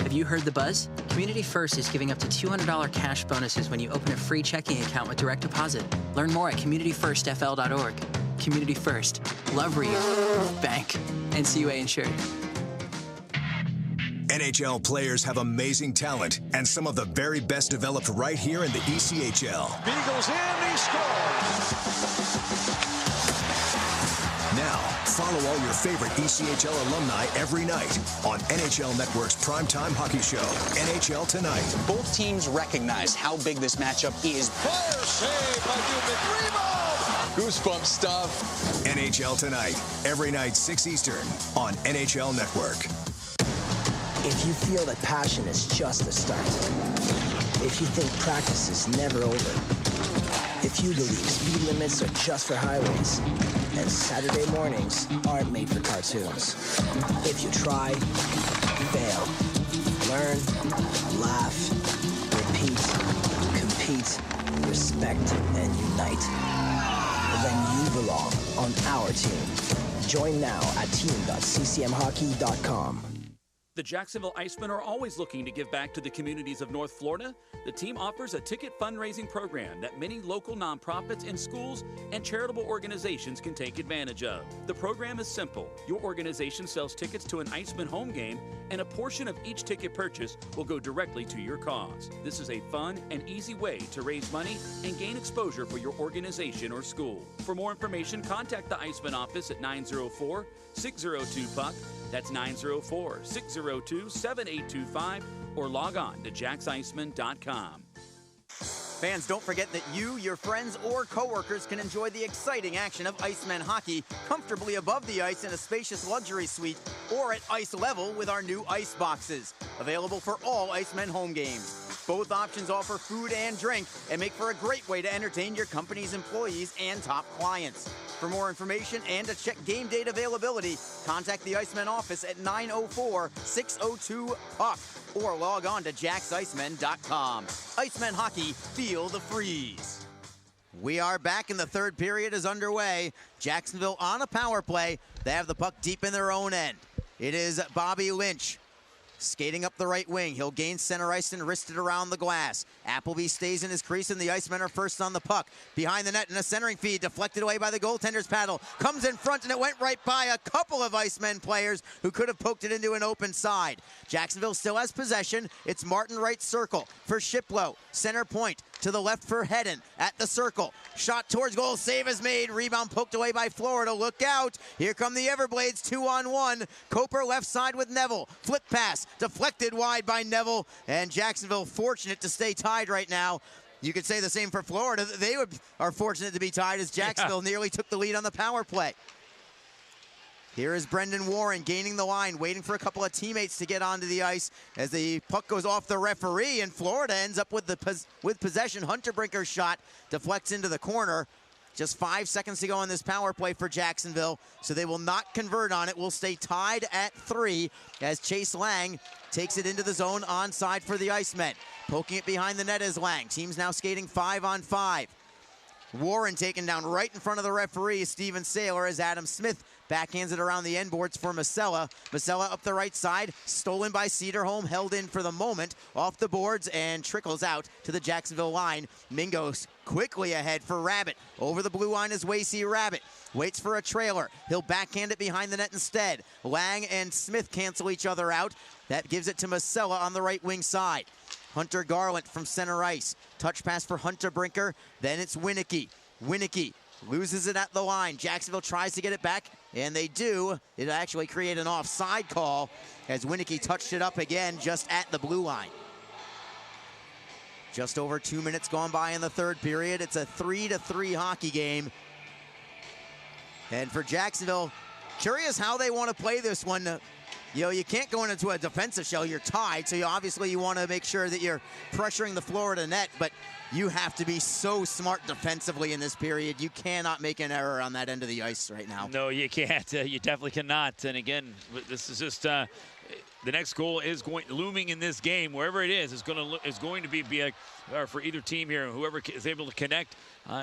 Have you heard the buzz? Community First is giving up to $200 cash bonuses when you open a free checking account with direct deposit. Learn more at communityfirstfl.org. Community First. Love where you bank. NCUA insured. NHL players have amazing talent, and some of the very best developed right here in the ECHL. Beagles in, he scores! Now, follow all your favorite ECHL alumni every night on NHL Network's primetime hockey show, NHL Tonight. Both teams recognize how big this matchup is. Fire save by Newman. Rebound! Goosebump stuff. NHL Tonight, every night 6 Eastern on NHL Network. If you feel that passion is just the start, if you think practice is never over, if you believe speed limits are just for highways, and Saturday mornings aren't made for cartoons, if you try, fail, learn, laugh, repeat, compete, respect, and unite, then you belong on our team. Join now at team.ccmhockey.com. The Jacksonville Icemen are always looking to give back to the communities of North Florida. The team offers a ticket fundraising program that many local nonprofits and schools and charitable organizations can take advantage of. The program is simple. Your organization sells tickets to an Iceman home game, and a portion of each ticket purchase will go directly to your cause. This is a fun and easy way to raise money and gain exposure for your organization or school. For more information, contact the Iceman office at 904-602-PUCK. That's 904-602-7825, or log on to jacksiceman.com. Fans, don't forget that you, your friends, or coworkers can enjoy the exciting action of Iceman hockey comfortably above the ice in a spacious luxury suite or at ice level with our new ice boxes. Available for all Icemen home games. Both options offer food and drink and make for a great way to entertain your company's employees and top clients. For more information and to check game date availability, contact the Iceman office at 904-602-PUCK or log on to jacksiceman.com. Iceman hockey, feel the freeze. We are back and the third period is underway. Jacksonville on a power play. They have the puck deep in their own end. It is Bobby Lynch skating up the right wing. He'll gain center ice and wrist it around the glass. Appleby stays in his crease, and the Icemen are first on the puck. Behind the net in a centering feed, deflected away by the goaltender's paddle. Comes in front, and it went right by a couple of Icemen players who could have poked it into an open side. Jacksonville still has possession. It's Martin right circle for Shiplow. Center point to the left for Hedden at the circle. Shot towards goal, save is made. Rebound poked away by Florida. Look out. Here come the Everblades 2-on-1. Coper left side with Neville. Flip pass deflected wide by Neville. And Jacksonville fortunate to stay tied right now. You could say the same for Florida. They are fortunate to be tied as Jacksonville nearly took the lead on the power play. Here is Brendan Warren gaining the line, waiting for a couple of teammates to get onto the ice as the puck goes off the referee, and Florida ends up with possession. Hunter Brinker's shot deflects into the corner. Just 5 seconds to go on this power play for Jacksonville, so they will not convert on it. We'll stay tied at 3 as Chase Lang takes it into the zone onside for the Icemen. Poking it behind the net is Lang. Team's now skating 5-on-5. Warren taken down right in front of the referee, Steven Saylor, as Adam Smith backhands it around the end boards for Masella. Masella up the right side, stolen by Cedarholm, held in for the moment, off the boards and trickles out to the Jacksonville line. Mingo's quickly ahead for Rabbit. Over the blue line is Wasey Rabbit. Waits for a trailer. He'll backhand it behind the net instead. Lang and Smith cancel each other out. That gives it to Masella on the right wing side. Hunter Garland from center ice. Touch pass for Hunter Brinker. Then it's Winicky. Winicky loses it at the line. Jacksonville tries to get it back, and they do. It actually create an offside call as Winicky touched it up again just at the blue line. Just over 2 minutes gone by in the third period. It's a 3-3 hockey game. And for Jacksonville, curious how they want to play this one. You know, you can't go into a defensive shell. You're tied, so you want to make sure that you're pressuring the Florida net, but you have to be so smart defensively in this period. You cannot make an error on that end of the ice right now. No, you can't. You definitely cannot. And again, this is just the next goal is looming in this game, wherever it is going to be for either team here. Whoever is able to connect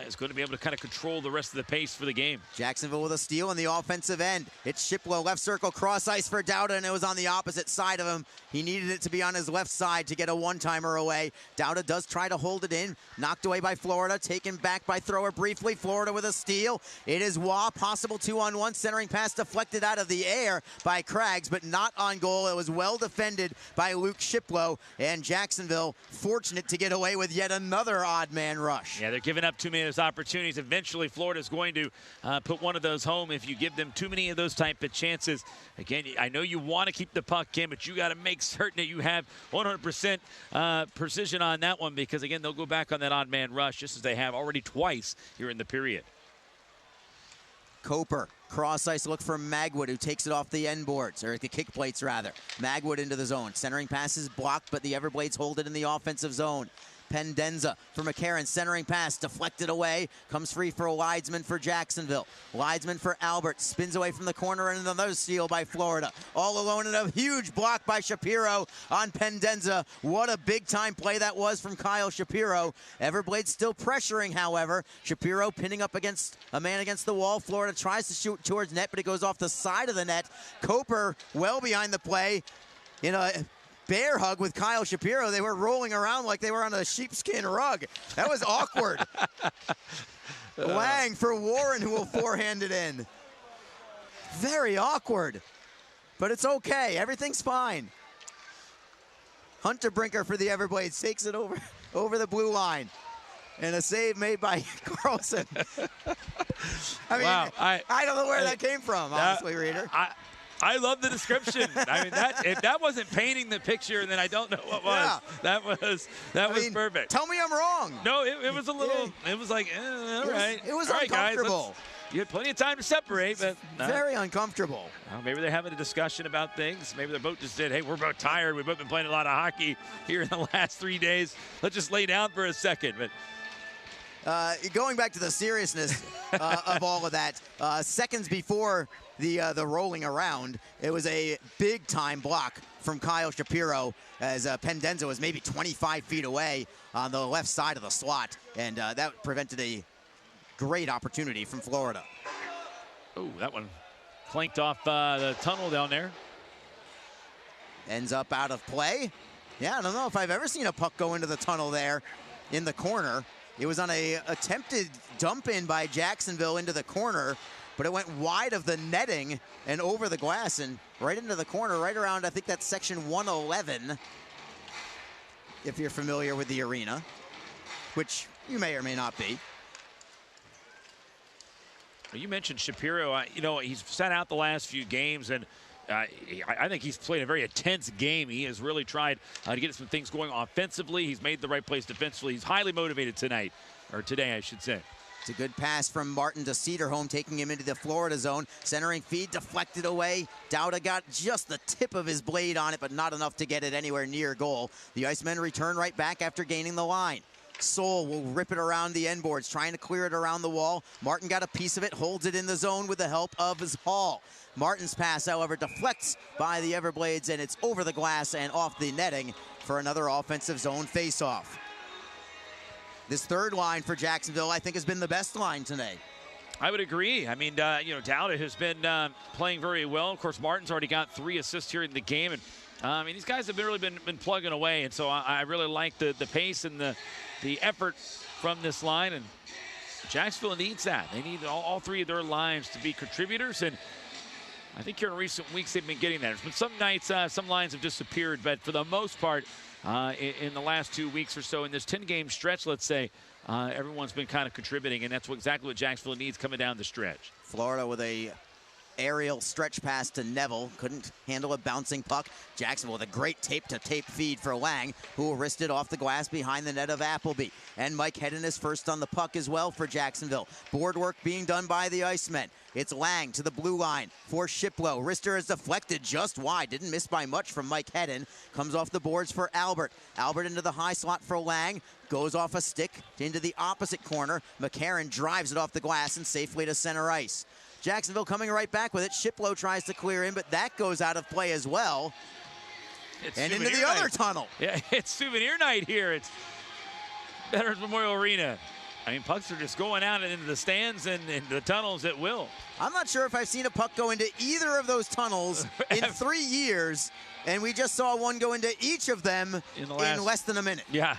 is going to be able to kind of control the rest of the pace for the game. Jacksonville with a steal on the offensive end. It's Shiplow, left circle, cross ice for Dowda, and it was on the opposite side of him. He needed it to be on his left side to get a one-timer away. Dowda does try to hold it in. Knocked away by Florida, taken back by Thrower briefly. Florida with a steal. It is Waugh, possible 2-on-1, centering pass deflected out of the air by Craggs, but not on goal. It was well defended by Luke Shiplow, and Jacksonville fortunate to get away with yet another odd man rush. Yeah, they're giving up too many of those opportunities. Eventually, Florida's going to put one of those home if you give them too many of those type of chances. Again, I know you want to keep the puck in, but you got to make certain that you have 100% precision on that one, because, again, they'll go back on that odd man rush just as they have already twice here in the period. Coper, cross ice look for Magwood, who takes it off the end boards, or the kick plates rather. Magwood into the zone. Centering pass is blocked, but the Everblades hold it in the offensive zone. Pendenza for McCarron, centering pass, deflected away, comes free for Leidsman for Jacksonville. Leidsman for Albert, spins away from the corner, and another steal by Florida. All alone, and a huge block by Shapiro on Pendenza. What a big-time play that was from Kyle Shapiro. Everblades still pressuring, however. Shapiro pinning up against a man against the wall. Florida tries to shoot towards net, but it goes off the side of the net. Coper well behind the play in a bear hug with Kyle Shapiro. They were rolling around like they were on a sheepskin rug. That was awkward. Lang for Warren, who will forehand it in. Very awkward, but it's okay. Everything's fine. Hunter Brinker for the Everblades takes it over the blue line. And a save made by Carlson. I mean, wow, I don't know where that came from, honestly, Reader. I love the description. I mean, if that wasn't painting the picture, then I don't know what was. Yeah. That was perfect. Tell me I'm wrong. No, it was a little. It was like, all right. It was all uncomfortable. Right, guys, you had plenty of time to separate, but very uncomfortable. Well, maybe they're having a discussion about things. Maybe they're both just said, "Hey, we're both tired. We've both been playing a lot of hockey here in the last 3 days. Let's just lay down for a second." But going back to the seriousness of all of that, seconds before the rolling around, it was a big-time block from Kyle Shapiro as Pendenza was maybe 25 feet away on the left side of the slot, and that prevented a great opportunity from Florida. Oh, that one clanked off the tunnel down there. Ends up out of play. Yeah, I don't know if I've ever seen a puck go into the tunnel there in the corner. It was on a attempted dump in by Jacksonville into the corner, but it went wide of the netting and over the glass and right into the corner, right around, I think that's section 111, if you're familiar with the arena, which you may or may not be. You mentioned Shapiro. You know, he's sat out the last few games, and I think he's played a very intense game. He has really tried to get some things going offensively. He's made the right plays defensively. He's highly motivated tonight, or today, I should say. It's a good pass from Martin to Cedarholm, taking him into the Florida zone. Centering feed deflected away. Dowda got just the tip of his blade on it, but not enough to get it anywhere near goal. The Icemen return right back after gaining the line. Soul will rip it around the end boards, trying to clear it around the wall. Martin got a piece of it, holds it in the zone with the help of his Hall. Martin's pass, however, deflects by the Everblades, and it's over the glass and off the netting for another offensive zone faceoff. This third line for Jacksonville, I think, has been the best line today. I would agree. I mean, Dowda has been playing very well. Of course, Martin's already got 3 assists here in the game. And, these guys have really been plugging away. And so I really like the pace and the effort from this line. And Jacksonville needs that. They need all 3 of their lines to be contributors. And I think here in recent weeks they've been getting that. There's been some nights, some lines have disappeared. But for the most part, in the last 2 weeks or so, in this 10-game stretch, let's say, everyone's been kind of contributing, and that's exactly what Jacksonville needs coming down the stretch. Florida with a aerial stretch pass to Neville. Couldn't handle a bouncing puck. Jacksonville with a great tape-to-tape feed for Lang, who will wrist it off the glass behind the net of Appleby. And Mike Hedden is first on the puck as well for Jacksonville. Board work being done by the Icemen. It's Lang to the blue line for Shiplow. Wrister is deflected just wide. Didn't miss by much from Mike Hedden. Comes off the boards for Albert. Albert into the high slot for Lang. Goes off a stick into the opposite corner. McCarron drives it off the glass and safely to center ice. Jacksonville coming right back with it. Shiplow tries to clear in, but that goes out of play as well. And into the other tunnel. Yeah, it's souvenir night here. It's Veterans Memorial Arena. I mean, pucks are just going out and into the stands and the tunnels at will. I'm not sure if I've seen a puck go into either of those tunnels in 3 years, and we just saw one go into each of them in less than a minute. Yeah,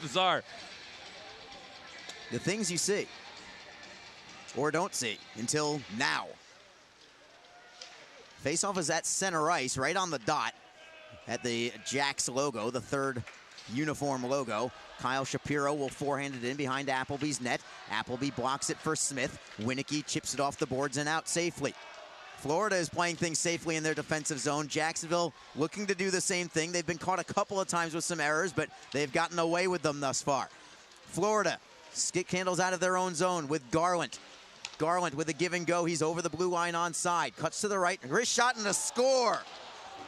bizarre. The things you see or don't see until now. Faceoff is at center ice, right on the dot at the Jacks logo, the 3rd uniform logo. Kyle Shapiro will forehand it in behind Appleby's net. Appleby blocks it for Smith. Winicky chips it off the boards and out safely. Florida is playing things safely in their defensive zone. Jacksonville looking to do the same thing. They've been caught a couple of times with some errors, but they've gotten away with them thus far. Florida stick handles out of their own zone with Garland. Garland with a give and go. He's over the blue line onside. Cuts to the right. Wrist shot and a score.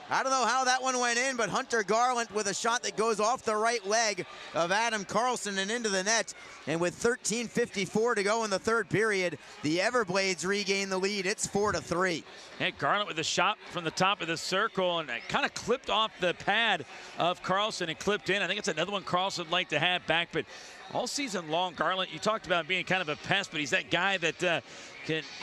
I don't know how that one went in, but Hunter Garland with a shot that goes off the right leg of Adam Carlson and into the net. And with 13:54 to go in the 3rd period, the Everblades regain the lead. It's 4-3. Yeah, Garland with a shot from the top of the circle, and it kind of clipped off the pad of Carlson and clipped in. I think it's another one Carlson would like to have back, but all season long, Garland, you talked about being kind of a pest, but he's that guy that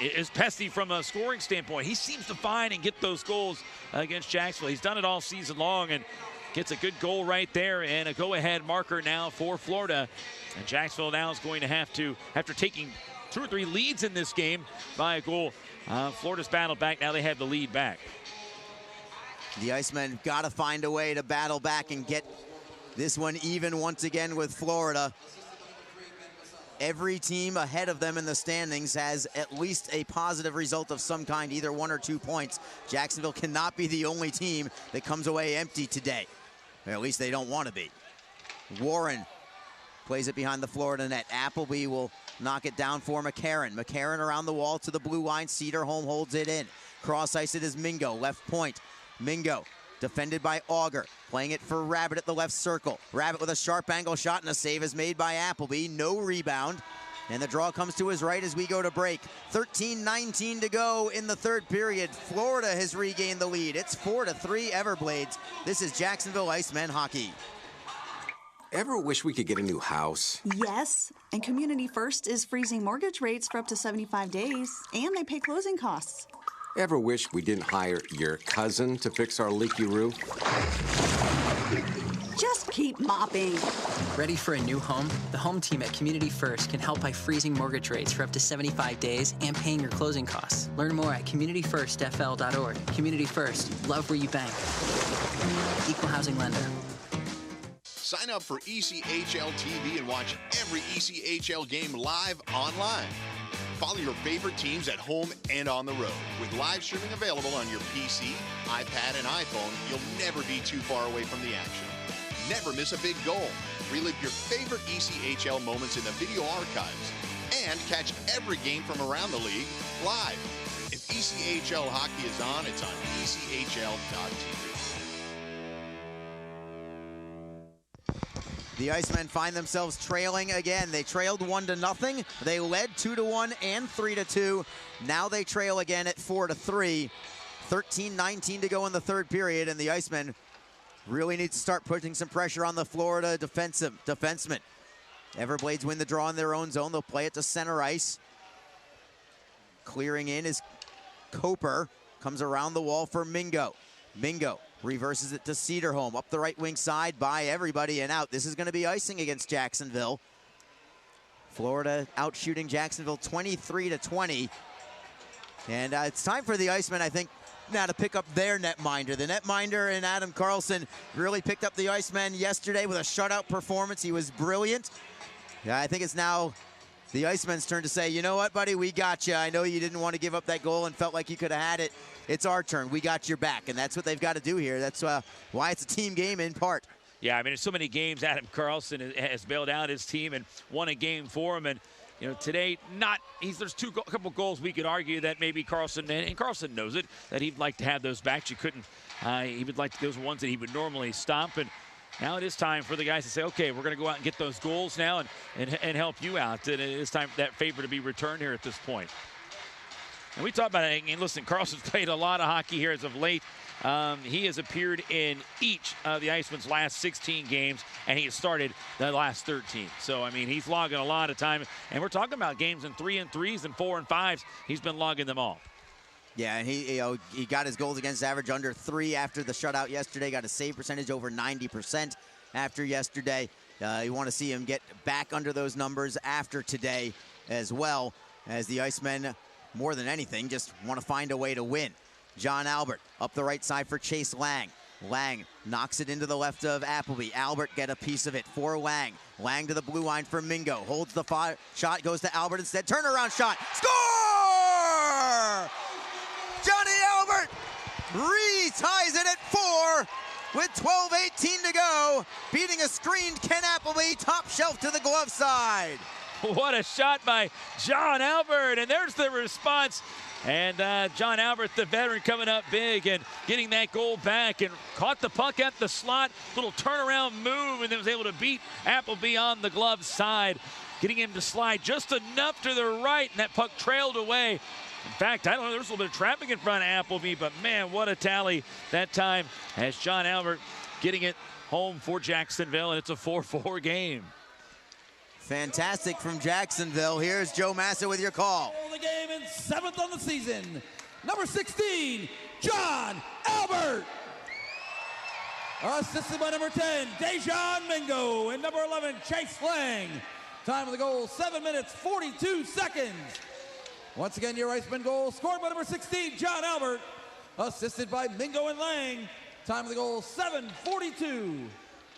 is pesty from a scoring standpoint. He seems to find and get those goals against Jacksonville. He's done it all season long and gets a good goal right there and a go-ahead marker now for Florida. And Jacksonville now is going to have to, after taking 2 or 3 leads in this game by a goal, Florida's battled back. Now they have the lead back. The Icemen got to find a way to battle back and get this one even once again with Florida. Every team ahead of them in the standings has at least a positive result of some kind, either 1 or 2 points. Jacksonville cannot be the only team that comes away empty today. Or at least they don't want to be. Warren plays it behind the Florida net. Appleby will knock it down for McCarron. McCarron around the wall to the blue line. Cedarholm holds it in. Cross ice it is Mingo, left point. Mingo defended by Auger, playing it for Rabbit at the left circle. Rabbit with a sharp angle shot, and a save is made by Appleby. No rebound, and the draw comes to his right as we go to break. 13:19 to go in the 3rd period. Florida has regained the lead. It's 4-3 Everblades. This is Jacksonville Icemen hockey. Ever wish we could get a new house? Yes, and Community First is freezing mortgage rates for up to 75 days, and they pay closing costs. Ever wish we didn't hire your cousin to fix our leaky roof? Just keep mopping. Ready for a new home? The home team at Community First can help by freezing mortgage rates for up to 75 days and paying your closing costs. Learn more at communityfirstfl.org. Community First, love where you bank. Equal housing lender. Sign up for ECHL TV and watch every ECHL game live online. Follow your favorite teams at home and on the road. With live streaming available on your PC, iPad, and iPhone, you'll never be too far away from the action. Never miss a big goal. Relive your favorite ECHL moments in the video archives. And catch every game from around the league live. If ECHL hockey is on, it's on ECHL.tv. The Icemen find themselves trailing again. They trailed 1-0. They led 2-1 and 3-2. Now they trail again at 4-3. 13-19 to go in the third period, and the Icemen really need to start putting some pressure on the Florida defensemen. Everblades win the draw in their own zone. They'll play it to center ice. Clearing in is Coper. Comes around the wall for Mingo. Mingo reverses it to Cedarholm. Up the right wing side by everybody and out. This is going to be icing against Jacksonville. Florida out shooting Jacksonville 23-20. And it's time for the Icemen, I think, now to pick up their netminder. The netminder and Adam Carlson really picked up the Icemen yesterday with a shutout performance. He was brilliant. Yeah, I think it's now the Icemen's turn to say, you know what, buddy, we got you. I know you didn't want to give up that goal and felt like you could have had it. It's our turn. We got your back, and that's what they've got to do here. That's why it's a team game in part. Yeah, I mean, in so many games, Adam Carlson has bailed out his team and won a game for him. And you know, today, there's a couple goals we could argue that maybe Carlson, and Carlson knows it, that he'd like to have those back. He would like those ones that he would normally stop. And now it is time for the guys to say, okay, we're going to go out and get those goals now and help you out. And it is time for that favor to be returned here at this point. And we talked about it, and listen, Carlson's played a lot of hockey here as of late. He has appeared in each of the Icemen's last 16 games, and he has started the last 13. So, I mean, he's logging a lot of time. And we're talking about games in 3-3s and 4-5s. He's been logging them all. Yeah, and he got his goals against average under 3 after the shutout yesterday. Got a save percentage over 90% after yesterday. You want to see him get back under those numbers after today as well, as the Icemen, more than anything, just want to find a way to win. John Albert up the right side for Chase Lang. Lang knocks it into the left of Appleby. Albert get a piece of it for Lang. Lang to the blue line for Mingo. Holds the shot, goes to Albert instead. Turnaround shot. Score! Johnny Albert reties it at 4 with 12:18 to go. Beating a screened Ken Appleby, top shelf to the glove side. What a shot by John Albert, and there's the response. And John Albert, the veteran, coming up big and getting that goal back and caught the puck at the slot. Little turnaround move, and then was able to beat Appleby on the glove side, getting him to slide just enough to the right, and that puck trailed away. In fact, I don't know, there was a little bit of traffic in front of Appleby, but man, what a tally that time as John Albert getting it home for Jacksonville, and it's a 4-4 game. Fantastic from Jacksonville. Here's Joe Massa with your call. The game in 7th on the season. Number 16, John Albert. Assisted by number 10, Dejan Mingo. And number 11, Chase Lang. Time of the goal, 7 minutes, 42 seconds. Once again, your Iceman goal scored by number 16, John Albert. Assisted by Mingo and Lang. Time of the goal, 7:42.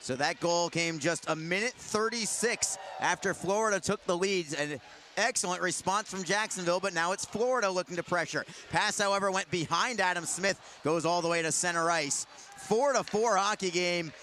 So that goal came just a minute 36 after Florida took the lead. An excellent response from Jacksonville, but now it's Florida looking to pressure. Pass, however, went behind Adam Smith, goes all the way to center ice. 4-4 hockey game.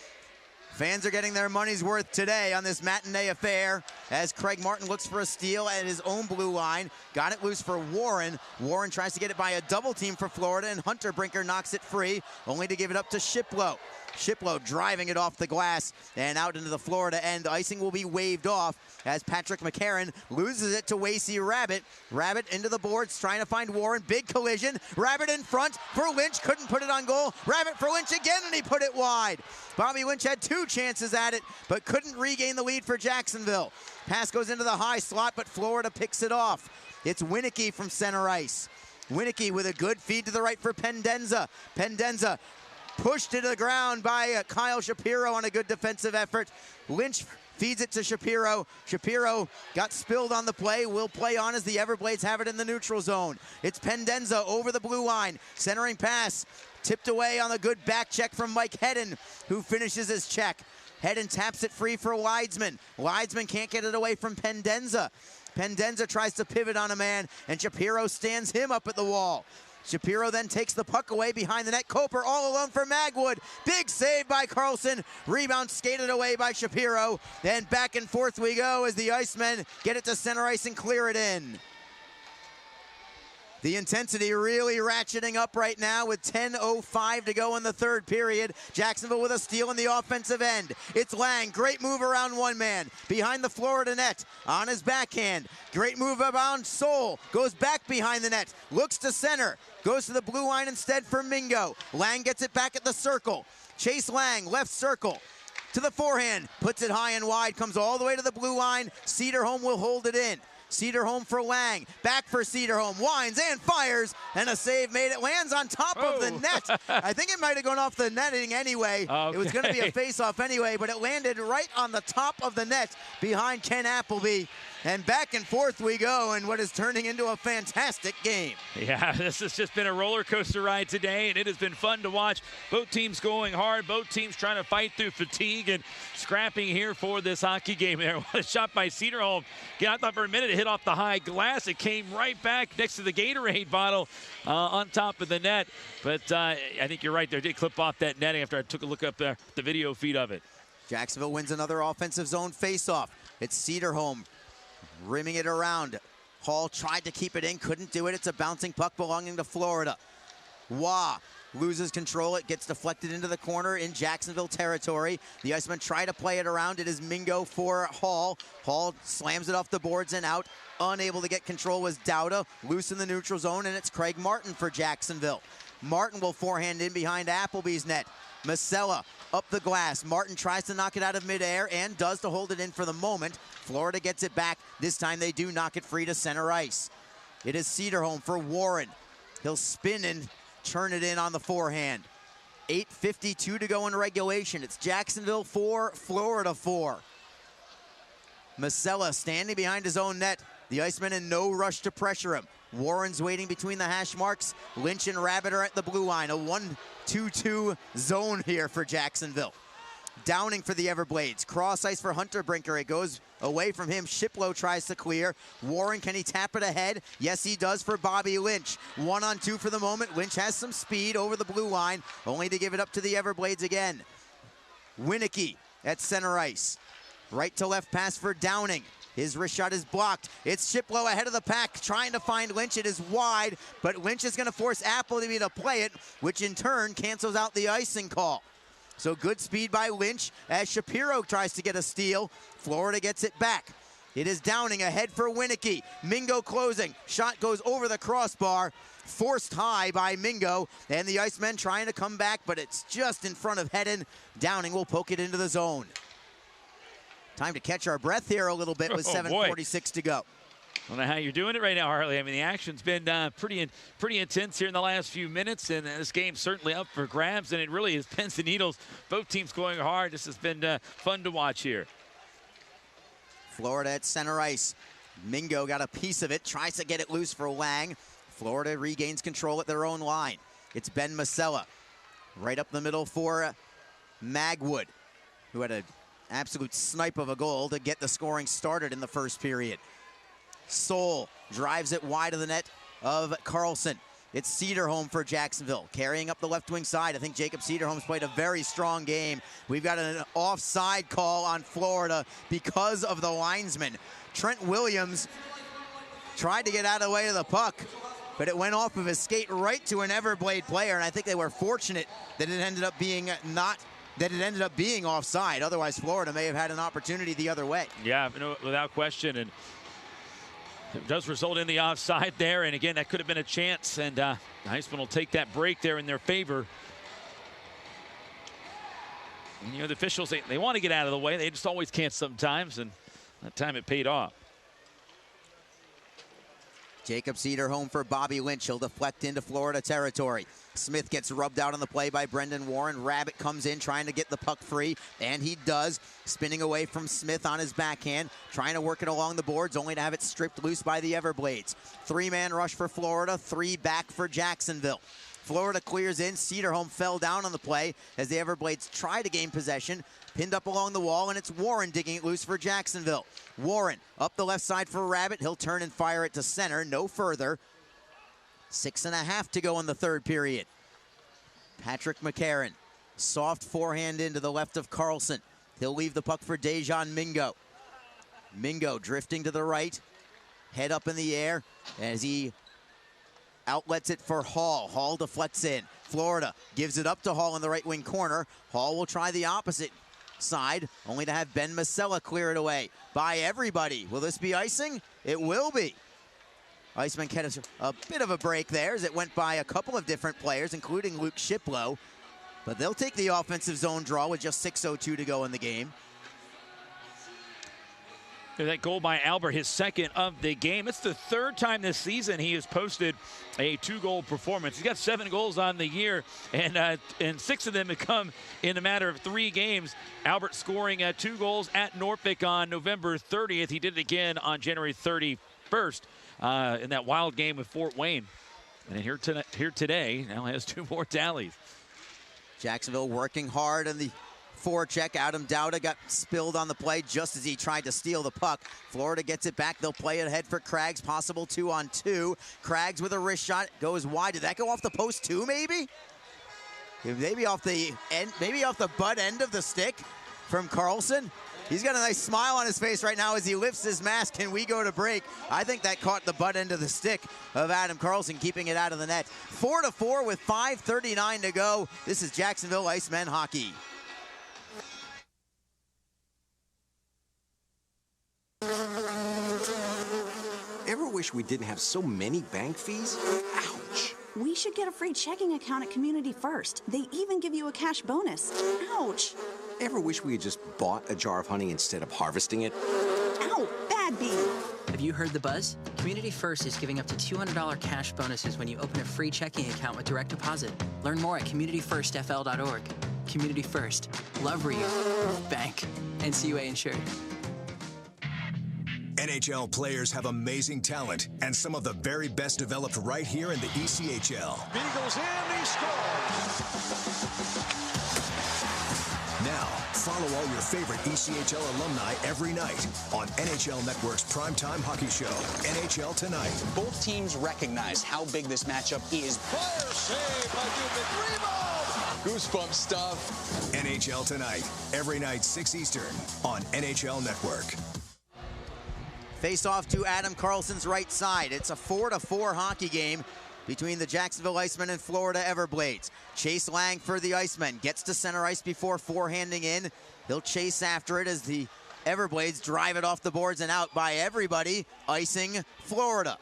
Fans are getting their money's worth today on this matinee affair as Craig Martin looks for a steal at his own blue line. Got it loose for Warren. Warren tries to get it by a double team for Florida, and Hunter Brinker knocks it free, only to give it up to Shiplow. Shiplow driving it off the glass and out into the Florida end. Icing will be waved off as Patrick McCarron loses it to Wasey Rabbit. Rabbit into the boards trying to find Warren. Big collision. Rabbit in front for Lynch. Couldn't put it on goal. Rabbit for Lynch again, and he put it wide. Bobby Lynch had 2 chances at it, but couldn't regain the lead for Jacksonville. Pass goes into the high slot, but Florida picks it off. It's Winicky from center ice. Winicky with a good feed to the right for Pendenza. Pendenza pushed to the ground by Kyle Shapiro on a good defensive effort. Lynch feeds it to Shapiro. Shapiro got spilled on the play. Will play on as the Everblades have it in the neutral zone. It's Pendenza over the blue line. Centering pass. Tipped away on a good back check from Mike Hedden, who finishes his check. Hedden taps it free for Leidsman. Leidsman can't get it away from Pendenza. Pendenza tries to pivot on a man, and Shapiro stands him up at the wall. Shapiro then takes the puck away behind the net. Koper all alone for Magwood. Big save by Carlson. Rebound skated away by Shapiro. Then back and forth we go as the Icemen get it to center ice and clear it in. The intensity really ratcheting up right now with 10:05 to go in the third period. Jacksonville with a steal in the offensive end. It's Lang, great move around one man. Behind the Florida net, on his backhand. Great move around Soul, goes back behind the net, looks to center, goes to the blue line instead for Mingo. Lang gets it back at the circle. Chase Lang, left circle. To the forehand, puts it high and wide, comes all the way to the blue line. Cederholm will hold it in. Cederholm for Lang, back for Cederholm, winds and fires, and a save made. It lands on top of the net. I think it might have gone off the netting anyway. Okay. It was going to be a face-off anyway, but it landed right on the top of the net behind Ken Appleby. And back and forth we go in what is turning into a fantastic game. Yeah, this has just been a roller coaster ride today, and it has been fun to watch. Both teams going hard, both teams trying to fight through fatigue and scrapping here for this hockey game. There was a shot by Cederholm. Yeah, I thought for a minute it hit off the high glass. It came right back next to the Gatorade bottle on top of the net. But I think you're right there. It did clip off that netting after I took a look up the video feed of it. Jacksonville wins another offensive zone faceoff. It's Cederholm rimming it around. Hall tried to keep it in, couldn't do it. It's a bouncing puck belonging to Florida. Wah loses control. It gets deflected into the corner in Jacksonville territory. The Icemen try to play it around. It is Mingo for Hall. Hall slams it off the boards and out. Unable to get control was Dowda. Loose in the neutral zone, and it's Craig Martin for Jacksonville. Martin will forehand in behind Appleby's net. Masella up the glass. Martin tries to knock it out of midair and does to hold it in for the moment. Florida gets it back. This time they do knock it free to center ice. It is Cederholm for Warren. He'll spin and turn it in on the forehand. 8:52 to go in regulation. It's Jacksonville 4, Florida 4. Masella standing behind his own net. The Icemen in no rush to pressure him. Warren's waiting between the hash marks. Lynch and Rabbit are at the blue line. A 1-2-2 zone here for Jacksonville. Downing for the Everblades. Cross ice for Hunter Brinker. It goes away from him. Shiplow tries to clear. Warren, can he tap it ahead? Yes, he does for Bobby Lynch. 1-on-2 for the moment. Lynch has some speed over the blue line, only to give it up to the Everblades again. Winicky at center ice. Right to left pass for Downing. His wrist shot is blocked. It's Shiplow ahead of the pack, trying to find Lynch. It is wide, but Lynch is going to force Appleby to play it, which in turn cancels out the icing call. So good speed by Lynch as Shapiro tries to get a steal. Florida gets it back. It is Downing ahead for Winicky. Mingo closing. Shot goes over the crossbar. Forced high by Mingo, and the Icemen trying to come back, but it's just in front of Hedden. Downing will poke it into the zone. Time to catch our breath here a little bit with 7:46 to go. I don't know how you're doing it right now, Harley. I mean, the action's been pretty intense here in the last few minutes, and this game's certainly up for grabs, and it really is pins and needles. Both teams going hard. This has been fun to watch here. Florida at center ice. Mingo got a piece of it, tries to get it loose for Lang. Florida regains control at their own line. It's Ben Masella. Right up the middle for Magwood, who had an absolute snipe of a goal to get the scoring started in the first period. Soul drives it wide of the net of Carlson. It's Cederholm for Jacksonville, carrying up the left wing side. I think Jacob Cederholm's played a very strong game. We've got an offside call on Florida because of the linesman. Trent Williams tried to get out of the way of the puck, but it went off of his skate right to an Everblade player, and I think they were fortunate that it ended up being offside. Otherwise, Florida may have had an opportunity the other way. Yeah, without question, and it does result in the offside there, and again, that could have been a chance, and the Icemen will take that break there in their favor. And, the officials, they want to get out of the way. They just always can't sometimes, and that time it paid off. Jacob Cederholm for Bobby Lynch. He'll deflect into Florida territory. Smith gets rubbed out on the play by Brendan Warren. Rabbit comes in trying to get the puck free, and he does. Spinning away from Smith on his backhand, trying to work it along the boards, only to have it stripped loose by the Everblades. 3-man rush for Florida, 3 back for Jacksonville. Florida clears in. Cederholm fell down on the play as the Everblades try to gain possession. pinned up along the wall, and it's Warren digging it loose for Jacksonville. Warren up the left side for Rabbit. He'll turn and fire it to center, no further. 6.5 to go in the third period. Patrick McCarron, soft forehand into the left of Carlson. He'll leave the puck for Dejan Mingo. Mingo drifting to the right, head up in the air as he outlets it for Hall. Hall deflects in. Florida gives it up to Hall in the right wing corner. Hall will try the opposite side, only to have Ben Masella clear it away by everybody. Will this be icing? It will be. Icemen get a bit of a break there as it went by a couple of different players, including Luke Shiplow. But they'll take the offensive zone draw with just 6:02 to go in the game. That goal by Albert, his second of the game. It's the third time this season he has posted a 2-goal performance. He's got 7 goals on the year, and 6 of them have come in a matter of 3 games. Albert scoring 2 goals at Norfolk on November 30th. He did it again on January 31st in that wild game with Fort Wayne. And here today, now has 2 more tallies. Jacksonville working hard in the forecheck. Adam Dowda got spilled on the play just as he tried to steal the puck. Florida gets it back. They'll play it ahead for Craggs. Possible 2-on-2. Craggs with a wrist shot. Goes wide. Did that go off the post too, maybe? Maybe off the end, maybe off the butt end of the stick from Carlson. He's got a nice smile on his face right now as he lifts his mask and we go to break. I think that caught the butt end of the stick of Adam Carlson, keeping it out of the net. 4-4 with 5:39 to go. This is Jacksonville Icemen hockey. Ever wish we didn't have so many bank fees? Ouch! We should get a free checking account at Community First. They even give you a cash bonus. Ouch! Ever wish we had just bought a jar of honey instead of harvesting it? Ow! Bad bee! Have you heard the buzz? Community First is giving up to $200 cash bonuses when you open a free checking account with direct deposit. Learn more at communityfirstfl.org. Community First. Love where you bank. NCUA insured. NHL players have amazing talent, and some of the very best developed right here in the ECHL. Beagles in, he scores! Now, follow all your favorite ECHL alumni every night on NHL Network's primetime hockey show, NHL Tonight. Both teams recognize how big this matchup is. Fire save by Dubin. Rebound! Goosebump stuff. NHL Tonight, every night 6 Eastern on NHL Network. Face off to Adam Carlson's right side. It's a 4-4 hockey game between the Jacksonville Icemen and Florida Everblades. Chase Lang for the Icemen. Gets to center ice before forehanding in. He'll chase after it as the Everblades drive it off the boards and out by everybody, icing Florida.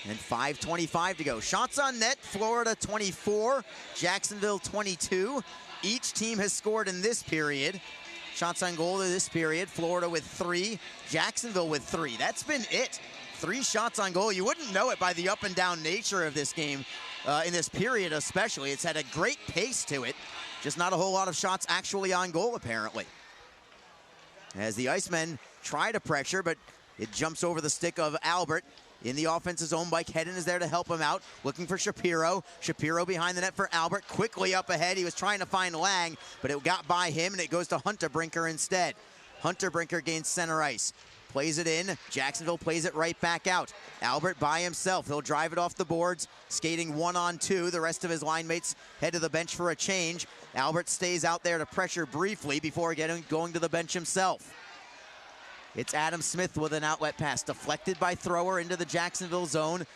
And 5:25 to go. Shots on net, Florida 24, Jacksonville 22. Each team has scored in this period. Shots on goal in this period, Florida with 3, Jacksonville with 3. That's been it. 3 shots on goal. You wouldn't know it by the up and down nature of this game, in this period especially. It's had a great pace to it, just not a whole lot of shots actually on goal apparently. As the Icemen try to pressure, but it jumps over the stick of Albert. In the offensive zone, Mike Hedden is there to help him out, looking for Shapiro. Shapiro behind the net for Albert, quickly up ahead. He was trying to find Lang, but it got by him, and it goes to Hunterbrinker instead. Hunterbrinker gains center ice. Plays it in. Jacksonville plays it right back out. Albert by himself. He'll drive it off the boards, skating 1-on-2. The rest of his line mates head to the bench for a change. Albert stays out there to pressure briefly before going to the bench himself. It's Adam Smith with an outlet pass, deflected by Thrower into the Jacksonville zone.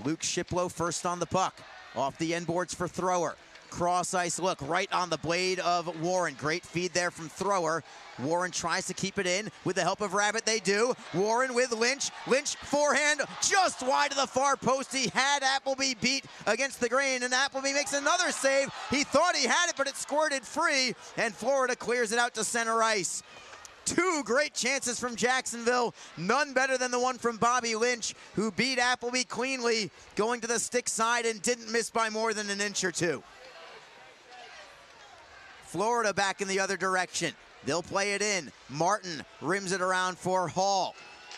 Luke Shiplow first on the puck. Off the end boards for Thrower. Cross ice look right on the blade of Warren. Great feed there from Thrower. Warren tries to keep it in with the help of Rabbit. They do. Warren with Lynch. Lynch forehand just wide of the far post. He had Appleby beat against the grain, and Appleby makes another save. He thought he had it, but it squirted free, and Florida clears it out to center ice. 2 great chances from Jacksonville, none better than the one from Bobby Lynch, who beat Appleby cleanly, going to the stick side and didn't miss by more than an inch or 2. Florida back in the other direction. They'll play it in. Martin rims it around for Hall.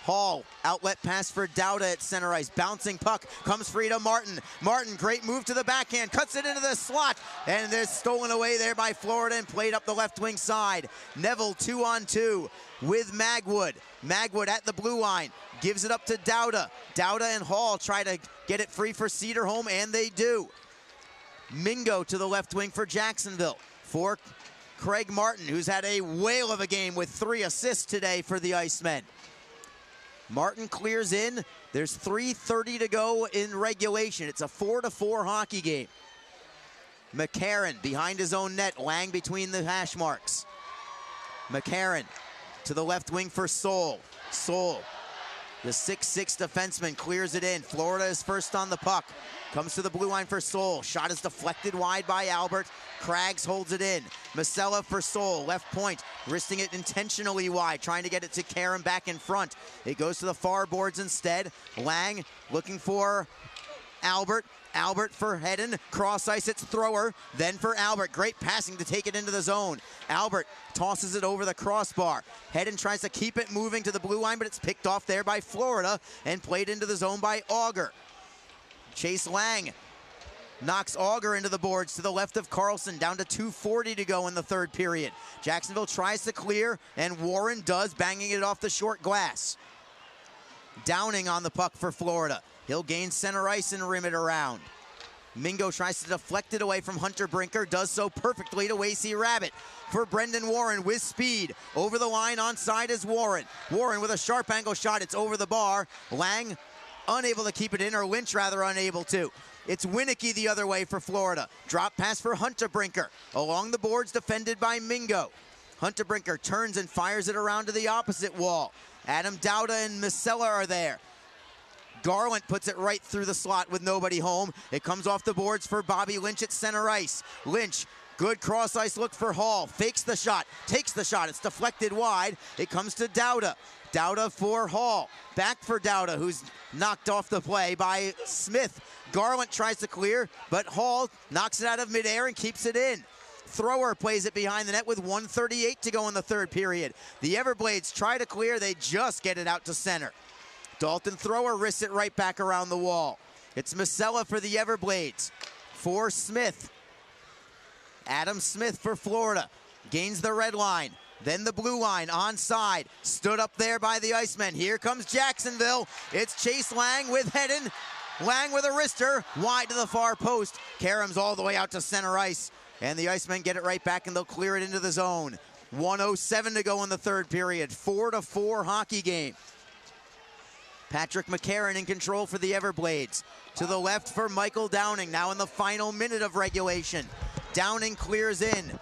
Hall, outlet pass for Dowda at center ice. Bouncing puck, comes free to Martin. Martin, great move to the backhand, cuts it into the slot, and it's stolen away there by Florida and played up the left wing side. Neville 2-on-2 with Magwood. Magwood at the blue line, gives it up to Dowda. Dowda and Hall try to get it free for Cedarholm, and they do. Mingo to the left wing for Jacksonville. For Craig Martin, who's had a whale of a game with 3 assists today for the Icemen. Martin clears in. There's 3:30 to go in regulation. It's a 4-4 hockey game. McCarron behind his own net. Lang between the hash marks. McCarron to the left wing for Soul. Soul, the 6'6 defenseman, clears it in. Florida is first on the puck. Comes to the blue line for Soul. Shot is deflected wide by Albert. Craggs holds it in. Masella for Soul, left point, wristing it intentionally wide, trying to get it to Karam back in front. It goes to the far boards instead. Lang looking for Albert. Albert for Hedden, cross ice, it's Thrower, then for Albert. Great passing to take it into the zone. Albert tosses it over the crossbar. Hedden tries to keep it moving to the blue line, but it's picked off there by Florida and played into the zone by Auger. Chase Lang knocks Auger into the boards to the left of Carlson, down to 2:40 to go in the third period. Jacksonville tries to clear, and Warren does, banging it off the short glass. Downing on the puck for Florida. He'll gain center ice and rim it around. Mingo tries to deflect it away from Hunter Brinker, does so perfectly to Wasey Rabbit. For Brendan Warren with speed. Over the line, onside is Warren. Warren with a sharp angle shot, it's over the bar. Lang unable to keep it in, or Lynch rather unable to. It's Winicky the other way for Florida. Drop pass for Hunter Brinker. Along the boards, defended by Mingo. Hunter Brinker turns and fires it around to the opposite wall. Adam Dowda and Masella are there. Garland puts it right through the slot with nobody home. It comes off the boards for Bobby Lynch at center ice. Lynch, good cross ice look for Hall. Fakes the shot, takes the shot. It's deflected wide. It comes to Dowda. Dowda for Hall. Back for Dowda, who's knocked off the play by Smith. Garland tries to clear, but Hall knocks it out of midair and keeps it in. Thrower plays it behind the net with 1:38 to go in the third period. The Everblades try to clear. They just get it out to center. Dalton Thrower wrists it right back around the wall. It's Masella for the Everblades. For Smith. Adam Smith for Florida. Gains the red line. Then the blue line onside. Stood up there by the Icemen. Here comes Jacksonville. It's Chase Lang with Hedden. Lang with a wrister. Wide to the far post. Karam's all the way out to center ice. And the Icemen get it right back, and they'll clear it into the zone. 1:07 to go in the third period. 4-4 hockey game. Patrick McCarron in control for the Everblades. To the left for Michael Downing, now in the final minute of regulation. Downing clears in.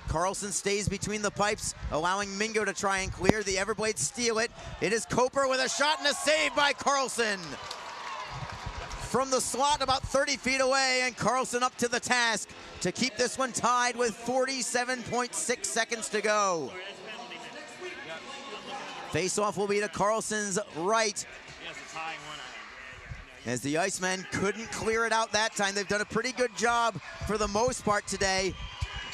Carlson stays between the pipes, allowing Mingo to try and clear. The Everblades steal it. It is Coper with a shot and a save by Carlson. From the slot about 30 feet away, and Carlson up to the task to keep this one tied with 47.6 seconds to go. Face-off will be to Carlson's right, as the Icemen couldn't clear it out that time. They've done a pretty good job for the most part today,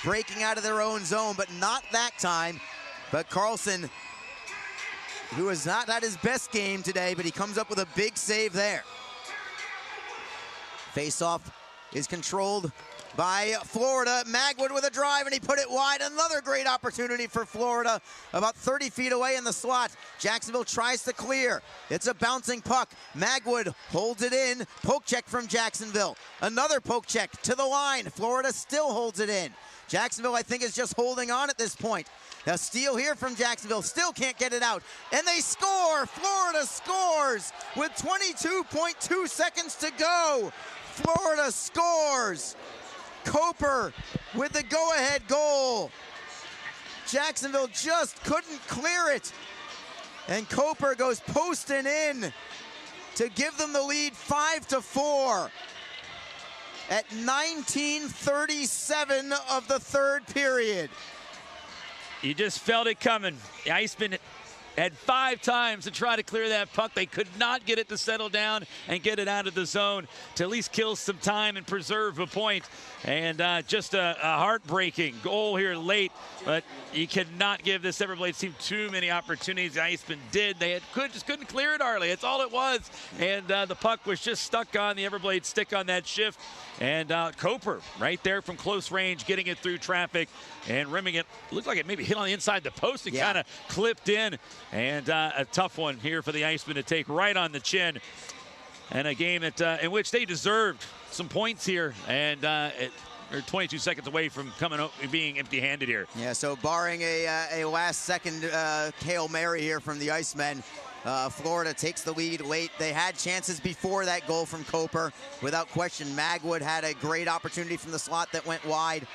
breaking out of their own zone, but not that time. But Carlson, who has not had his best game today, but he comes up with a big save there. Face-off is controlled by Florida. Magwood with a drive, and he put it wide. Another great opportunity for Florida, about 30 feet away in the slot. Jacksonville tries to clear. It's a bouncing puck. Magwood holds it in. Poke check from Jacksonville. Another poke check to the line. Florida still holds it in. Jacksonville, I think, is just holding on at this point. A steal here from Jacksonville. Still can't get it out. And they score! Florida scores with 22.2 seconds to go. Florida scores. Coper with the go-ahead goal. Jacksonville just couldn't clear it. And Coper goes posting in to give them the lead 5-4 at 19:37 of the third period. You just felt it coming. The Icemen had 5 times to try to clear that puck. They could not get it to settle down and get it out of the zone to at least kill some time and preserve a point. And just a heartbreaking goal here late, but you cannot give this Everblades team too many opportunities. The Icemen did. They just couldn't clear it, Arlie. That's all it was. And the puck was just stuck on the Everblades stick on that shift. And Coper right there from close range, getting it through traffic and rimming it. Looked like it maybe hit on the inside the post and kind of clipped in. And a tough one here for the Icemen to take right on the chin. And a game that in which they deserved some points here. And they're 22 seconds away from being empty-handed here. Yeah, so barring a last-second Hail Mary here from the Icemen, Florida takes the lead late. They had chances before that goal from Coper. Without question, Magwood had a great opportunity from the slot that went wide.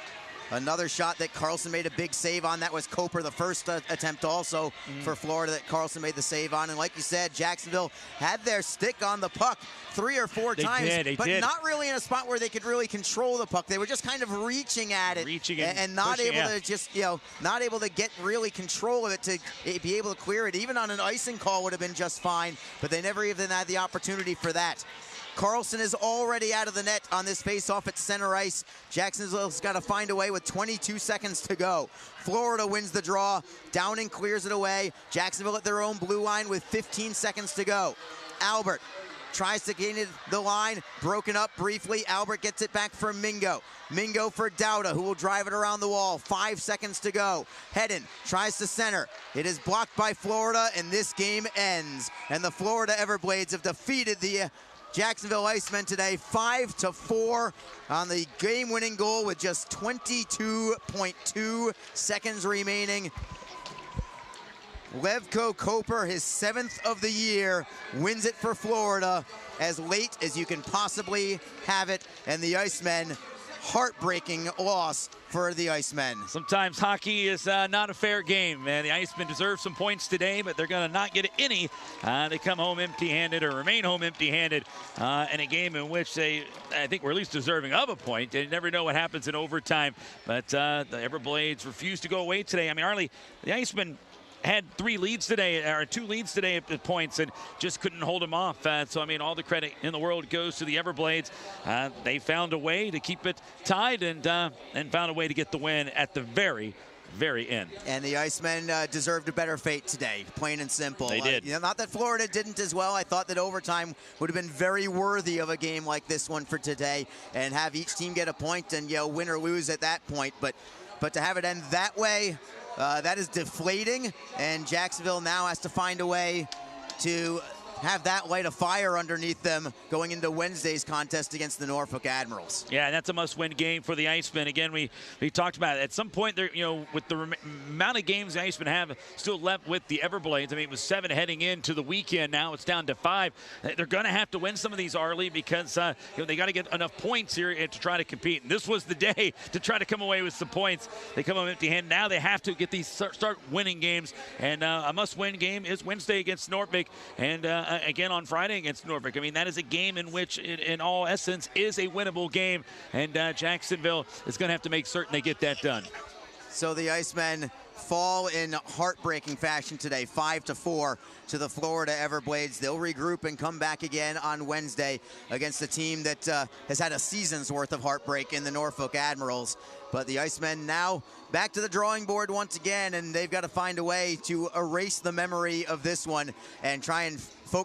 Another shot that Carlson made a big save on. That was Coper, the first attempt also for Florida that Carlson made the save on. And like you said, Jacksonville had their stick on the puck 3 or 4 times, but not really in a spot where they could really control the puck. They were just kind of reaching at it and not able to just, not able to get really control of it to be able to clear it. Even on an icing call would have been just fine, but they never even had the opportunity for that. Carlson is already out of the net on this face-off at center ice. Jacksonville's got to find a way with 22 seconds to go. Florida wins the draw. Downing clears it away. Jacksonville at their own blue line with 15 seconds to go. Albert tries to gain the line, broken up briefly. Albert gets it back for Mingo. Mingo for Dowda, who will drive it around the wall. 5 seconds to go. Hedden tries to center. It is blocked by Florida, and this game ends. And the Florida Everblades have defeated the Jacksonville Icemen today 5-4 on the game-winning goal with just 22.2 seconds remaining. Levko Koper, his 7th of the year, wins it for Florida as late as you can possibly have it. And the Icemen, heartbreaking loss for the Icemen. Sometimes hockey is not a fair game, man. The Icemen deserve some points today, but they're going to not get any. They come home empty-handed or remain home empty-handed in a game in which they, I think, were at least deserving of a point. They never know what happens in overtime, but the Everblades refused to go away today. I mean, Arlie, the Icemen had 2 leads today at the points and just couldn't hold them off. So, I mean, all the credit in the world goes to the Everblades. They found a way to keep it tied and found a way to get the win at the very end. And the Icemen deserved a better fate today, plain and simple. They did. Not that Florida didn't as well. I thought that overtime would have been very worthy of a game like this one for today and have each team get a point and, win or lose at that point. But to have it end that way, that is deflating, and Jacksonville now has to find a way to have that light of fire underneath them going into Wednesday's contest against the Norfolk Admirals. Yeah, and that's a must-win game for the Icemen. Again, we talked about it. At some point, there, with the amount of games the Icemen have still left with the Everblades, I mean, it was 7 heading into the weekend. Now it's down to 5. They're going to have to win some of these, Arlie, because they got to get enough points here to try to compete. And this was the day to try to come away with some points. They come home empty-handed. Now they have to get these start winning games. And a must-win game is Wednesday against Norfolk, and again on Friday against Norfolk. I mean, that is a game in which, in all essence, is a winnable game, and Jacksonville is going to have to make certain they get that done. So the Icemen fall in heartbreaking fashion today, 5-4 to the Florida Everblades. They'll regroup and come back again on Wednesday against a team that has had a season's worth of heartbreak in the Norfolk Admirals. But the Icemen now back to the drawing board once again, and they've got to find a way to erase the memory of this one and try and focus